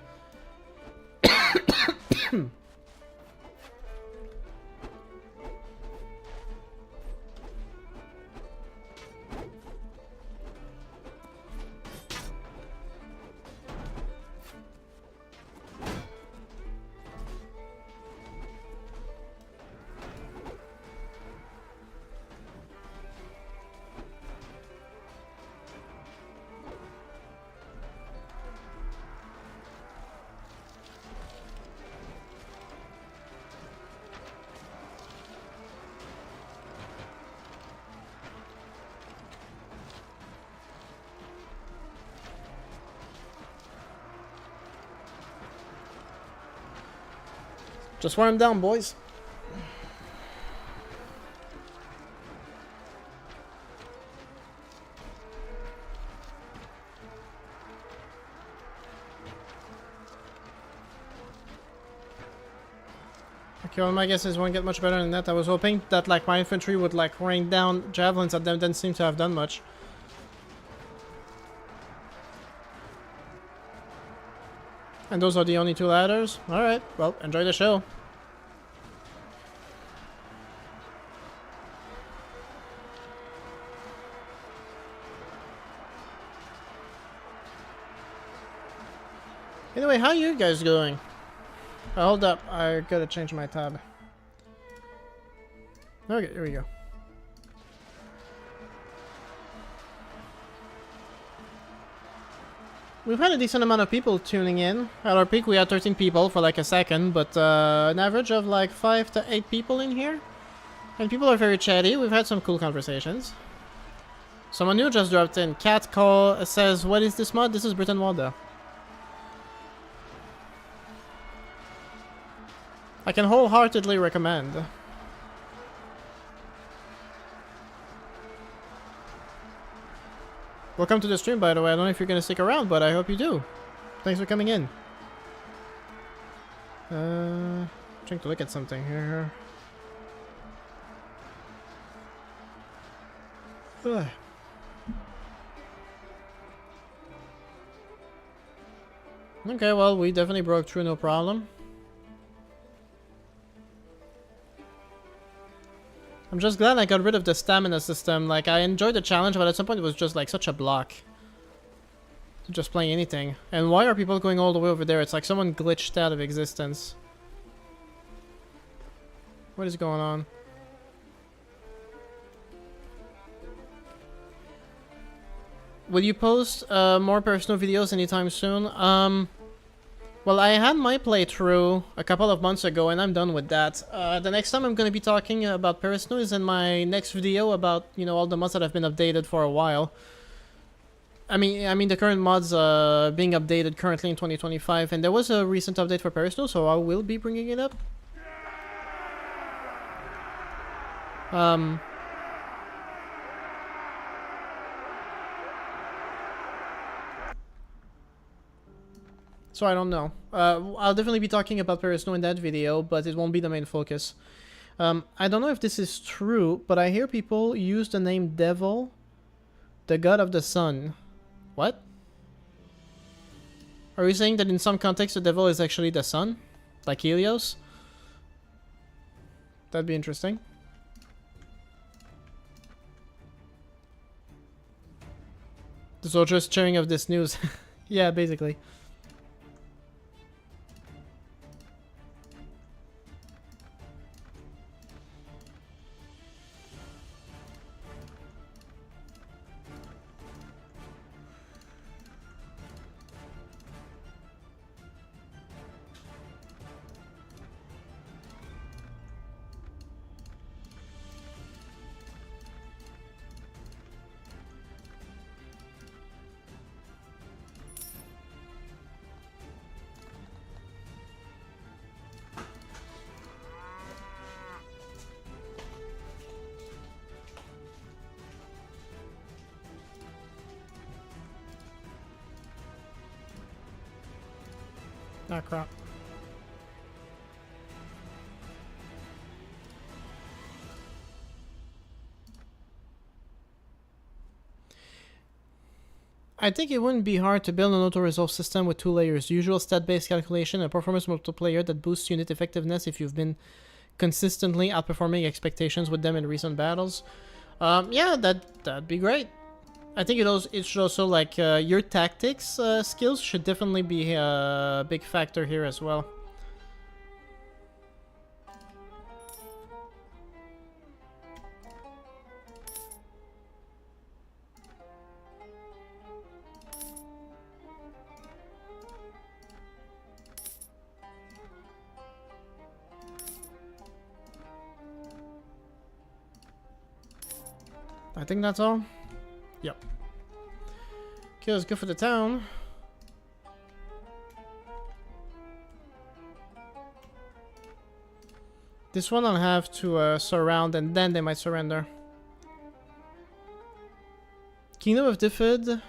Just wear him down, boys. Okay, well, my guess is won't get much better than that. I was hoping that like my infantry would like rain down javelins at them. Didn't seem to have done much. And those are the only two ladders? Alright, well, enjoy the show. Anyway, how are you guys doing? Hold up, I gotta change my tab. Okay, here we go. We've had a decent amount of people tuning in. At our peak we had 13 people for like a second, but an average of like 5 to 8 people in here. And people are very chatty. We've had some cool conversations. Someone new just dropped in. Cat Call says, what is this mod? This is Britain Walda. I can wholeheartedly recommend. Welcome to the stream, by the way. I don't know if you're going to stick around, but I hope you do. Thanks for coming in. Trying to look at something here. Ugh. Okay, well, we definitely broke through, no problem. I'm just glad I got rid of the stamina system. Like, I enjoyed the challenge, but at some point it was just like such a block. Just playing anything. And why are people going all the way over there? It's like someone glitched out of existence. What is going on? Will you post more personal videos anytime soon? Well, I had my playthrough a couple of months ago, and I'm done with that. The next time I'm going to be talking about Perisno is in my next video about, you know, all the mods that have been updated for a while. I mean the current mods being updated currently in 2025, and there was a recent update for Perisno, so I will be bringing it up. So I don't know. I'll definitely be talking about Perisno in that video, but it won't be the main focus. I don't know if this is true, but I hear people use the name Devil, the god of the sun. What? Are you saying that in some contexts the devil is actually the sun? Like Helios? That'd be interesting. The soldiers cheering of this news. Yeah, basically. Ah, crap. I think it wouldn't be hard to build an auto-resolve system with 2 layers. Usual stat-based calculation and performance multiplier that boosts unit effectiveness if you've been consistently outperforming expectations with them in recent battles. Yeah, that'd be great. I think it should also, like, your tactics skills should definitely be a big factor here as well. I think that's all. Yep. Okay, let's go for the town. This one I'll have to surround and then they might surrender. Kingdom of Diffid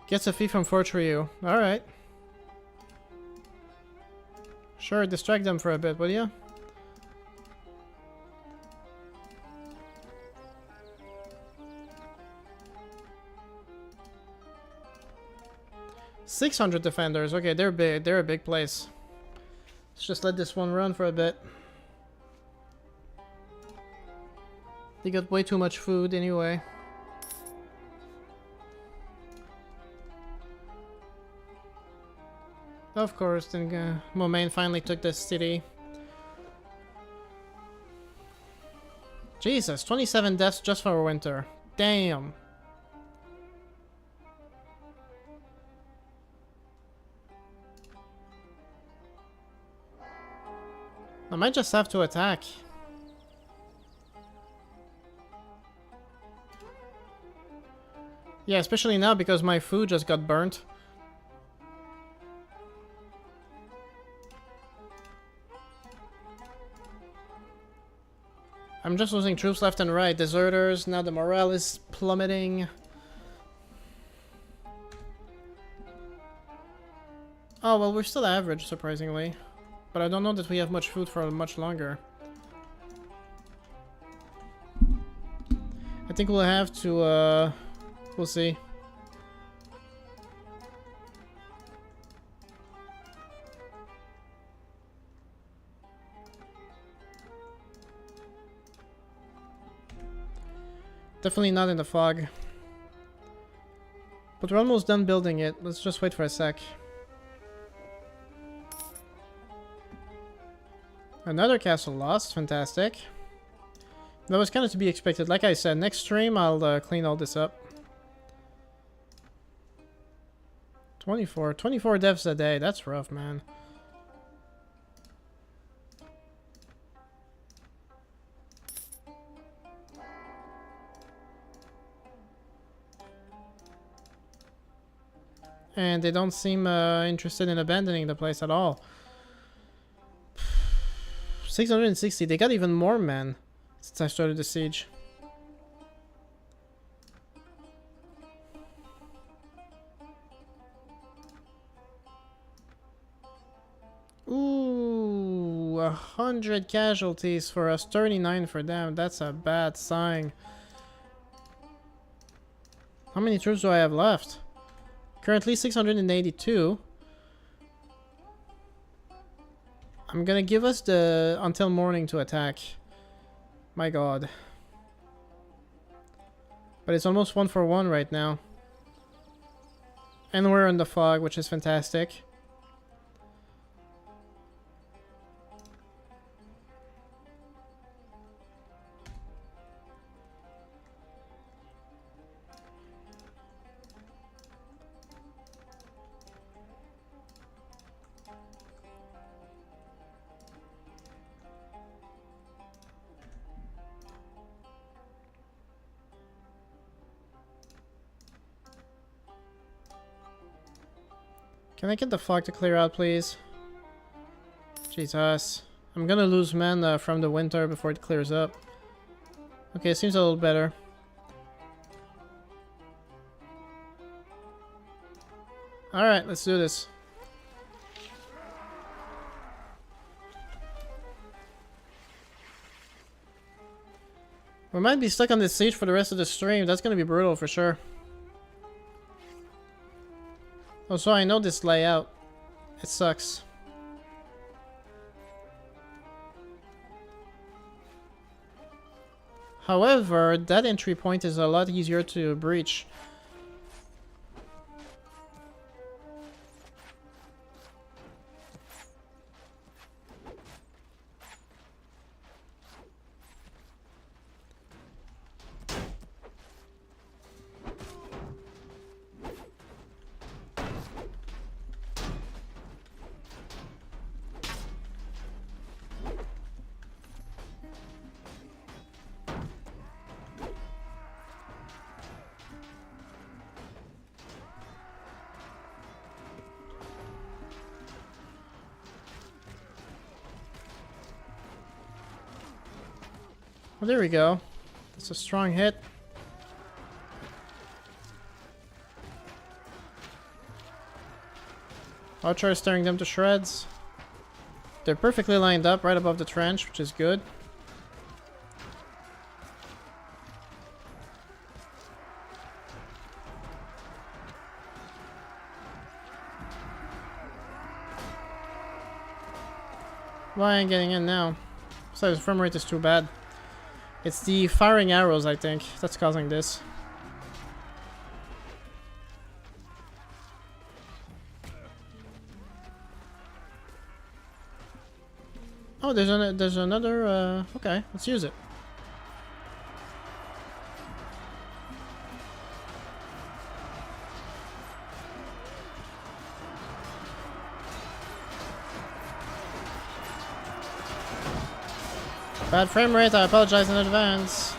gets a fee from Fort Trio. Alright. Sure, distract them for a bit, will ya? $600 defenders. Okay, they're big. They're a big place. Let's just let this one run for a bit. They got way too much food anyway. Of course, then Momaine finally took this city. Jesus, 27 deaths just for winter. Damn. I might just have to attack. Yeah, especially now because my food just got burnt. I'm just losing troops left and right. Deserters, now the morale is plummeting. Oh, well, we're still average, surprisingly. But I don't know that we have much food for much longer. I think we'll have to, we'll see. Definitely not in the fog. But we're almost done building it. Let's just wait for a sec. Another castle lost. Fantastic. That was kind of to be expected. Like I said, next stream I'll clean all this up. 24 deaths a day. That's rough, man. And they don't seem interested in abandoning the place at all. 660. They got even more men since I started the siege. Ooh. 100 casualties for us, 39 for them. That's a bad sign. How many troops do I have left? Currently 682. I'm gonna give us the until morning to attack. My god. But it's almost 1-for-1 right now. And we're in the fog, which is fantastic. Can I get the fog to clear out, please? Jesus. I'm gonna lose men from the winter before it clears up. Okay, it seems a little better. Alright, let's do this. We might be stuck on this siege for the rest of the stream. That's gonna be brutal for sure. Oh, so I know this layout. It sucks. However, that entry point is a lot easier to breach. Well, there we go. That's a strong hit. Archer is tearing them to shreds. They're perfectly lined up right above the trench, which is good. Why ain't getting in now? Besides, frame rate is too bad. It's the firing arrows, I think, that's causing this. Oh, there's another, okay, let's use it. Bad frame rate, I apologize in advance.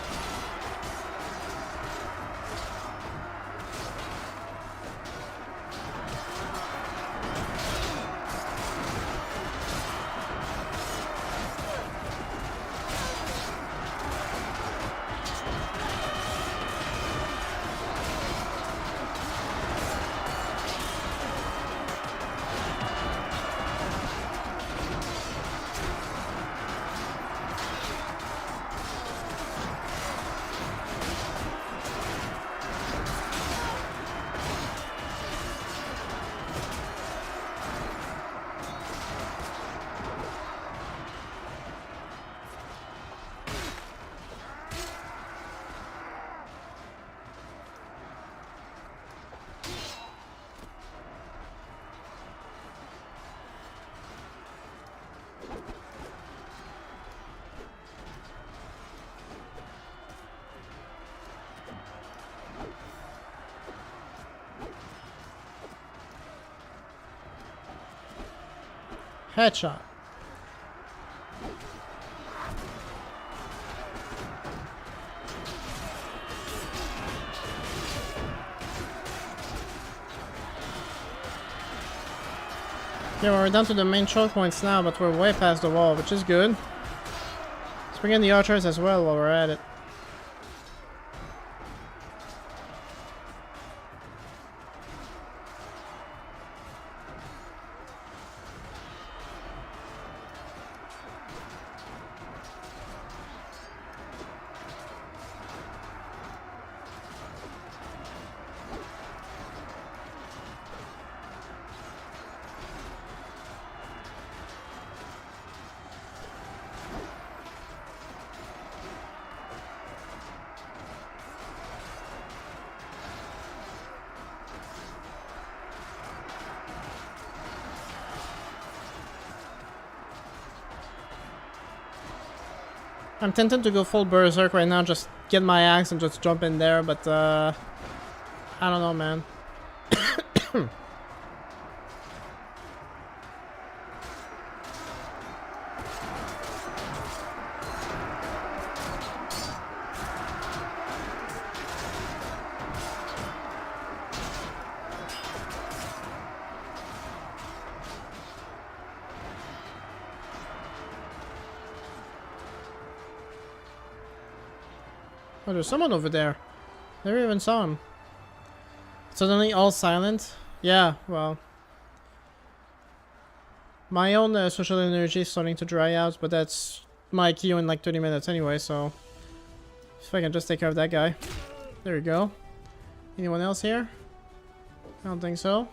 Headshot. Yeah, we're down to the main choke points now, but we're way past the wall, which is good. Let's bring in the archers as well while we're at it. I'm tempted to go full berserk right now, just get my axe and just jump in there, but I don't know, man. Oh, there's someone over there. Never even saw him. Suddenly all silent? Yeah, well. My own social energy is starting to dry out, but that's my queue in like 30 minutes anyway, so... If I can just take care of that guy. There we go. Anyone else here? I don't think so.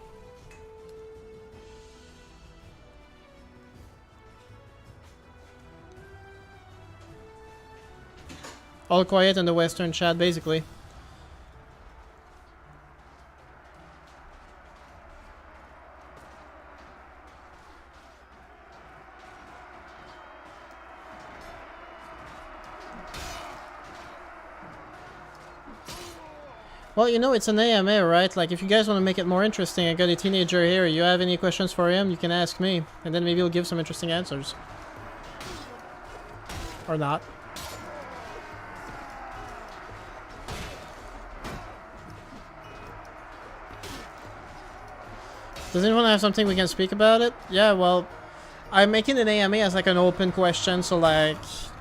All quiet in the Western chat, basically. Well, you know, it's an AMA, right? Like, if you guys want to make it more interesting, I got a teenager here. You have any questions for him, you can ask me. And then maybe he'll give some interesting answers. Or not. Does anyone have something we can speak about it? Yeah, well, I'm making an AMA as like an open question, so like,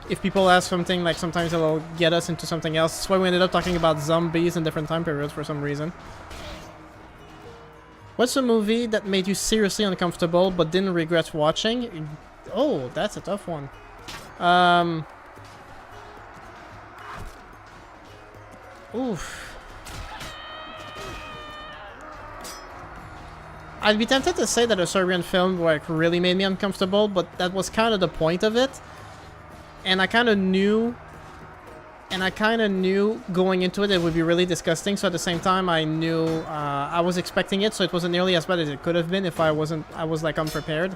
if people ask something, like sometimes it'll get us into something else. That's why we ended up talking about zombies in different time periods for some reason. What's a movie that made you seriously uncomfortable but didn't regret watching? Oh, that's a tough one. Oof. I'd be tempted to say that a Serbian film like really made me uncomfortable, but that was kind of the point of it. And I kind of knew going into it would be really disgusting, so at the same time I knew I was expecting it, so it wasn't nearly as bad as it could have been if I was like unprepared.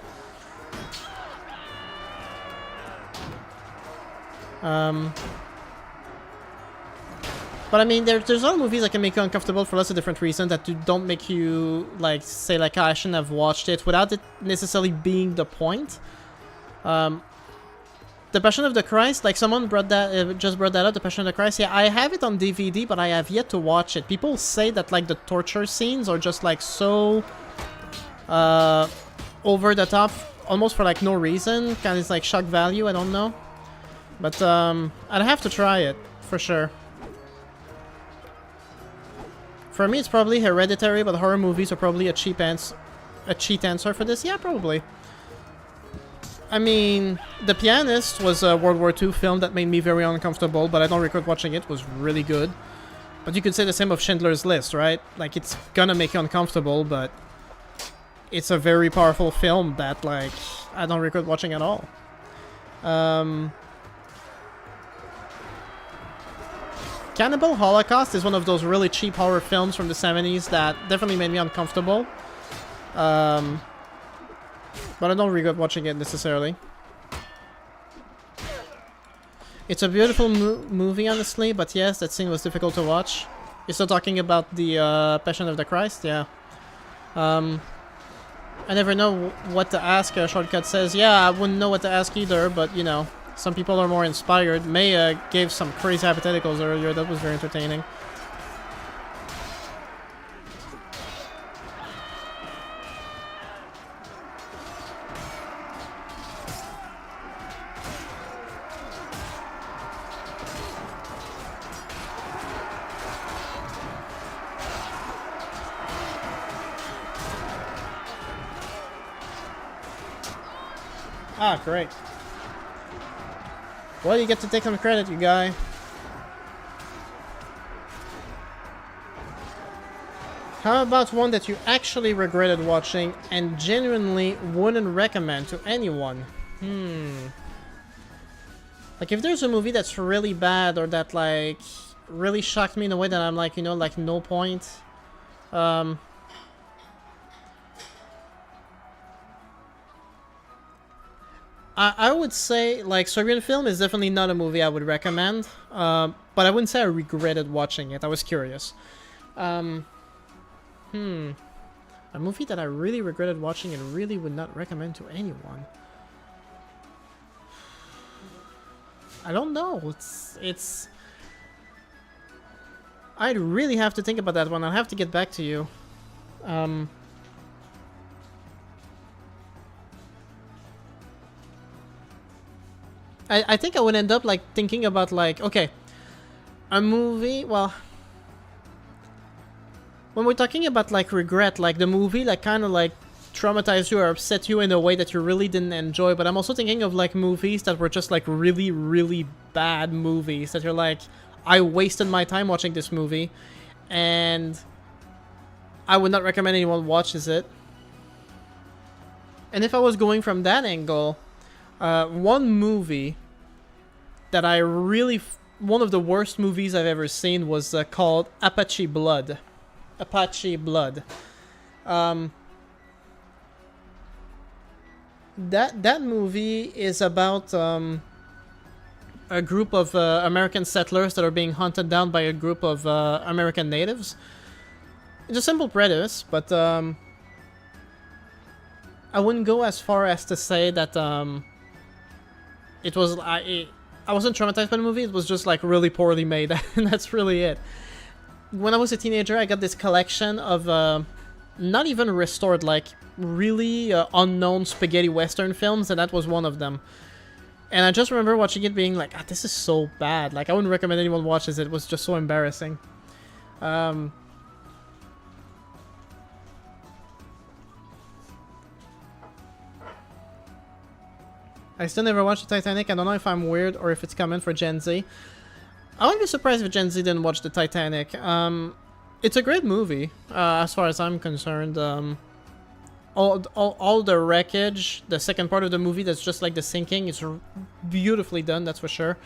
But I mean, there's a lot of movies that can make you uncomfortable for lots of different reasons that don't make you like say like, I shouldn't have watched it, without it necessarily being the point. The Passion of the Christ, like someone brought that just brought that up. The Passion of the Christ, yeah, I have it on DVD, but I have yet to watch it. People say that like the torture scenes are just like so over the top, almost for like no reason. Kind of like shock value. I don't know, but I'd have to try it for sure. For me, it's probably Hereditary, but horror movies are probably a cheat answer for this. Yeah, probably. I mean, The Pianist was a World War II film that made me very uncomfortable, but I don't regret watching it. It was really good. But you could say the same of Schindler's List, right? Like, it's gonna make you uncomfortable, but it's a very powerful film that, like, I don't regret watching at all. Cannibal Holocaust is one of those really cheap horror films from the 70s that definitely made me uncomfortable. But I don't regret watching it necessarily. It's a beautiful movie, honestly, but yes, that scene was difficult to watch. You're still talking about the Passion of the Christ? Yeah. I never know what to ask, Shortcut says. Yeah, I wouldn't know what to ask either, but, you know, some people are more inspired. May gave some crazy hypotheticals earlier. That was very entertaining. Ah, great. Well, you get to take some credit, you guy. How about one that you actually regretted watching and genuinely wouldn't recommend to anyone? Like, if there's a movie that's really bad or that, like, really shocked me in a way that I'm like, you know, like, no point. I would say, like, Serbian Film is definitely not a movie I would recommend, but I wouldn't say I regretted watching it. I was curious. Um, a movie that I really regretted watching and really would not recommend to anyone. I don't know. It's. I'd really have to think about that one. I'll have to get back to you. I think I would end up like thinking about like, okay, a movie. Well, when we're talking about like regret, like the movie like kind of like traumatized you or upset you in a way that you really didn't enjoy. But I'm also thinking of like movies that were just like really, really bad movies that you're like, I wasted my time watching this movie, and I would not recommend anyone watches it. And if I was going from that angle, one movie that I really... one of the worst movies I've ever seen was called Apache Blood. Apache Blood. That movie is about a group of American settlers that are being hunted down by a group of American natives. It's a simple premise, but I wouldn't go as far as to say that it was... I wasn't traumatized by the movie, it was just like really poorly made, and that's really it. When I was a teenager, I got this collection of not even restored, like really unknown spaghetti western films, and that was one of them. And I just remember watching it being like, this is so bad. Like, I wouldn't recommend anyone watches it. It was just so embarrassing. I still never watched the Titanic. I don't know if I'm weird or if it's coming for Gen Z. I wouldn't be surprised if Gen Z didn't watch the Titanic. It's a great movie, as far as I'm concerned. All the wreckage, the second part of the movie that's just like the sinking, is beautifully done, that's for sure.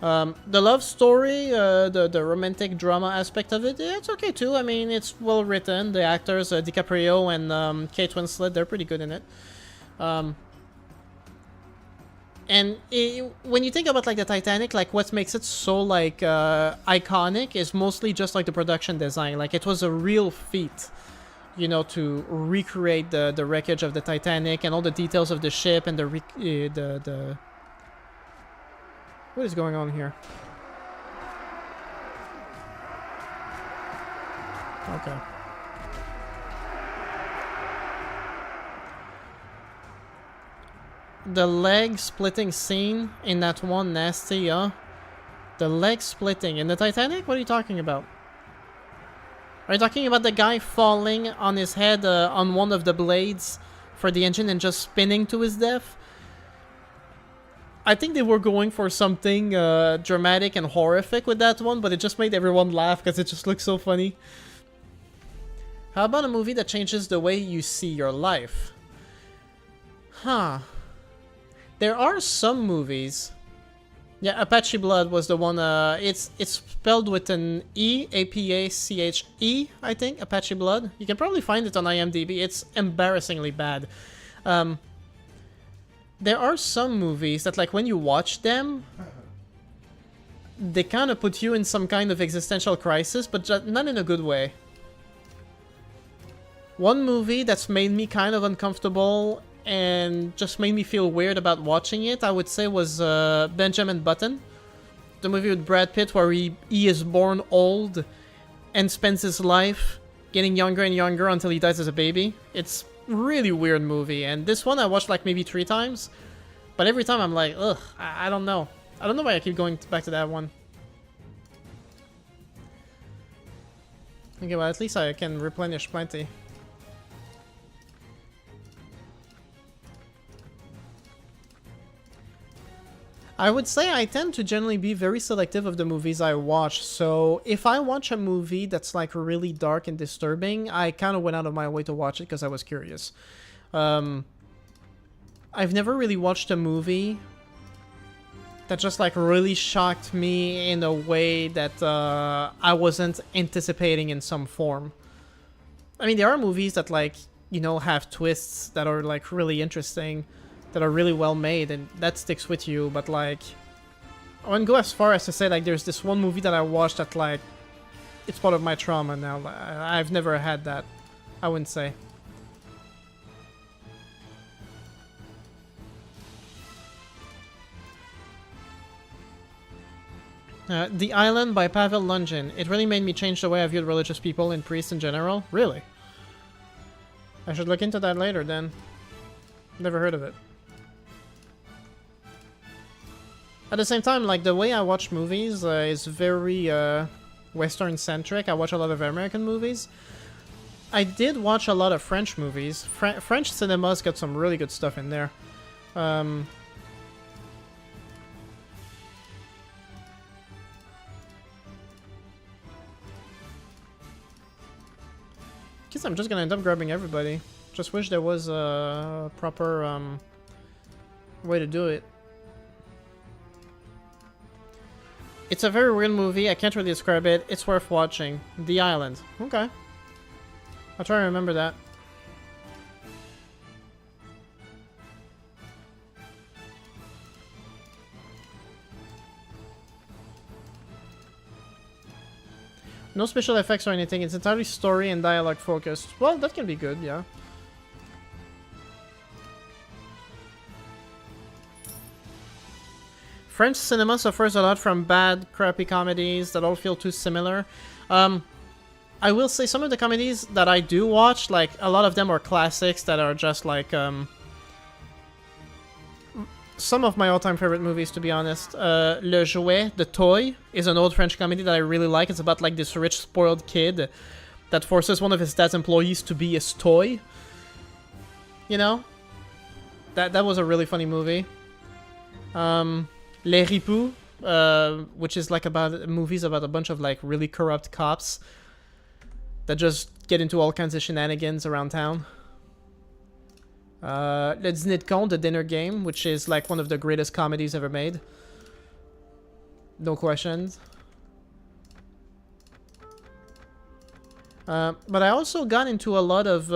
The love story, the romantic drama aspect of it, it's okay too. I mean, it's well written. The actors, DiCaprio and Kate Winslet, they're pretty good in it. And when you think about like the Titanic, like what makes it so like iconic is mostly just like the production design. Like it was a real feat, you know, to recreate the wreckage of the Titanic and all the details of the ship and the what is going on here? Okay. The leg splitting scene in that one nasty, the leg splitting in the Titanic? What are you talking about? Are you talking about the guy falling on his head on one of the blades for the engine and just spinning to his death? I think they were going for something dramatic and horrific with that one, but it just made everyone laugh because it just looks so funny. How about a movie that changes the way you see your life? Huh. There are some movies. Yeah, Apache Blood was the one. It's spelled with an E, A-P-A-C-H-E, I think. Apache Blood. You can probably find it on IMDb. It's embarrassingly bad. There are some movies that, like, when you watch them, they kind of put you in some kind of existential crisis, but not in a good way. One movie that's made me kind of uncomfortable and just made me feel weird about watching it, I would say, was Benjamin Button. The movie with Brad Pitt where he is born old and spends his life getting younger and younger until he dies as a baby. It's a really weird movie, and this one I watched like maybe 3 times, but every time I'm like, ugh, I don't know. I don't know why I keep going back to that one. Okay, well, at least I can replenish plenty. I would say I tend to generally be very selective of the movies I watch, so if I watch a movie that's like really dark and disturbing, I kind of went out of my way to watch it because I was curious. I've never really watched a movie that just like really shocked me in a way that I wasn't anticipating in some form. I mean, there are movies that, like, you know, have twists that are like really interesting. that are really well made, and that sticks with you. But like, I wouldn't go as far as to say like there's this one movie that I watched that like it's part of my trauma now. I've never had that. I wouldn't say. The Island by Pavel Lungin. It really made me change the way I viewed religious people and priests in general. Really? I should look into that later then. Never heard of it. At the same time, like, the way I watch movies is very Western-centric. I watch a lot of American movies. I did watch a lot of French movies. French cinema's got some really good stuff in there. Guess I'm just gonna end up grabbing everybody. Just wish there was a proper way to do it. It's a very weird movie. I can't really describe it. It's worth watching. The Island. Okay. I'll try to remember that. No special effects or anything. It's entirely story and dialogue focused. Well, that can be good, yeah. French cinema suffers a lot from bad, crappy comedies that all feel too similar. I will say some of the comedies that I do watch, like, a lot of them are classics that are just like, some of my all-time favorite movies, to be honest. Le Jouet, The Toy, is an old French comedy that I really like. It's about, like, this rich, spoiled kid that forces one of his dad's employees to be his toy. You know? That was a really funny movie. Les Ripoux, which is, like, about movies about a bunch of, like, really corrupt cops that just get into all kinds of shenanigans around town. Le Dîner de Con, The Dinner Game, which is like one of the greatest comedies ever made. No questions. But I also got into a lot of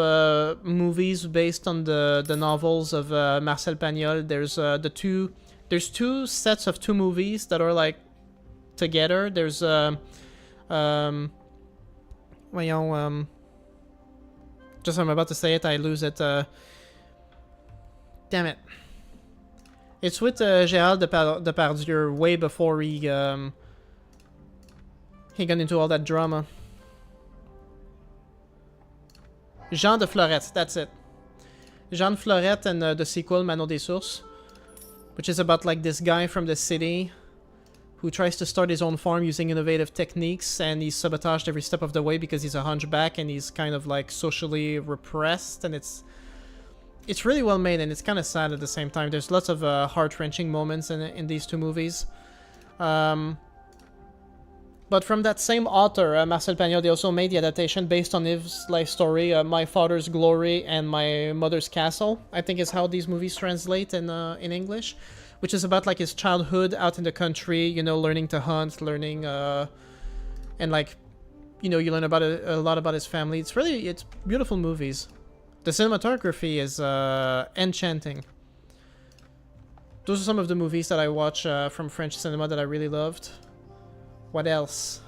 movies based on the novels of Marcel Pagnol. There's two sets of two movies that are like together. There's just I'm about to say it, I lose it. Damn it. It's with Gérald Depardieu way before he got into all that drama. Jean de Florette, that's it. Jean Florette and the sequel, Mano des Sources, which is about like this guy from the city who tries to start his own farm using innovative techniques, and he's sabotaged every step of the way because he's a hunchback and he's kind of like socially repressed, and it's really well made, and it's kind of sad at the same time. There's lots of heart-wrenching moments in these two movies. But from that same author, Marcel Pagnol, they also made the adaptation based on his life story, My Father's Glory and My Mother's Castle, I think is how these movies translate in English, which is about like his childhood out in the country, you know, learning to hunt, learning, and like, you know, you learn about a lot about his family. It's beautiful movies. The cinematography is enchanting. Those are some of the movies that I watch from French cinema that I really loved. What else?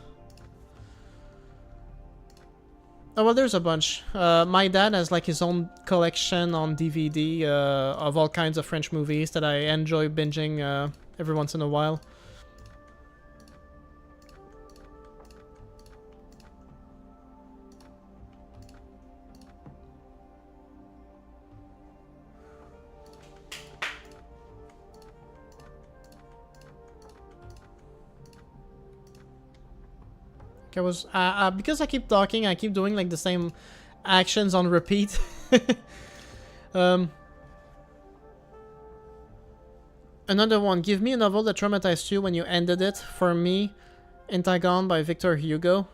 Oh, well, there's a bunch. My dad has like his own collection on DVD of all kinds of French movies that I enjoy binging every once in a while. Because I keep talking, I keep doing like the same actions on repeat. Another one. Give me a novel that traumatized you when you ended it. For me, Antigone by Victor Hugo.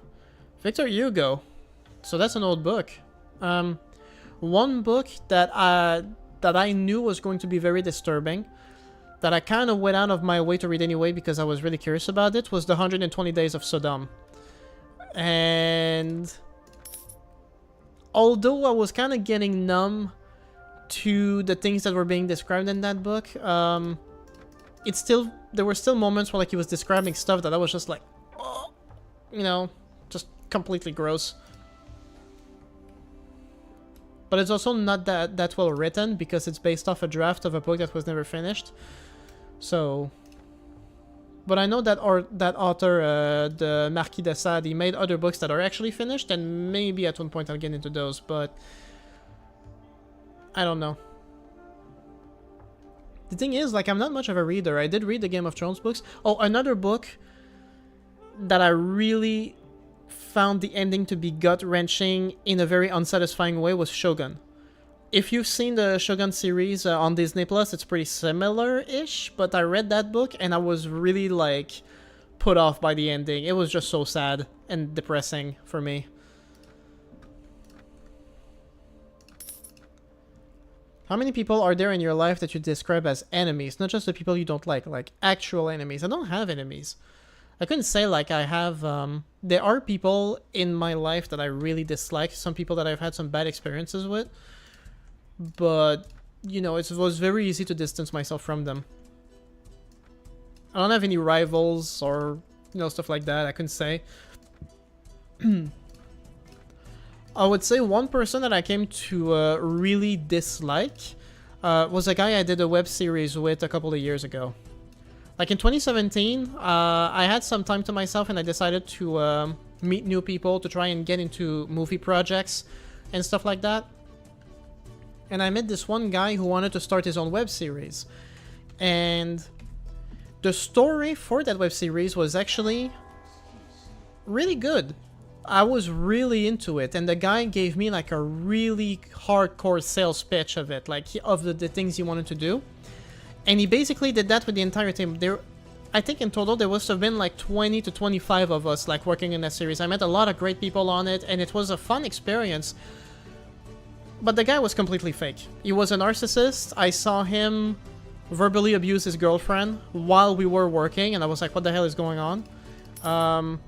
Victor Hugo. So that's an old book. One book that I knew was going to be very disturbing, that I kind of went out of my way to read anyway because I was really curious about it, was The 120 Days of Sodom. And although I was kind of getting numb to the things that were being described in that book. There were still moments where like he was describing stuff that I was just like, oh, you know, just completely gross. But it's also not that well written because it's based off a draft of a book that was never finished. So, but I know that that author, the Marquis de Sade, he made other books that are actually finished, and maybe at one point I'll get into those, but I don't know. The thing is, like, I'm not much of a reader. I did read the Game of Thrones books. Oh, another book that I really found the ending to be gut-wrenching in a very unsatisfying way was Shogun. If you've seen the Shogun series on Disney Plus, it's pretty similar-ish, but I read that book and I was really, like, put off by the ending. It was just so sad and depressing for me. How many people are there in your life that you describe as enemies? Not just the people you don't like actual enemies. I don't have enemies. I couldn't say like I have, there are people in my life that I really dislike, some people that I've had some bad experiences with, but, you know, it was very easy to distance myself from them. I don't have any rivals or, you know, stuff like that, I couldn't say. I would say one person that I came to really dislike was a guy I did a web series with a couple of years ago. Like in 2017, I had some time to myself and I decided to meet new people to try and get into movie projects and stuff like that. And I met this one guy who wanted to start his own web series. And the story for that web series was actually really good. I was really into it, and the guy gave me like a really hardcore sales pitch of it, like of the things he wanted to do. And he basically did that with the entire team. I think in total there must have been like 20 to 25 of us like working in that series. I met a lot of great people on it, and it was a fun experience. But the guy was completely fake. He was a narcissist. I saw him verbally abuse his girlfriend while we were working, and I was like, what the hell is going on?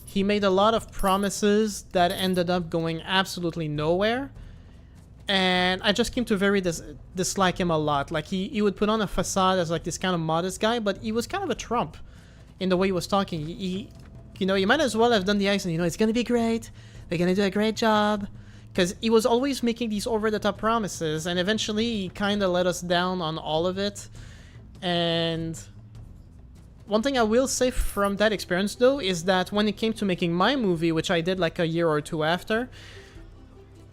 He made a lot of promises that ended up going absolutely nowhere. And I just came to very dislike him a lot. Like, he would put on a facade as like this kind of modest guy, but he was kind of a Trump in the way he was talking. You know, you might as well have done the accent, you know, it's gonna be great, we're gonna do a great job. Because he was always making these over-the-top promises, and eventually he kind of let us down on all of it. And one thing I will say from that experience, though, is that when it came to making my movie, which I did like a year or two after,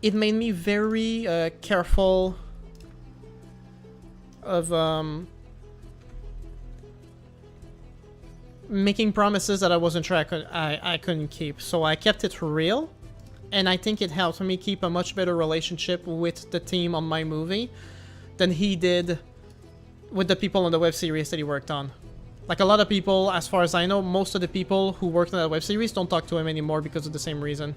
it made me very careful of making promises that I wasn't sure I couldn't keep. So I kept it real, and I think it helped me keep a much better relationship with the team on my movie than he did with the people on the web series that he worked on. Like, a lot of people, as far as I know, most of the people who worked on that web series don't talk to him anymore because of the same reason.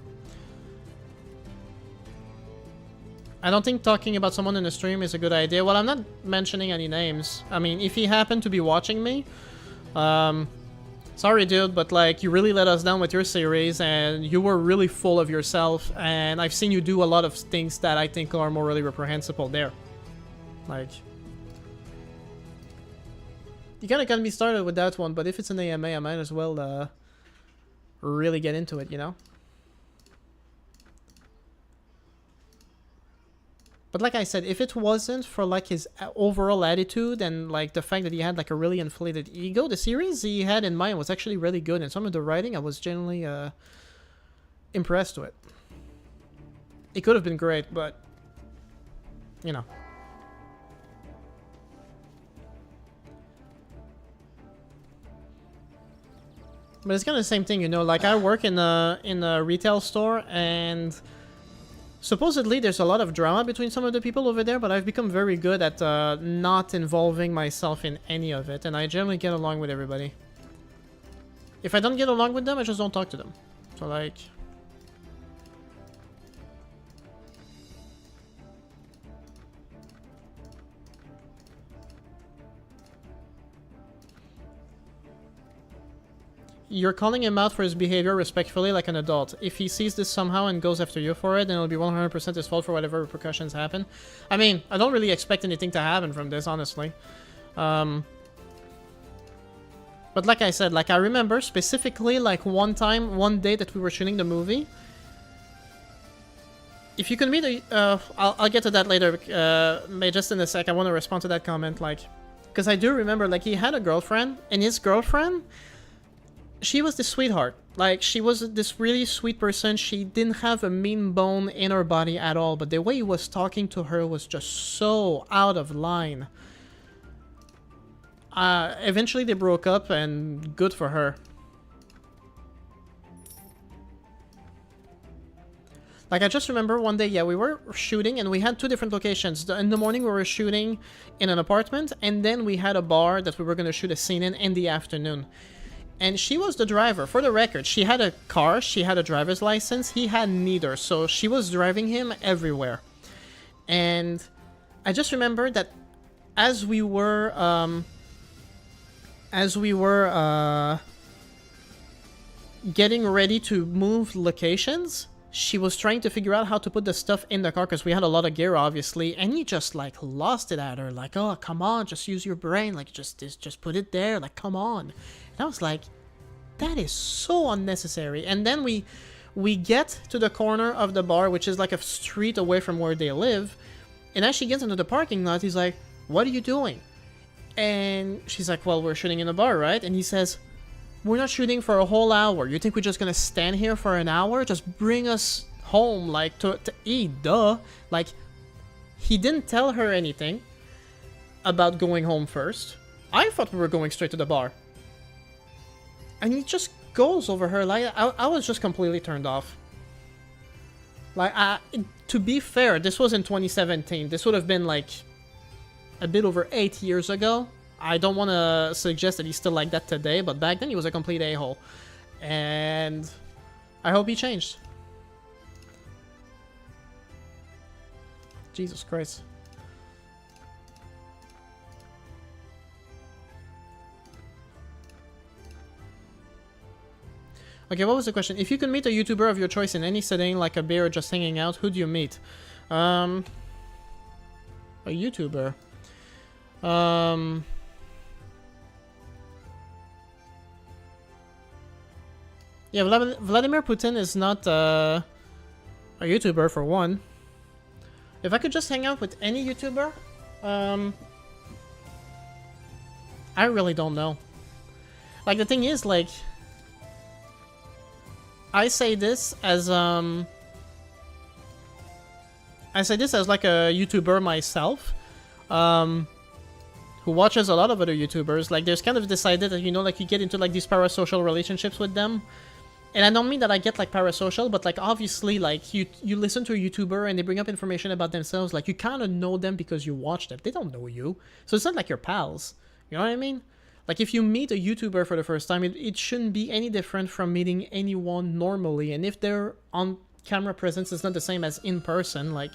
I don't think talking about someone in a stream is a good idea. Well, I'm not mentioning any names. I mean, if he happened to be watching me, sorry dude, but like, you really let us down with your series, and you were really full of yourself, and I've seen you do a lot of things that I think are morally reprehensible there. Like, you kind of got me started with that one, but if it's an AMA, I might as well really get into it, you know? But like I said, if it wasn't for like his overall attitude and like the fact that he had like a really inflated ego, the series he had in mind was actually really good, and some of the writing I was genuinely impressed with. It could have been great, but you know. But it's kind of the same thing, you know, like I work in a retail store, and supposedly there's a lot of drama between some of the people over there, but I've become very good at not involving myself in any of it, and I generally get along with everybody. If I don't get along with them, I just don't talk to them. So like... you're calling him out for his behavior respectfully like an adult. If he sees this somehow and goes after you for it, then it'll be 100% his fault for whatever repercussions happen. I mean, I don't really expect anything to happen from this, honestly. But like I said, like I remember specifically like one day that we were shooting the movie. If you can meet a... I'll get to that later, just in a sec. I want to respond to that comment, like... Because I do remember, like, he had a girlfriend, and his girlfriend, she was the sweetheart. Like, she was this really sweet person. She didn't have a mean bone in her body at all, but the way he was talking to her was just so out of line. Eventually they broke up, and good for her. Like, I just remember one day, yeah, we were shooting, and we had two different locations. In the morning, we were shooting in an apartment, and then we had a bar that we were going to shoot a scene in the afternoon. And she was the driver. For the record, she had a car, she had a driver's license, he had neither, so she was driving him everywhere. And I just remember that as we were getting ready to move locations, she was trying to figure out how to put the stuff in the car, because we had a lot of gear, obviously, and he just, like, lost it at her, like, oh, come on, just use your brain, like, just put it there, like, come on. And I was like, that is so unnecessary. And then we get to the corner of the bar, which is, like, a street away from where they live, and as she gets into the parking lot, he's like, what are you doing? And she's like, well, we're shooting in a bar, right? And he says, we're not shooting for a whole hour. You think we're just gonna stand here for an hour? Just bring us home, like, to eat, duh. Like, he didn't tell her anything about going home first. I thought we were going straight to the bar. And he just goes over her, like, I was just completely turned off. Like, to be fair, this was in 2017. This would have been, like, a bit over 8 years ago. I don't want to suggest that he's still like that today, but back then he was a complete a-hole. And I hope he changed. Jesus Christ. Okay, what was the question? If you could meet a YouTuber of your choice in any setting, like a beer or just hanging out, who do you meet? A YouTuber. Yeah, Vladimir Putin is not a YouTuber, for one. If I could just hang out with any YouTuber, I really don't know. Like, the thing is, like, I say this as like a YouTuber myself, who watches a lot of other YouTubers. Like, there's kind of this idea that, you know, like, you get into, like, these parasocial relationships with them. And I don't mean that I get, like, parasocial, but, like, obviously, like, you listen to a YouTuber and they bring up information about themselves. Like, you kind of know them because you watch them. They don't know you. So it's not like you're pals. You know what I mean? Like, if you meet a YouTuber for the first time, it shouldn't be any different from meeting anyone normally. And if their on-camera presence is not the same as in person, like,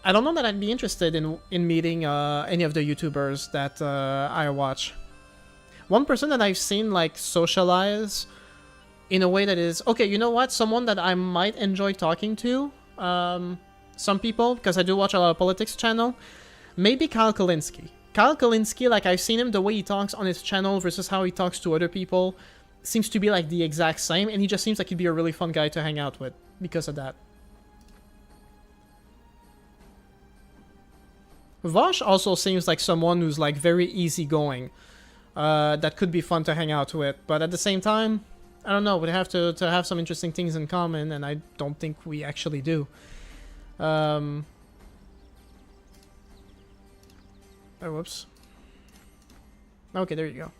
I don't know that I'd be interested in meeting any of the YouTubers that I watch. One person that I've seen, like, socialize in a way that is... Okay, you know what? Someone that I might enjoy talking to. Some people, because I do watch a lot of politics channel. Maybe Kyle Kalinske. Kyle Kalinske, like, I've seen him, the way he talks on his channel versus how he talks to other people, seems to be, like, the exact same. And he just seems like he'd be a really fun guy to hang out with because of that. Vosh also seems like someone who's, like, very easygoing. That could be fun to hang out with, but at the same time, I don't know, we'd have to have some interesting things in common, and I don't think we actually do. Oh, whoops. Okay, there you go.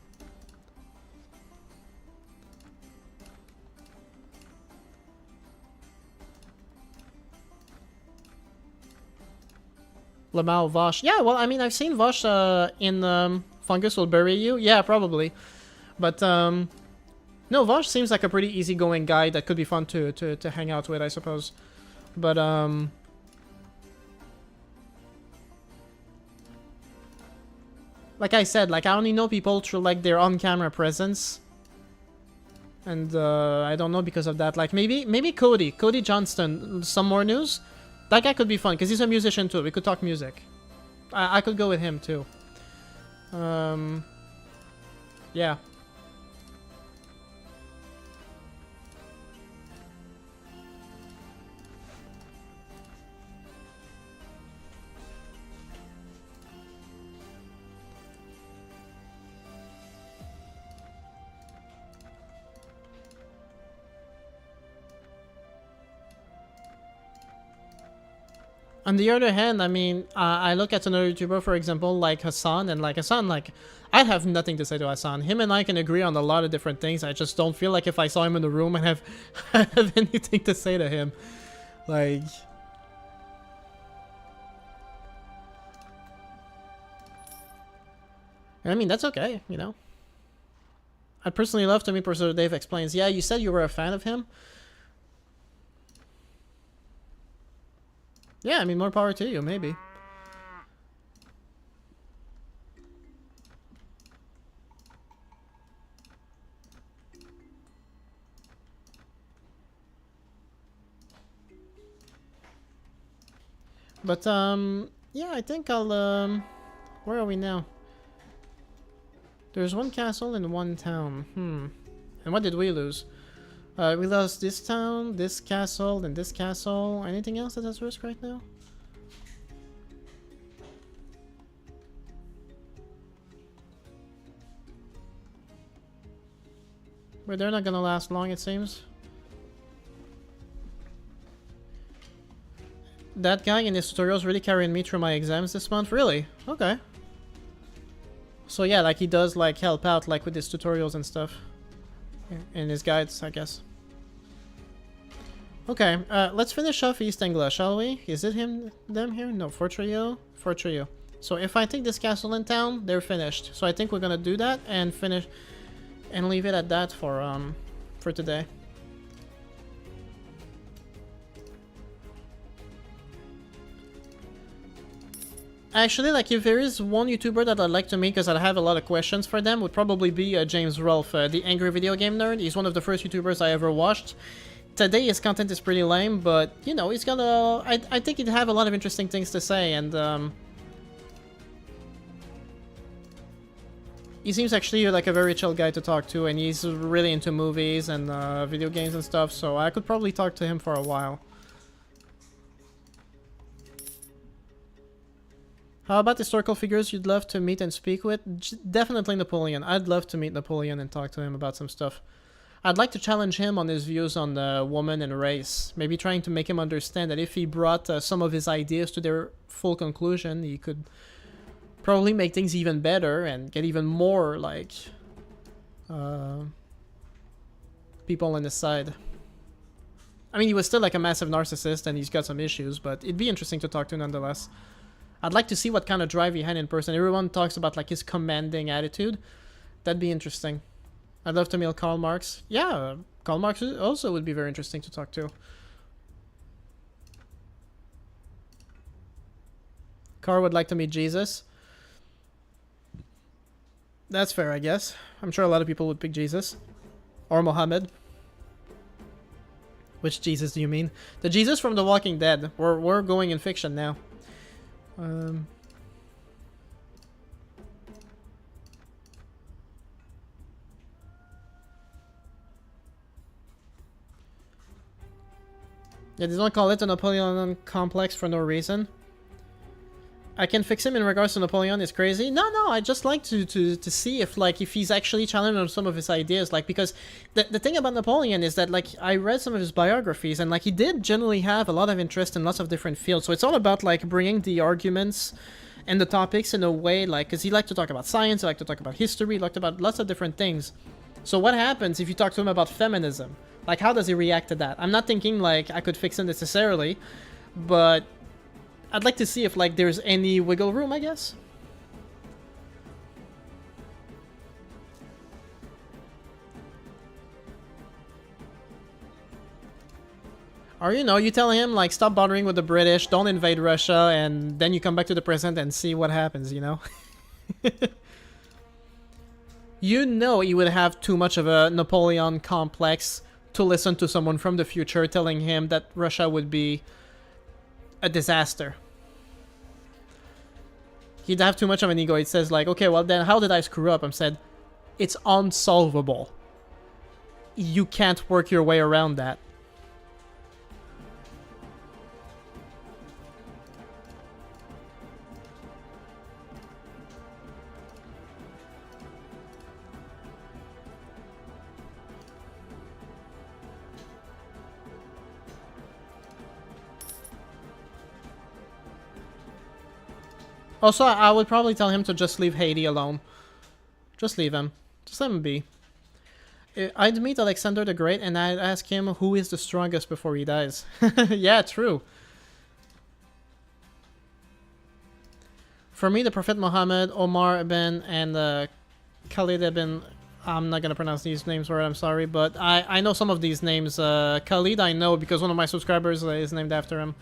Lamau, Vosh. Yeah, well, I mean, I've seen Vosh in Fungus Will Bury You. Yeah, probably. But, no, Vosh seems like a pretty easygoing guy that could be fun to hang out with, I suppose. But, Like I said, like I only know people through like their on-camera presence. And I don't know because of that. Like maybe Cody Johnston. Some more news. That guy could be fun because he's a musician too. We could talk music. I could go with him too. Yeah. On the other hand, I mean, I look at another YouTuber, for example, like Hassan, and like Hassan, like, I have nothing to say to Hassan. Him and I can agree on a lot of different things. I just don't feel like if I saw him in the room, I'd have, I have anything to say to him. Like... I mean, that's okay, you know? I'd personally love to meet Professor Dave Explains. Yeah, you said you were a fan of him? Yeah, I mean, more power to you, maybe. But, yeah, I think I'll, where are we now? There's one castle and one town. And what did we lose? We lost this town, this castle, and this castle. Anything else that's at risk right now? But they're not gonna last long, it seems. That guy in his tutorials really carrying me through my exams this month? Really? Okay. So yeah, like he does like help out like with his tutorials and stuff. And his guides, I guess. Okay, let's finish off East Anglia, shall we? Is it them here? No, for trio. So if I take this castle in town, they're finished. So I think we're gonna do that and finish and leave it at that for today. Actually, like, if there is one YouTuber that I'd like to meet because I have a lot of questions for them, would probably be James Rolfe, the Angry Video Game Nerd. He's one of the first YouTubers I ever watched. Today his content is pretty lame, but, you know, he's gonna... I think he'd have a lot of interesting things to say, and, he seems actually like a very chill guy to talk to, and he's really into movies and video games and stuff, so I could probably talk to him for a while. How about historical figures you'd love to meet and speak with? Definitely Napoleon. I'd love to meet Napoleon and talk to him about some stuff. I'd like to challenge him on his views on woman and race. Maybe trying to make him understand that if he brought some of his ideas to their full conclusion, he could probably make things even better and get even more, like, people on his side. I mean, he was still like a massive narcissist and he's got some issues, but it'd be interesting to talk to nonetheless. I'd like to see what kind of drive he had in person. Everyone talks about like his commanding attitude. That'd be interesting. I'd love to meet Karl Marx. Yeah, Karl Marx also would be very interesting to talk to. Carl would like to meet Jesus. That's fair, I guess. I'm sure a lot of people would pick Jesus. Or Mohammed. Which Jesus do you mean? The Jesus from The Walking Dead. We're going in fiction now. Yeah, they don't call it a Napoleon complex for no reason. I can fix him in regards to Napoleon is crazy. No, I just like to see if he's actually challenged on some of his ideas. Like, because the thing about Napoleon is that, like, I read some of his biographies and, like, he did generally have a lot of interest in lots of different fields. So it's all about, like, bringing the arguments and the topics in a way, like, because he liked to talk about science, he liked to talk about history, he liked about lots of different things. So what happens if you talk to him about feminism? Like, how does he react to that? I'm not thinking, like, I could fix him necessarily, but I'd like to see if, like, there's any wiggle room, I guess. Or, you know, you tell him, like, stop bothering with the British, don't invade Russia, and then you come back to the present and see what happens, you know? you know he would have too much of a Napoleon complex to listen to someone from the future telling him that Russia would be a disaster. He'd have too much of an ego. It says like, okay, well then how did I screw up? I said, it's unsolvable. You can't work your way around that. Also, I would probably tell him to just leave Haiti alone. Just leave him. Just let him be. I'd meet Alexander the Great and I'd ask him who is the strongest before he dies. Yeah, true. For me, the Prophet Muhammad, Omar ibn, and Khalid ibn... I'm not gonna pronounce these names right, I'm sorry, but I know some of these names. Khalid I know because one of my subscribers is named after him.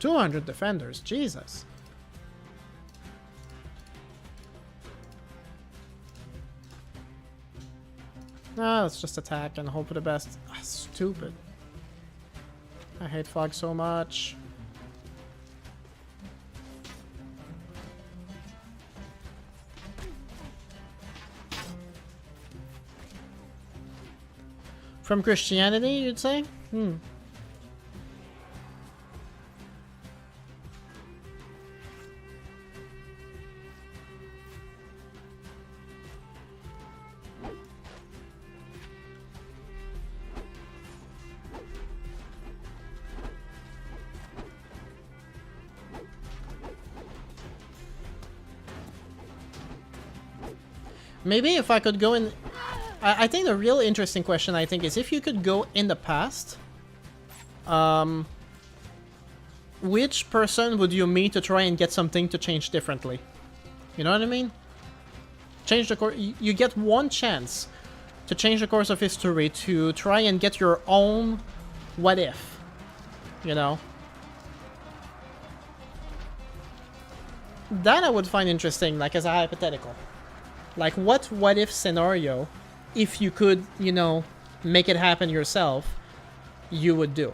"200 defenders, Jesus." Nah, let's just attack and hope for the best. Ah, stupid. I hate fog so much. From Christianity, you'd say? Maybe if I could go in... I think the real interesting question, I think, is if you could go in the past, which person would you meet to try and get something to change differently? You know what I mean? Change the course... You get one chance to change the course of history to try and get your own what if. You know? That I would find interesting, like, as a hypothetical. Like, what if scenario, if you could, you know, make it happen yourself, you would do?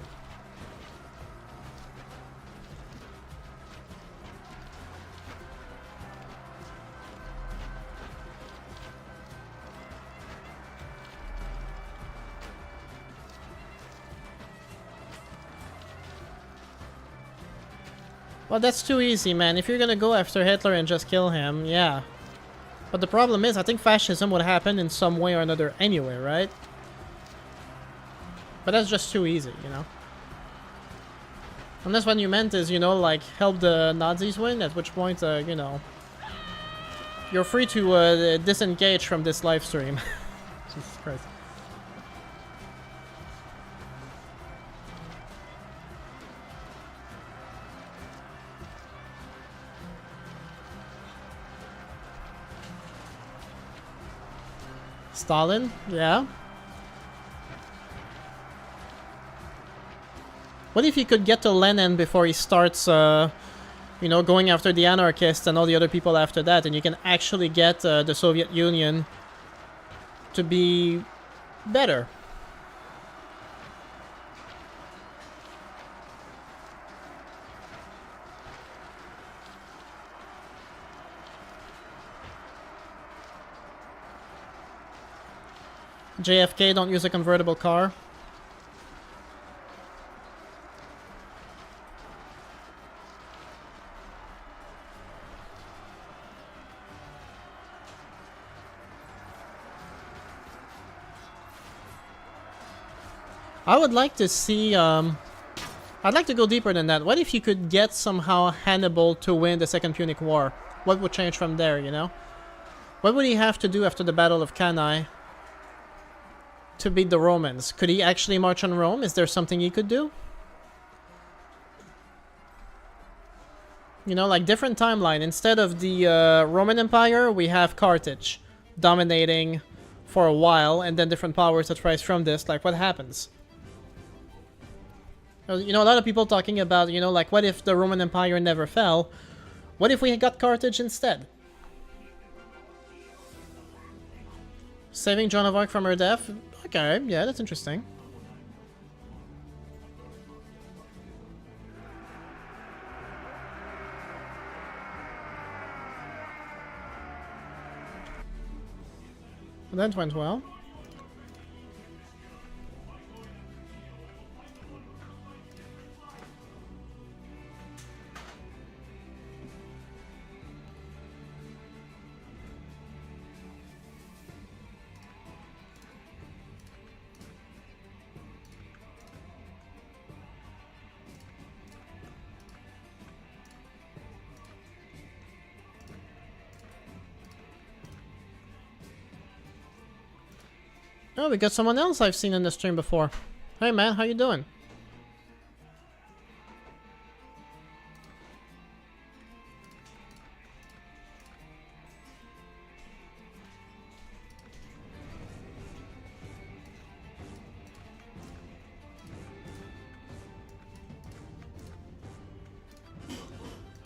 Well, that's too easy, man. If you're gonna go after Hitler and just kill him, yeah. But the problem is, I think fascism would happen in some way or another anyway, right? But that's just too easy, you know? Unless what you meant is, you know, like, help the Nazis win, at which point, you know... You're free to disengage from this live stream. Jesus Christ. Stalin? Yeah. What if you could get to Lenin before he starts, you know, going after the anarchists and all the other people after that, and you can actually get the Soviet Union to be better? JFK, don't use a convertible car. I would like to see, I'd like to go deeper than that. What if you could get somehow Hannibal to win the Second Punic War? What would change from there, you know? What would he have to do after the Battle of Cannae to beat the Romans? Could he actually march on Rome? Is there something he could do? You know, like different timeline. Instead of the Roman Empire, we have Carthage dominating for a while, and then different powers that rise from this. Like, what happens? You know, a lot of people talking about, you know, like, what if the Roman Empire never fell? What if we got Carthage instead? Saving Joan of Arc from her death? Okay, yeah, that's interesting. That went well. Oh, we got someone else I've seen in the stream before. Hey man, how you doing?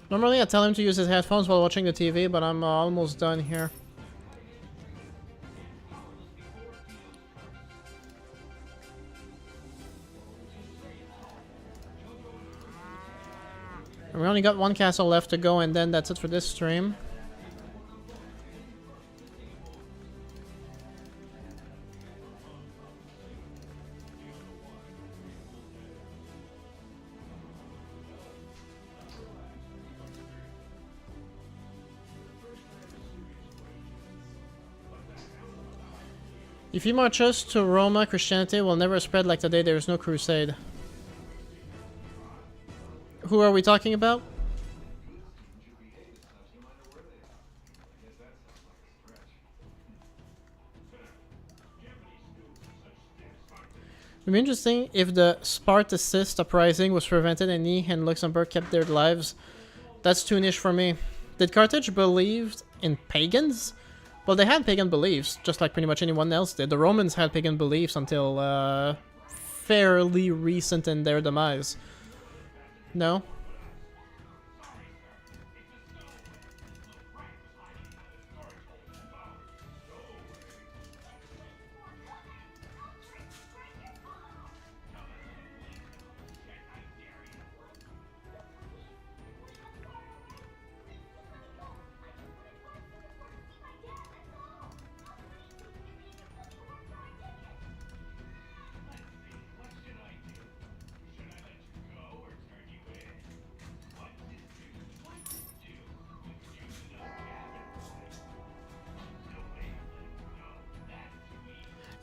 Normally I tell him to use his headphones while watching the TV, but I'm almost done here. And we only got one castle left to go, and then that's it for this stream. If you march us to Roma, Christianity will never spread like the day there is no crusade. Who are we talking about? It'd be interesting if the Spartacist uprising was prevented and he and Luxembourg kept their lives. That's too niche for me. Did Carthage believe in pagans? Well, they had pagan beliefs, just like pretty much anyone else did. The Romans had pagan beliefs until fairly recent in their demise. No?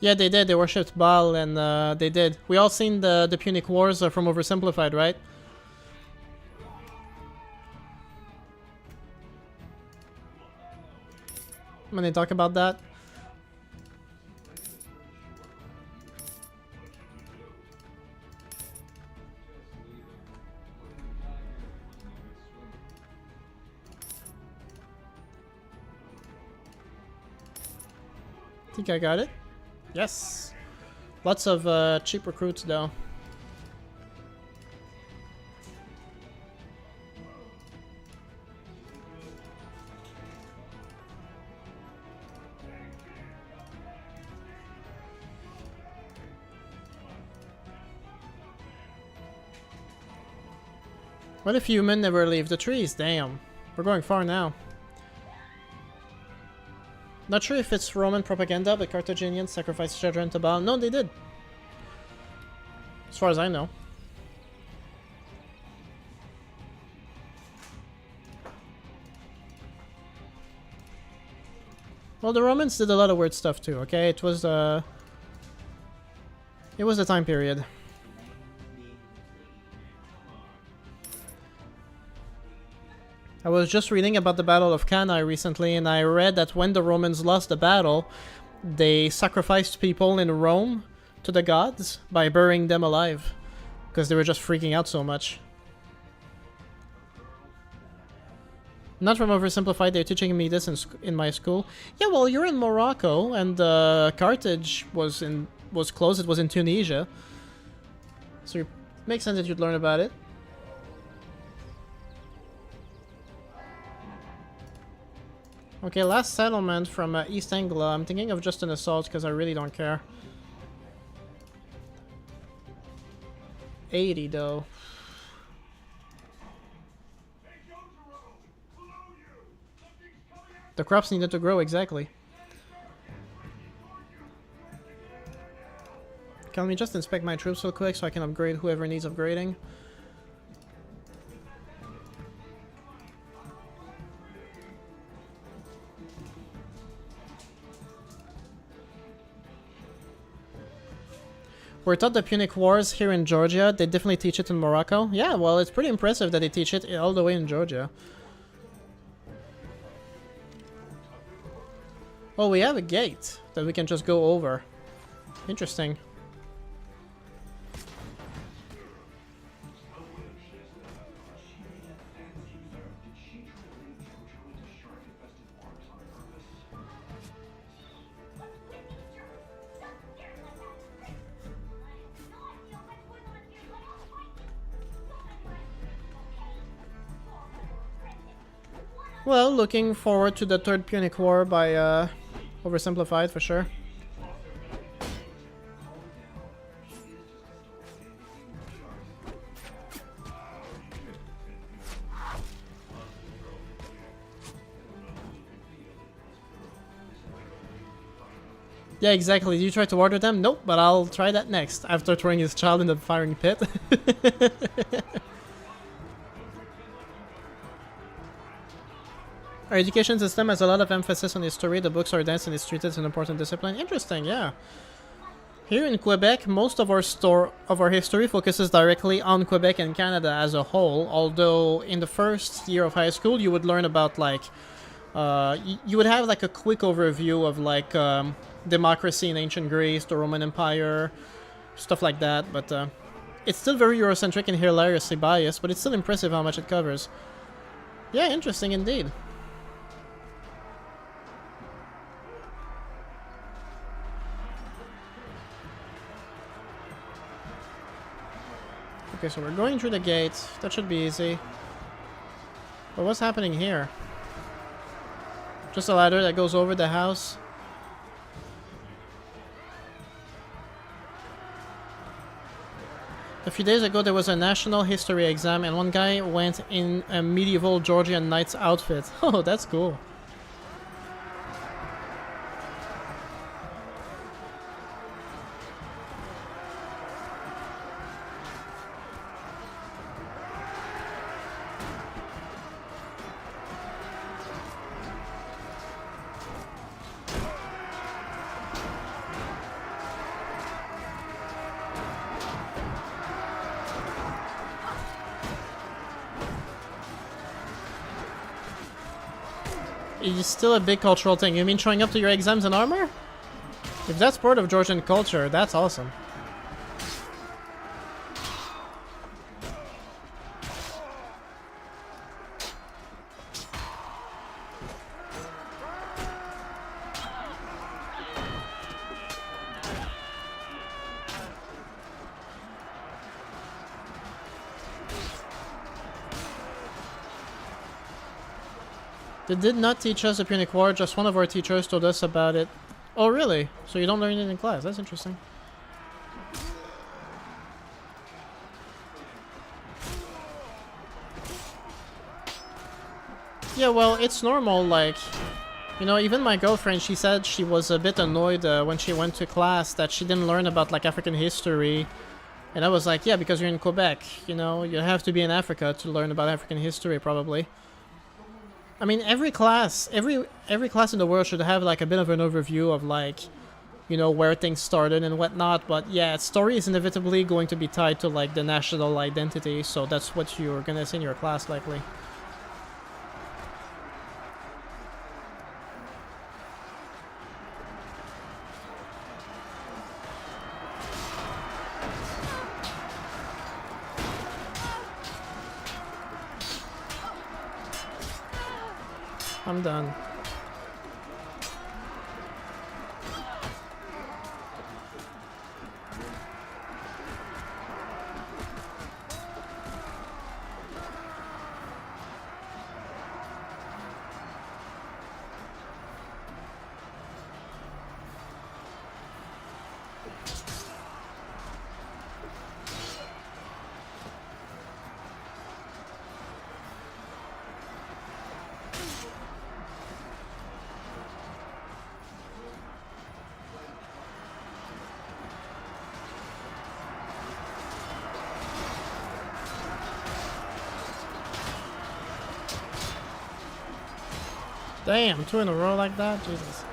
Yeah, they did. They worshipped Baal, and they did. We all seen the Punic Wars from Oversimplified, right? When they talk about that. I think I got it. Yes. Lots of cheap recruits though. What if humans never leave the trees? Damn. We're going far now. Not sure if it's Roman propaganda, but Carthaginians sacrificed children to Baal. No, they did. As far as I know. Well, the Romans did a lot of weird stuff too, okay? It was a time period. I was just reading about the Battle of Cannae recently, and I read that when the Romans lost the battle, they sacrificed people in Rome to the gods by burying them alive, because they were just freaking out so much. Not from Oversimplified, they're teaching me this in my school. Yeah, well, you're in Morocco, and Carthage was closed, it was in Tunisia. So Makes sense that you'd learn about it. Okay, last settlement from East Anglia. I'm thinking of just an assault because I really don't care. 80 though. The crops needed to grow, exactly. Can we just inspect my troops real quick so I can upgrade whoever needs upgrading? We're taught the Punic Wars here in Georgia. They definitely teach it in Morocco. Yeah, well, it's pretty impressive that they teach it all the way in Georgia. Oh, we have a gate that we can just go over. Interesting. Well, looking forward to the Third Punic War by Oversimplified for sure. Yeah, exactly. You try to order them? Nope, but I'll try that next, after throwing his child in the firing pit. Our education system has a lot of emphasis on history. The books are dense and it's treated as an important discipline. Interesting, yeah. Here in Quebec, most of our history focuses directly on Quebec and Canada as a whole, although in the first year of high school you would learn about like you would have like a quick overview of like democracy in ancient Greece, the Roman Empire, stuff like that, but it's still very Eurocentric and hilariously biased, but it's still impressive how much it covers. Yeah, interesting indeed. Okay, so we're going through the gate. That should be easy. But what's happening here? Just a ladder that goes over the house. A few days ago there was a national history exam and one guy went in a medieval Georgian knight's outfit. Oh, that's cool. It's still a big cultural thing. You mean showing up to your exams in armor? If that's part of Georgian culture, that's awesome. They did not teach us the Punic War, just one of our teachers told us about it. Oh, really? So you don't learn it in class? That's interesting. Yeah, well, it's normal, like... You know, even my girlfriend, she said she was a bit annoyed when she went to class that she didn't learn about, like, African history. And I was like, yeah, because you're in Quebec, you know, you have to be in Africa to learn about African history, probably. I mean, every class in the world should have like a bit of an overview of like, you know, where things started and whatnot. But yeah, story is inevitably going to be tied to like the national identity, so that's what you're gonna see in your class likely. I'm done. Damn, 2 in a row like that? Jesus.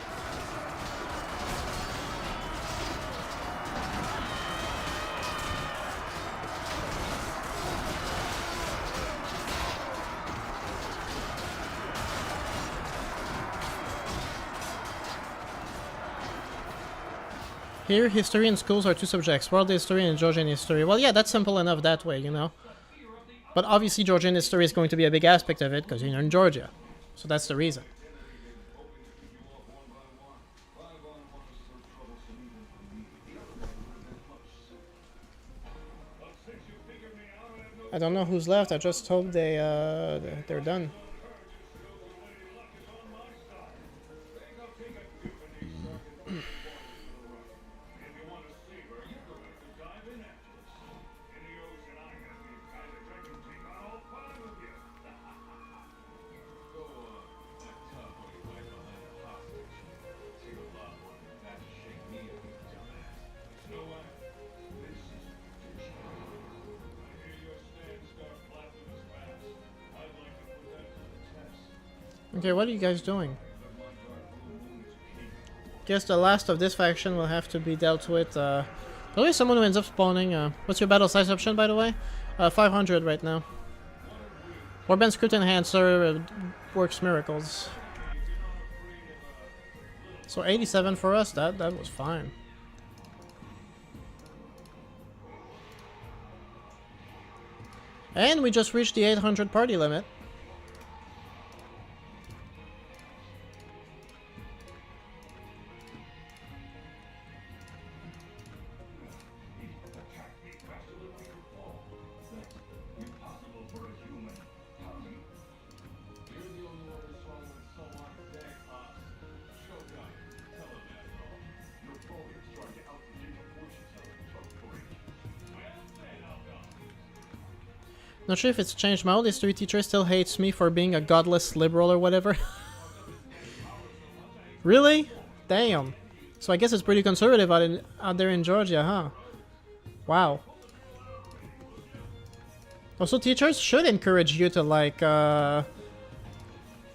Here, history and schools are 2 subjects, world history and Georgian history. Well, yeah, that's simple enough that way, you know. But obviously Georgian history is going to be a big aspect of it, because you're in Georgia. So that's the reason. I don't know who's left, I just hope they're done. Okay, what are you guys doing? Guess the last of this faction will have to be dealt with. Always someone who ends up spawning. What's your battle size option, by the way? 500 right now. Warband script enhancer works miracles. So 87 for us. That was fine. And we just reached the 800 party limit. Not sure if it's changed. My old history teacher still hates me for being a godless liberal or whatever. Really? Damn. So I guess it's pretty conservative out there in Georgia, huh? Wow. Also, teachers should encourage you to, like,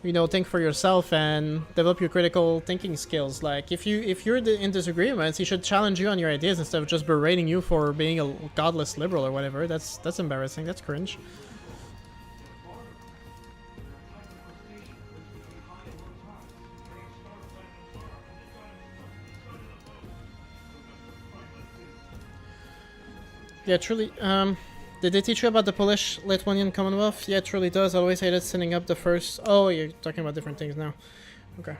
you know, think for yourself and develop your critical thinking skills. Like, if you're in disagreements, he should challenge you on your ideas instead of just berating you for being a godless liberal or whatever. That's embarrassing. That's cringe. Yeah, truly. Did they teach you about the Polish-Lithuanian Commonwealth? Yeah, it truly does. I always hated sending up the first... Oh, you're talking about different things now. Okay.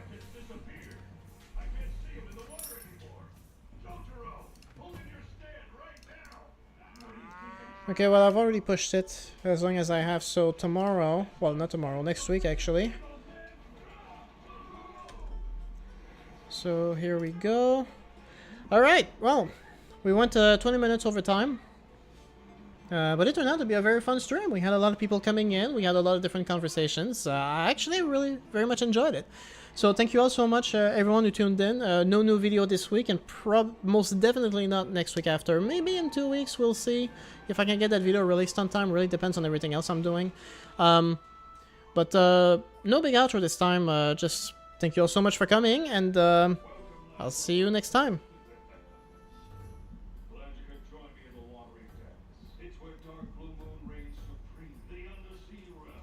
Okay, well, I've already pushed it as long as I have. So tomorrow... Well, not tomorrow. Next week, actually. So here we go. Alright, well, we went 20 minutes over time. But it turned out to be a very fun stream. We had a lot of people coming in. We had a lot of different conversations. I actually really very much enjoyed it. So thank you all so much, everyone who tuned in. No new video this week, and most definitely not next week after. Maybe in 2 weeks, we'll see if I can get that video released on time. Really depends on everything else I'm doing. But no big outro this time. Just thank you all so much for coming, and I'll see you next time. It's where dark blue moon reigns supreme, the undersea realm.